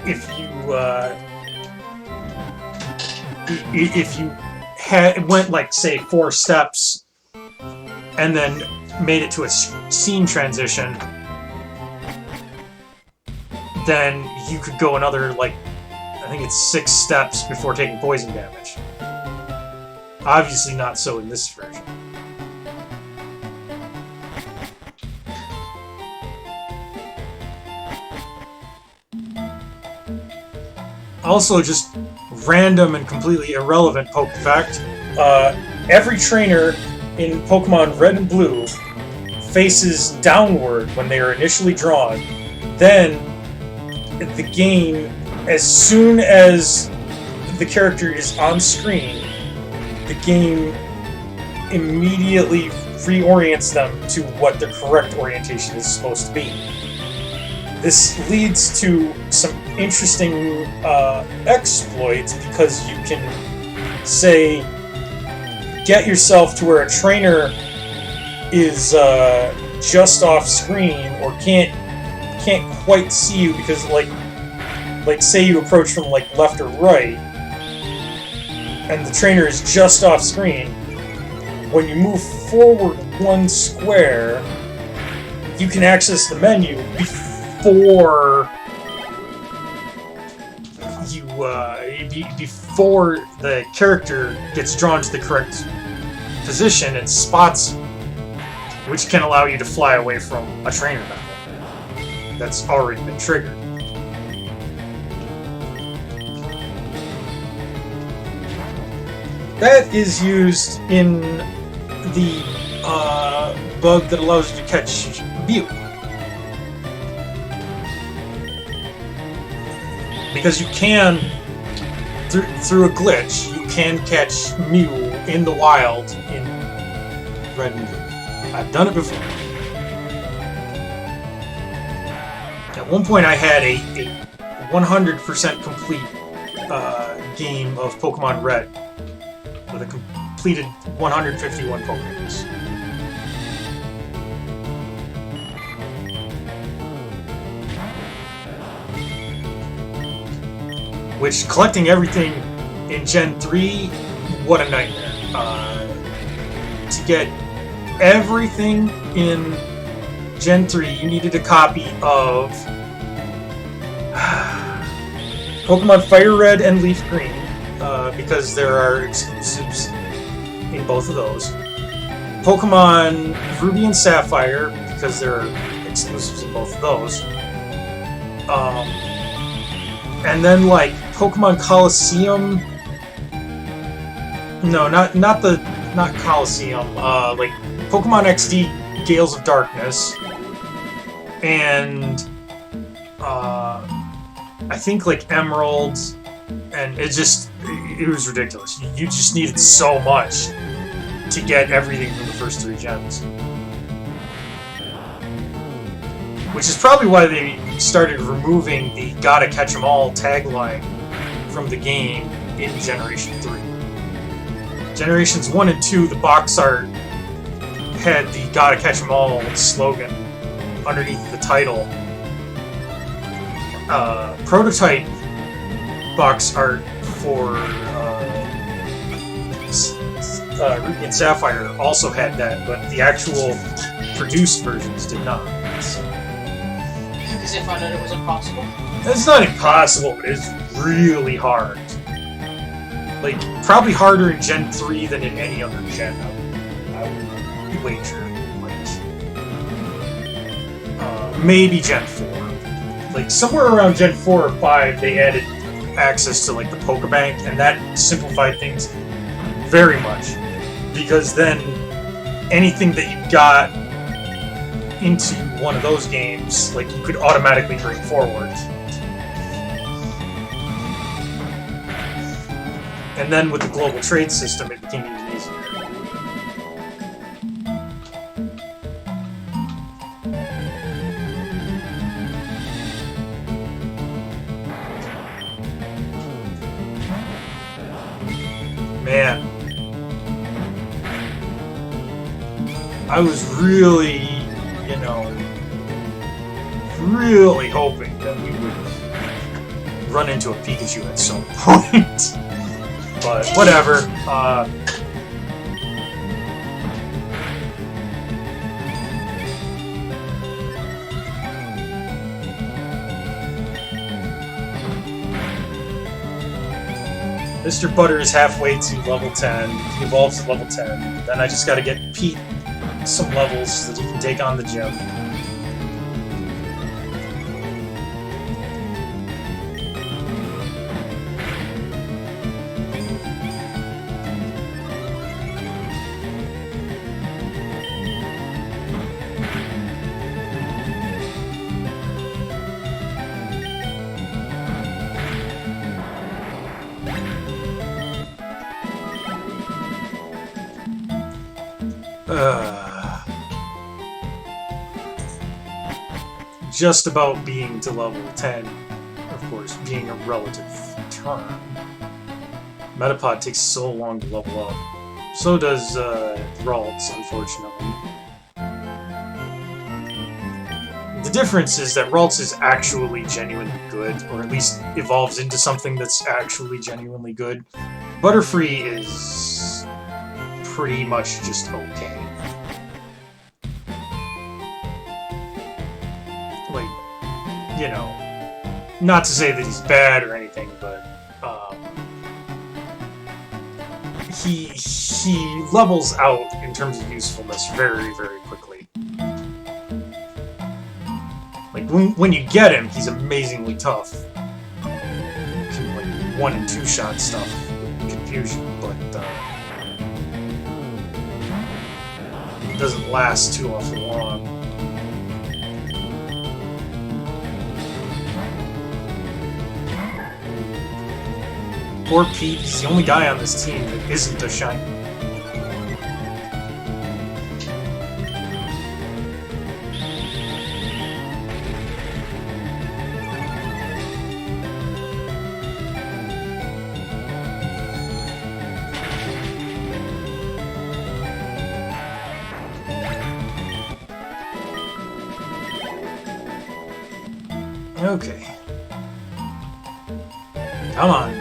if you went like say 4 steps and then made it to a scene transition, then you could go another, like, I think it's 6 steps before taking poison damage. Obviously not so in this version. Also, just random and completely irrelevant poke fact, every trainer in Pokemon Red and Blue faces downward when they are initially drawn. Then, the game, as soon as the character is on screen, the game immediately reorients them to what their correct orientation is supposed to be. This leads to some interesting exploits, because you can, say, get yourself to where a trainer is just off screen or can't quite see you because, like say you approach from like left or right, and the trainer is just off screen. When you move forward 1 square, you can access the menu before before the character gets drawn to the correct position and spots you, which can allow you to fly away from a trainer battle that's already been triggered. That is used in the bug that allows you to catch Mew. Because you can, through a glitch, you can catch Mew in the wild in Red and Blue. I've done it before. At one point I had a 100% complete game of Pokemon Red with a completed 151 Pokemon's. Which, collecting everything in Gen 3, what a nightmare. To get everything in Gen 3, you needed a copy of Pokemon Fire Red and Leaf Green, because there are exclusives in both of those. Pokemon Ruby and Sapphire, because there are exclusives in both of those. And then, like, Pokemon Coliseum. No, not Coliseum. Like Pokemon XD Gales of Darkness, and I think like Emerald, and it was ridiculous. You just needed so much to get everything from the first 3 gens. Which is probably why they started removing the "Gotta Catch 'em all" tagline from the game in Generation 3. Generations 1 and 2, the box art had the "Gotta Catch 'em all" slogan underneath the title. Prototype box art for Ruby and Sapphire also had that, but the actual produced versions did not. Because they found out it was impossible? It's not impossible, but it's really hard. Like, probably harder in Gen 3 than in any other gen, I would wager. Like, maybe Gen 4. Like, somewhere around Gen 4 or 5, they added access to, like, the Pokebank, and that simplified things very much. Because then, anything that you got into one of those games, like, you could automatically bring forward. And then with the global trade system, it became even easier. Man. I was really, really hoping that we would run into a Pikachu at some point. But whatever. Mr. Butter is halfway to level 10. He evolves to level 10. Then I just gotta get Pete some levels so that he can take on the gym. Just about being to level 10, of course, being a relative term. Metapod takes so long to level up. So does Ralts, unfortunately. The difference is that Ralts is actually genuinely good, or at least evolves into something that's actually genuinely good. Butterfree is pretty much just okay. Like, you know, not to say that he's bad or anything, but he levels out in terms of usefulness very, very quickly. Like, when you get him, he's amazingly tough. You can, like, 1- and 2-shot stuff with confusion, but it doesn't last too awful long. Poor Pete, he's the only guy on this team that isn't a shiny. Okay. Come on.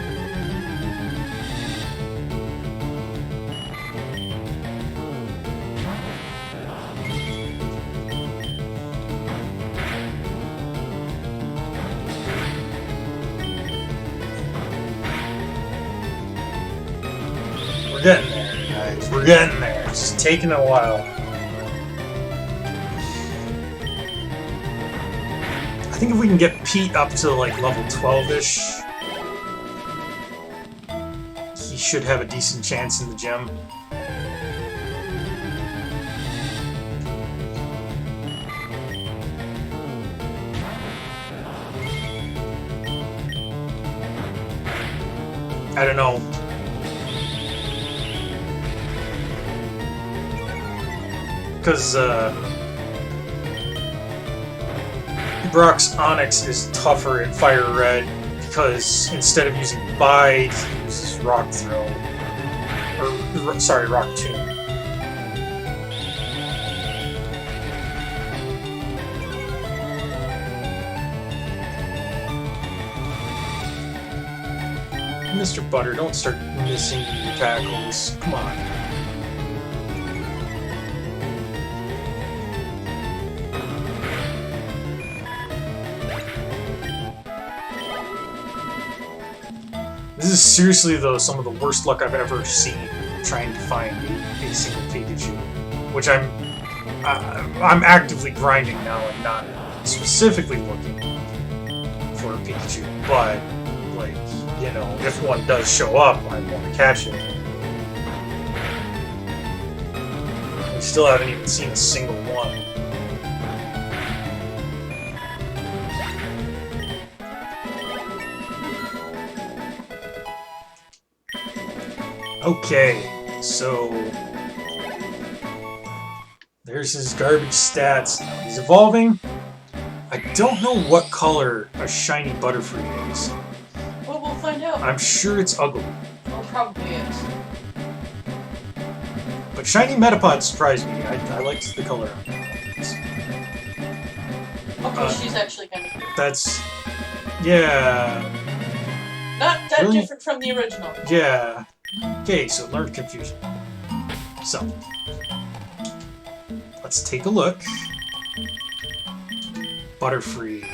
We're getting there, guys. We're getting there. It's just taking a while. I think if we can get Pete up to like level 12-ish, he should have a decent chance in the gym. I don't know. Because Brock's Onyx is tougher in Fire Red because instead of using Bide, he uses Rock Throw. Or, sorry, Rock Tomb. Mr. Butter, don't start missing your tackles. Come on. This is seriously, though, some of the worst luck I've ever seen trying to find a single Pikachu, which I'm actively grinding now and not specifically looking for a Pikachu, but, like, you know, if one does show up, I want to catch it. We still haven't even seen a single one. Okay, so there's his garbage stats. He's evolving. I don't know what color a shiny Butterfree is. Well, we'll find out. I'm sure it's ugly. Well, it probably is. But shiny Metapod surprised me. I liked the color. Okay, she's actually kind of cute. That's... yeah. Not that Really? different from the original. Yeah. Okay, so learned confusion. So, let's take a look. Butterfree.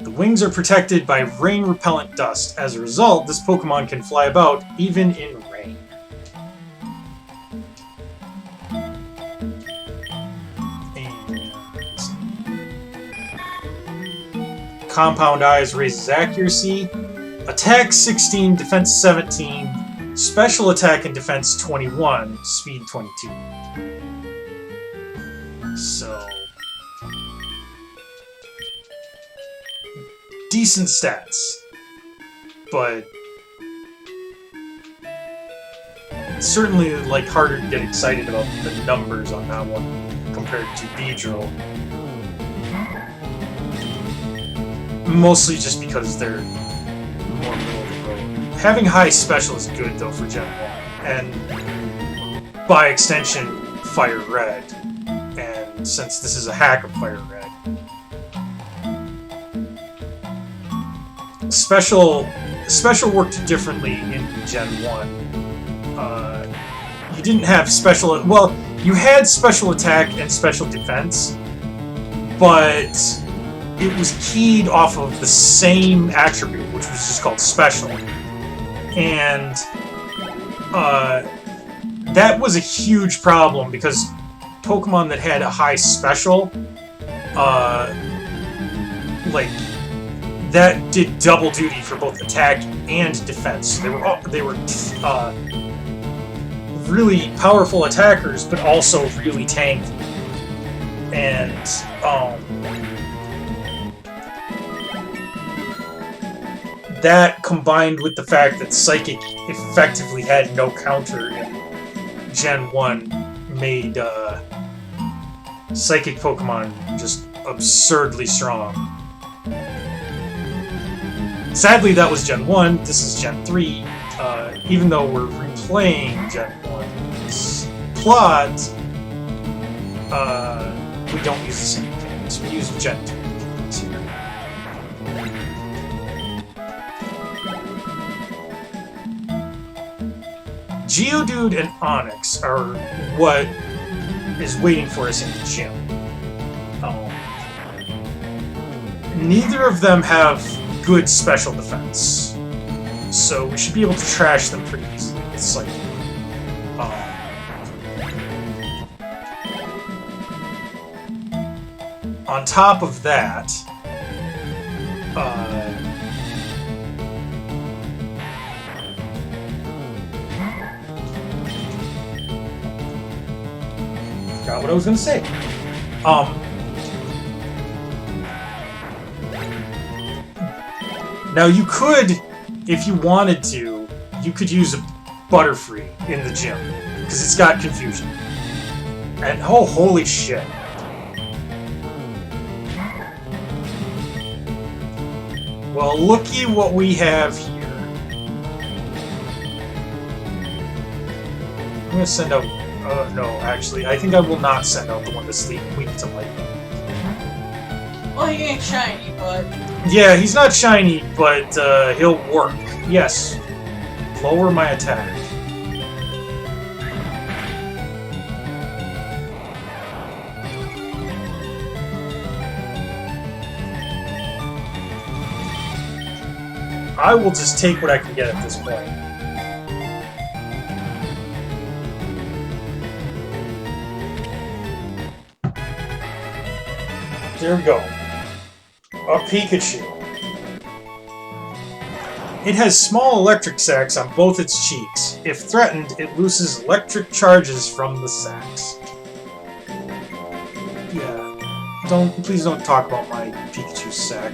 The wings are protected by rain-repellent dust. As a result, this Pokemon can fly about even in rain. And Compound Eyes raises accuracy. Attack 16, defense 17, special attack and defense 21, speed 22. So... decent stats. But... it's certainly, like, harder to get excited about the numbers on that one compared to Beedrill. Mostly just because they're more middle of the road. Having high special is good, though, for Gen 1. And, by extension, Fire Red. And since this is a hack of Fire Red. Special worked differently in Gen 1. You didn't have special... well, you had special attack and special defense, but it was keyed off of the same attribute, which was just called special. And that was a huge problem, because Pokemon that had a high special, like... that did double duty for both attack and defense. They were really powerful attackers, but also really tanky. And that combined with the fact that Psychic effectively had no counter in Gen 1 made Psychic Pokemon just absurdly strong. Sadly, that was Gen 1, this is Gen 3. Even though we're replaying Gen 1's plot, we don't use the same mechanics. We use Gen 2 mechanics here. Geodude and Onix are what is waiting for us in the gym. Neither of them have good special defense, so we should be able to trash them pretty easily with Psychic. On top of that, forgot what I was going to say. Now you could, if you wanted to, you could use a Butterfree in the gym, because it's got confusion. And oh, holy shit. Well, looky what we have here. I'm gonna send out... no, actually, I think I will not send out the one that's weak to lightning. Well, he ain't shiny, but... yeah, he's not shiny, but he'll work. Yes. Lower my attack. I will just take what I can get at this point. There we go. A Pikachu. It has small electric sacs on both its cheeks. If threatened, it looses electric charges from the sacs. Yeah. Please don't talk about my Pikachu sac.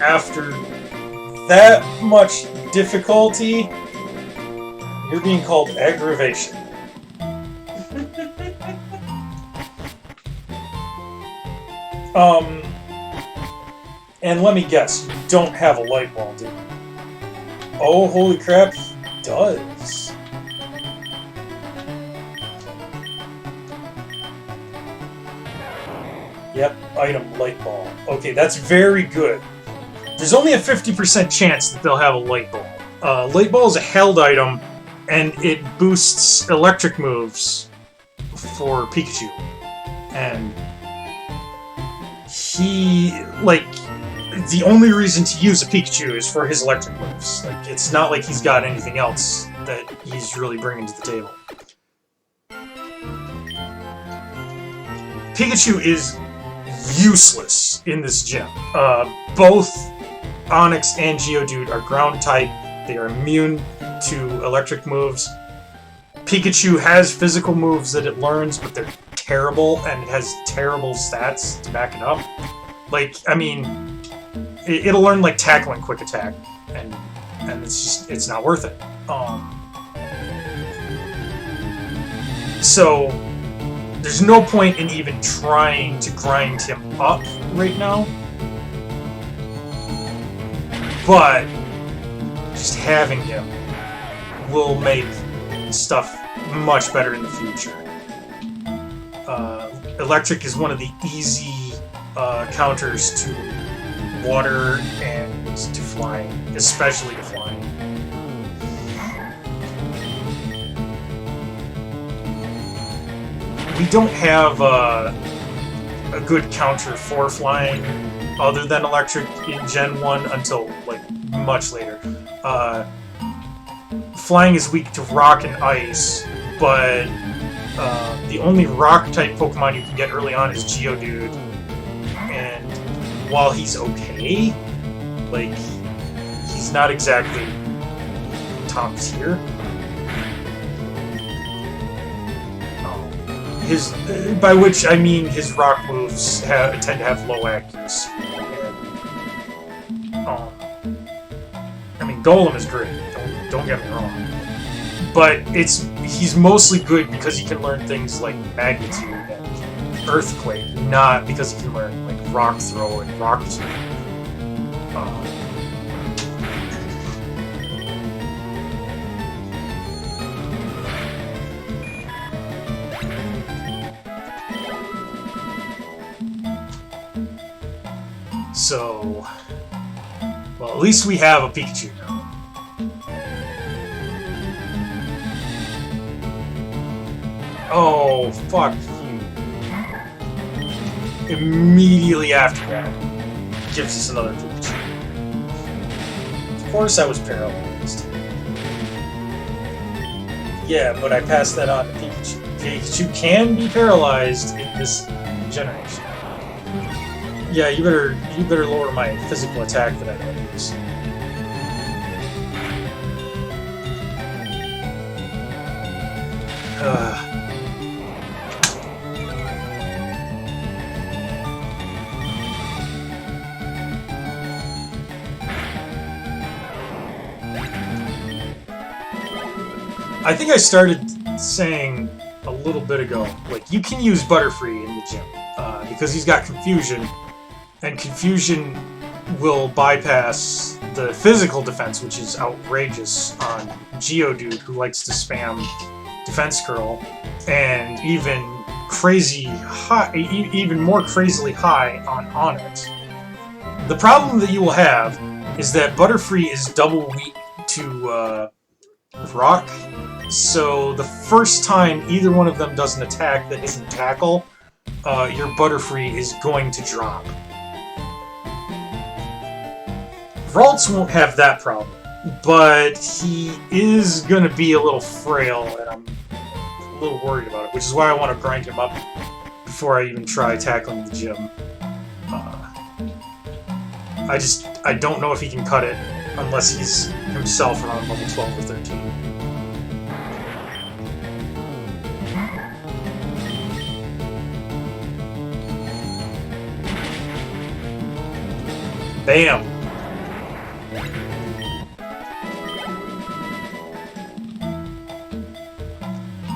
After that much difficulty, you're being called aggravation. And let me guess, you don't have a light ball, do you? Oh, holy crap, he does. Yep, item light ball. Okay, that's very good. There's only a 50% chance that they'll have a light ball. Light ball is a held item, and it boosts electric moves for Pikachu. And the only reason to use a Pikachu is for his electric moves. Like, it's not like he's got anything else that he's really bringing to the table. Pikachu is useless in this gym. Both Onix and Geodude are ground type. They are immune to electric moves. Pikachu has physical moves that it learns, but they're terrible, and it has terrible stats to back it up. Like, I mean, it'll learn like Tackle and Quick Attack, and it's not worth it. So there's no point in even trying to grind him up right now. But just having him will make stuff much better in the future. Electric is one of the easy counters to water and to flying, especially to flying. We don't have a good counter for flying other than electric in Gen 1 until like much later. Flying is weak to rock and ice, but the only rock-type Pokemon you can get early on is Geodude, and while he's okay, like, he's not exactly top tier. By which I mean his rock moves tend to have low accuracy. I mean, Golem is great. Don't get me wrong, but he's mostly good because he can learn things like Magnitude and Earthquake, not because he can learn like Rock Throw and Rock Tomb. So, well, at least we have a Pikachu now. Oh, fuck you. Immediately after that, gives us another Pikachu. Of course I was paralyzed. Yeah, but I passed that on to Pikachu. Pikachu can be paralyzed in this generation. Yeah, you better lower my physical attack that I don't use. I think I started saying a little bit ago, like, you can use Butterfree in the gym, because he's got Confusion, and Confusion will bypass the physical defense, which is outrageous on Geodude, who likes to spam Defense Curl, and even more crazily high on Onix. The problem that you will have is that Butterfree is double weak to Rock, so the first time either one of them does an attack that isn't Tackle, your Butterfree is going to drop. Ralts won't have that problem, but he is going to be a little frail, and I'm a little worried about it, which is why I want to grind him up before I even try tackling the gym. I don't know if he can cut it unless he's himself around level 12 or 13. Bam!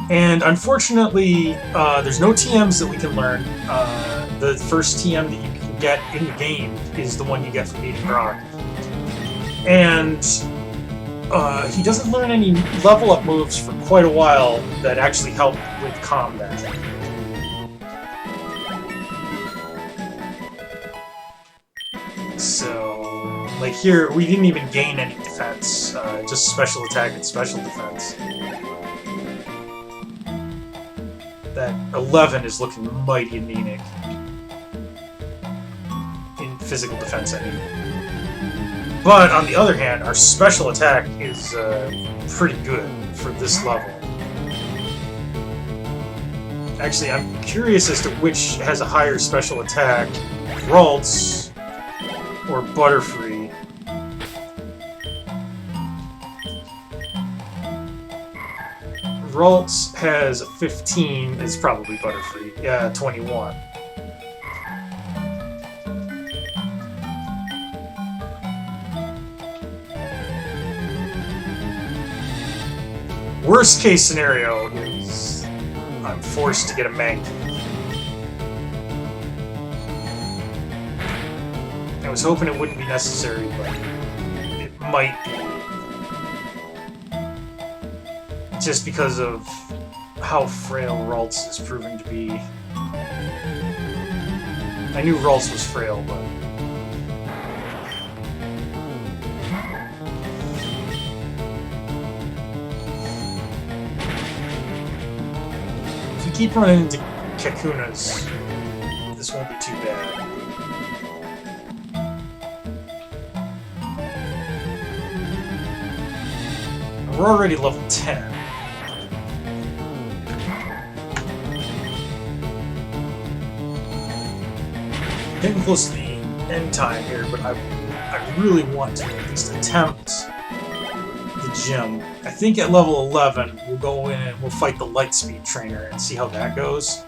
And unfortunately, there's no TMs that we can learn. The first TM that you can get in the game is the one you get from beating Brock. And he doesn't learn any level up moves for quite a while that actually help with combat. So, like here, we didn't even gain any defense, just special attack and special defense. That 11 is looking mighty anemic. In physical defense, I mean. But, on the other hand, our special attack is pretty good for this level. Actually, I'm curious as to which has a higher special attack, Ralts or Butterfree. Ralts has a 15, it's probably Butterfree. Yeah, 21. Worst case scenario is I'm forced to get a Mankey. I was hoping it wouldn't be necessary, but it might be. Just because of how frail Ralts is proving to be. I knew Ralts was frail, but... if we keep running into Kakunas, this won't be too bad. We're already level 10. Getting close to the end time here, but I really want to at least attempt the gym. I think at level 11 we'll go in and we'll fight the Lightspeed trainer and see how that goes.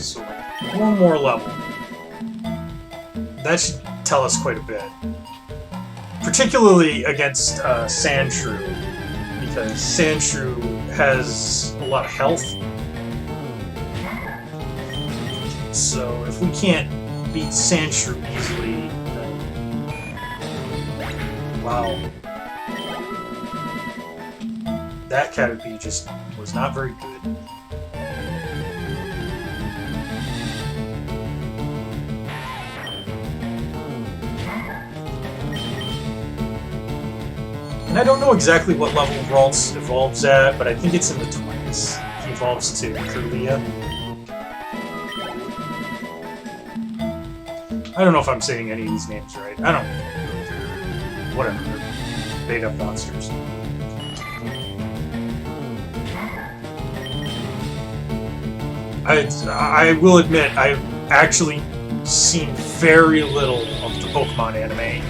So, one more level. That should tell us quite a bit. Particularly against Sandshrew, because Sandshrew has a lot of health. So if we can't beat Sandshrew easily, then... wow. That Caterpie just was not very good. And I don't know exactly what level Ralts evolves at, but I think it's in the 20s. He evolves to Kirlia. I don't know if I'm saying any of these names right. I don't know. Whatever. They're made-up monsters. I will admit, I've actually seen very little of the Pokemon anime.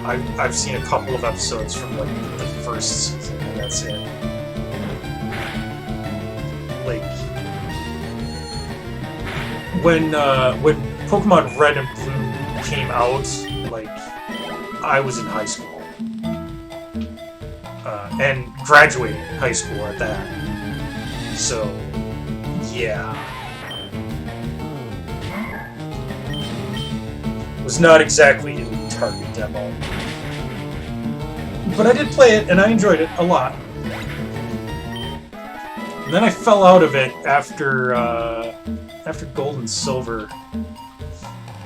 I've seen a couple of episodes from like the first season, and that's it. Like when Pokemon Red and Blue came out, like I was in high school and graduating high school at that. So yeah, was not exactly in the target demo. But I did play it, and I enjoyed it a lot. And then I fell out of it after Gold and Silver.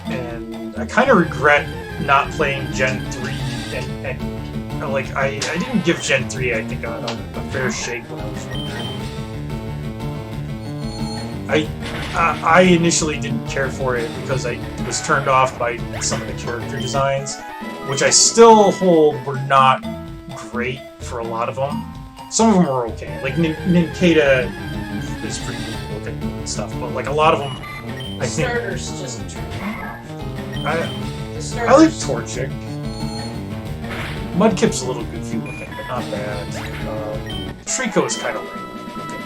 And I kind of regret not playing Gen 3. And like, I didn't give Gen 3, I think, a fair shake when I was younger. I initially didn't care for it because I was turned off by some of the character designs, which I still hold were not great for a lot of them. Some of them were okay, like Nincada is pretty cool looking and stuff, but like a lot of them, I think... Starters just turned me off. I like Torchic. Mudkip's a little goofy looking, but not bad. Trico is kind of lame looking.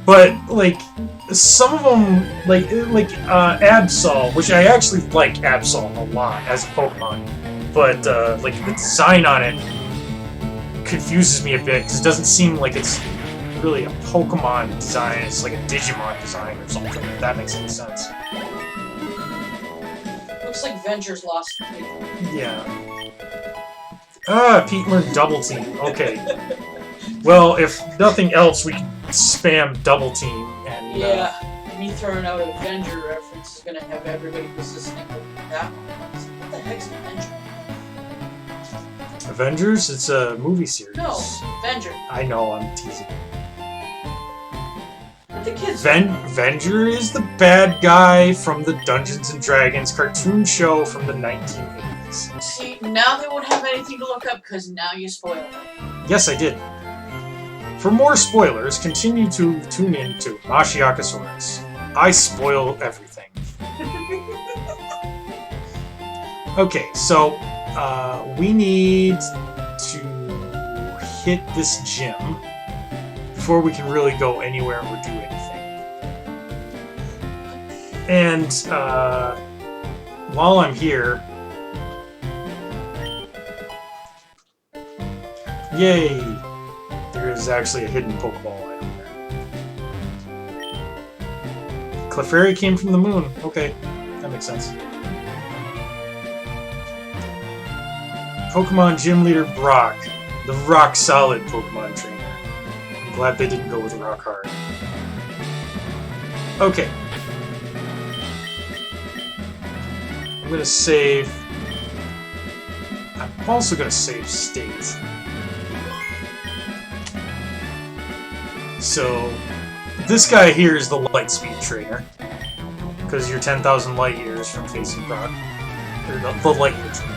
But, like, some of them, like Absol, which I actually like Absol a lot as a Pokemon, but like the design on it confuses me a bit because it doesn't seem like it's really a Pokemon design. It's like a Digimon design or something. If that makes any sense. Looks like Venture's lost Pete. Yeah. Ah, Pete learned Double Team. Okay. Well, if nothing else, we can spam Double Team and. Yeah, me throwing out a Avenger reference is gonna have everybody who's listening go, that one. What the heck's an Avenger? Avengers? It's a movie series. No, Avenger. I know, I'm teasing. The kids. Venger is the bad guy from the Dungeons and Dragons cartoon show from the 1980s. See, now they won't have anything to look up because now you spoiled it. Yes, I did. For more spoilers, continue to tune in to Mashiakasaurus. I spoil everything. Okay, so we need to hit this gym before we can really go anywhere or do anything. And while I'm here, yay! There is actually a hidden Pokeball item there. Clefairy came from the moon. Okay, that makes sense. Pokemon Gym Leader Brock, the rock-solid Pokemon trainer. I'm glad they didn't go with Rock Hard. Okay. I'm gonna save... I'm also gonna save state. So, this guy here is the Lightspeed trainer. Because you're 10,000 light years from facing Brock. Or the light year trainer.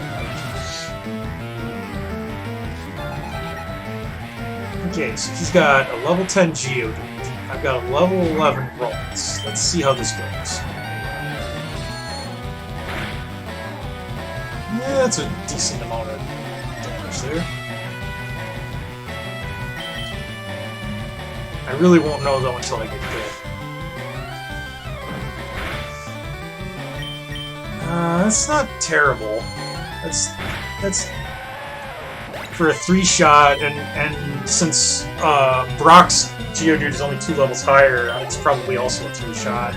Okay, so he's got a level 10 Geodude. I've got a level 11 Ralts. Let's see how this goes. Yeah, that's a decent amount of damage there. I really won't know though until I get good. That's not terrible. That's for a 3-shot, and since Brock's Geodude is only 2 levels higher, it's probably also a 3-shot. I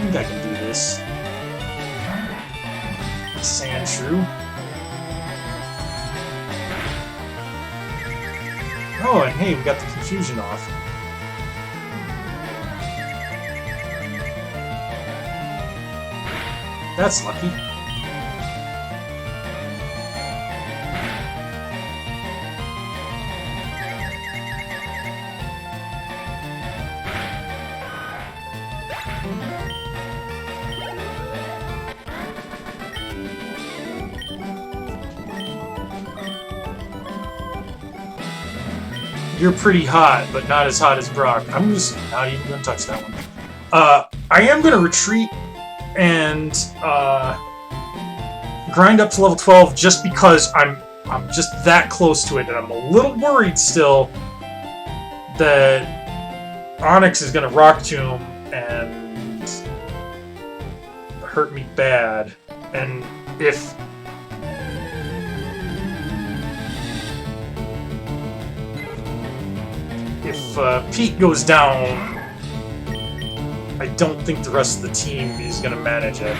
think I can do this. Sandshrew. Oh, and hey, we got the confusion off. That's lucky. You're pretty hot, but not as hot as Brock. I'm just not even going to touch that one. I am going to retreat and grind up to level 12 just because I'm just that close to it, and I'm a little worried still that Onix is going to Rock Tomb and hurt me bad. And if Pete goes down, I don't think the rest of the team is going to manage it.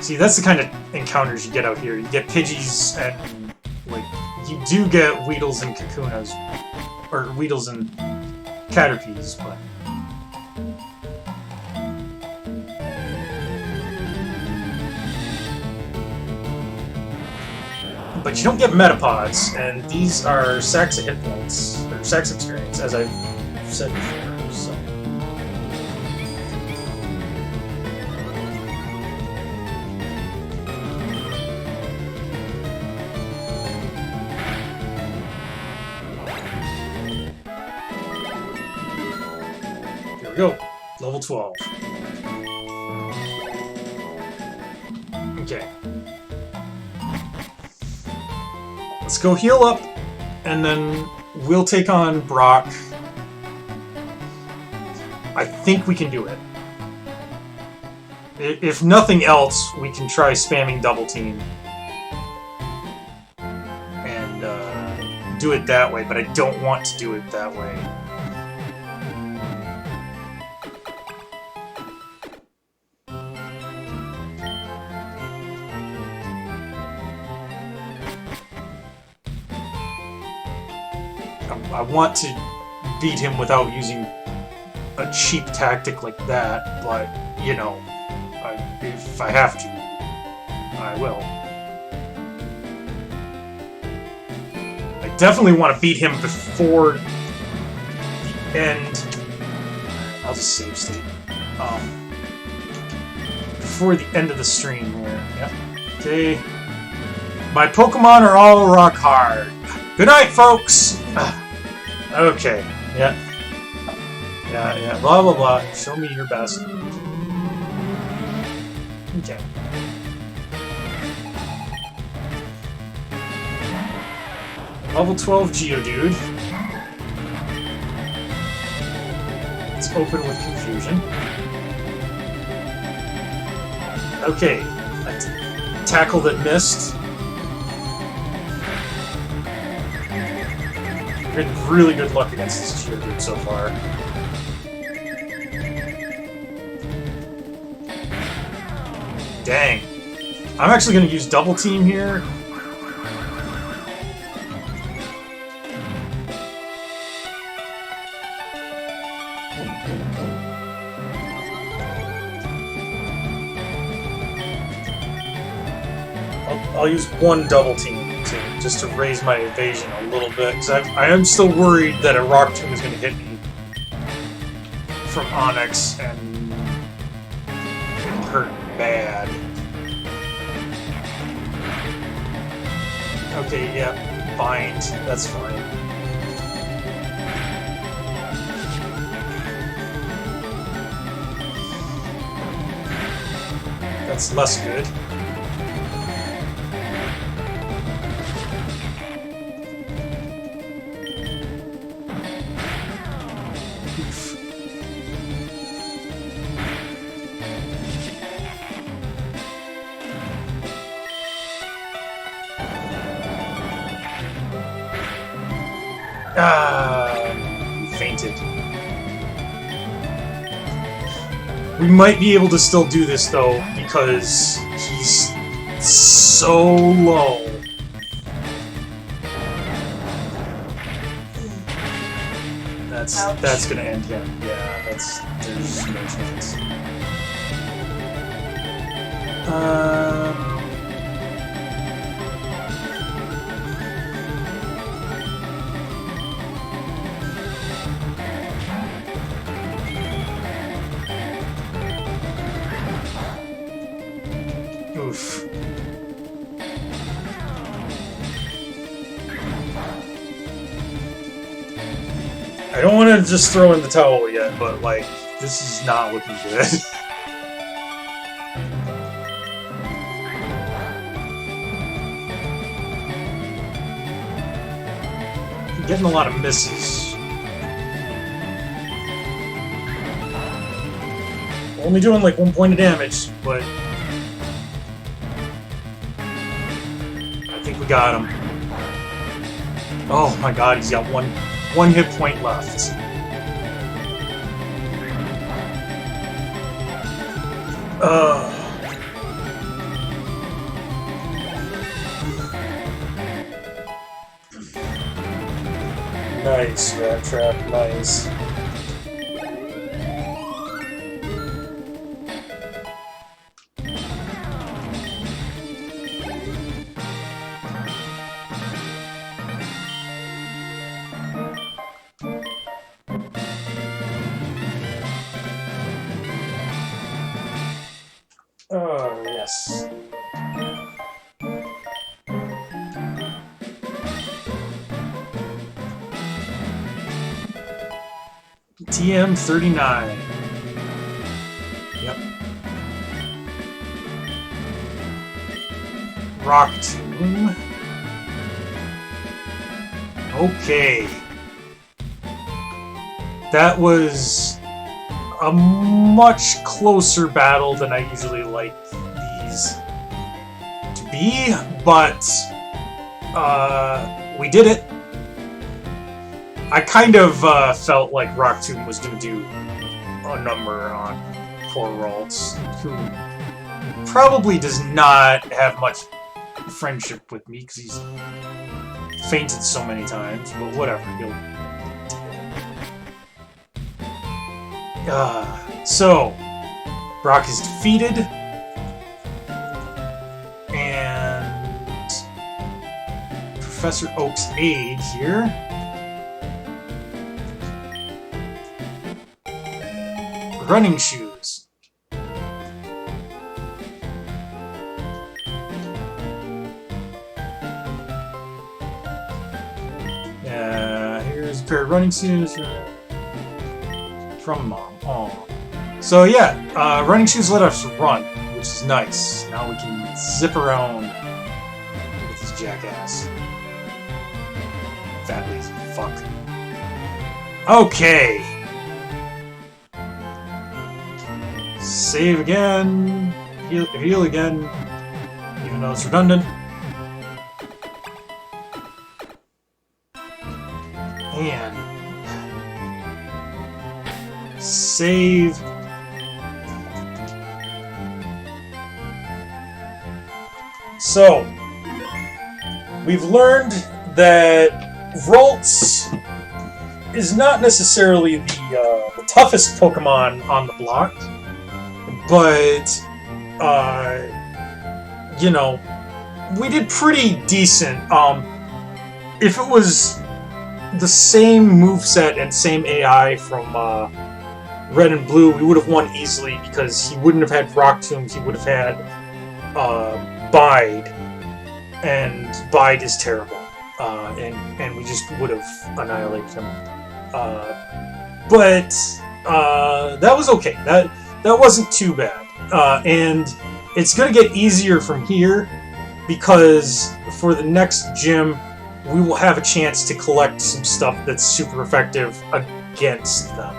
See, that's the kind of encounters you get out here. You get Pidgeys, and like you do get Weedles and Kakunas, or Weedles and Caterpies, but. But you don't get Metapods, and these are sacks of hit points, or sacks of experience, as I've said before, so. Here we go, level 12. Okay. let's go heal up, and then we'll take on Brock. I think we can do it. If nothing else, we can try spamming double team. And do it that way, but I don't want to do it that way. I want to beat him without using a cheap tactic like that, but, you know, if I have to, I will. I definitely want to beat him before the end. I'll just save state. Before the end of the stream here. Yep. Okay. My Pokemon are all rock hard. Good night, folks! Okay. Yeah. Yeah. Blah, blah, blah. Show me your best. Okay. Level 12 Geodude. Let's open with Confusion. Okay. Tackle that missed. We're getting really good luck against this Geodude so far. Dang. I'm actually going to use double team here. I'll use one double team just to raise my evasion a little bit, because I am still worried that a Rock Tomb is going to hit me from Onyx and hurt bad. Okay, yeah, bind, that's fine. That's less good. Fainted. We might be able to still do this though, because he's so low. That's gonna end him. Yeah, there's no chance. Oof. I don't want to just throw in the towel yet, but, like, this is not looking good. I'm getting a lot of misses. Only doing, like, 1 point of damage, but I think we got him. Oh my god, he's got one hit point left. Nice, Rat Trap, nice. Oh, yes. TM39. Yep. Rock Tomb. Okay. That was a much closer battle than I usually like these to be, but we did it. I kind of felt like Rock Tomb was going to do a number on poor Ralts, who probably does not have much friendship with me because he's fainted so many times, but whatever. So, Brock is defeated, and Professor Oak's aide here. Running shoes. Here's a pair of running shoes from Mom. Oh. So yeah, running shoes let us run, which is nice. Now we can zip around with this jackass. Fat lazy fuck. Okay. Save again. Heal again. Even though it's redundant. And save. So, we've learned that Ralts is not necessarily the toughest Pokemon on the block, but, you know, we did pretty decent. If it was the same moveset and same AI from Red and Blue, we would have won easily because he wouldn't have had Rock Tombs, he would have had Bide, and Bide is terrible, and we just would have annihilated him. But that was okay. That wasn't too bad, and it's gonna get easier from here because for the next gym, we will have a chance to collect some stuff that's super effective against them.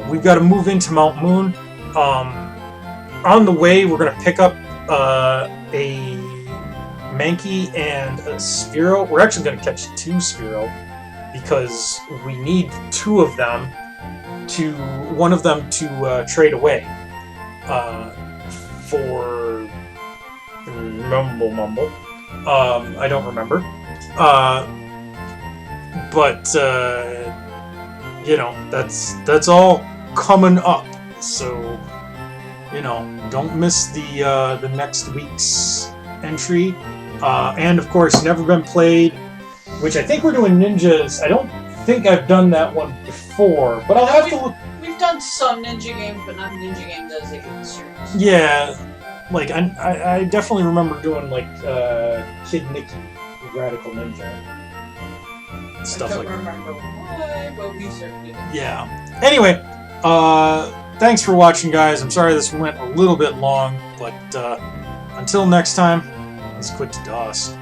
We've got to move into Mount Moon. On the way, we're going to pick up a Mankey and a Spearow. We're actually going to catch 2 Spearow because we need 2 of them one of them to trade away for Mumble. I don't remember. But you know, that's all coming up. So, you know, don't miss the next week's entry. And of course, Never Been Played, which I think we're doing ninjas. I don't think I've done that one before, but I'll have to look. We've done some ninja games, but not ninja games as a series. Yeah, like I definitely remember doing like Kid Nicky, Radical Ninja, stuff like that. I don't remember why, but we certainly did. Yeah. Anyway, thanks for watching, guys. I'm sorry this went a little bit long, but until next time, let's quit to DOS.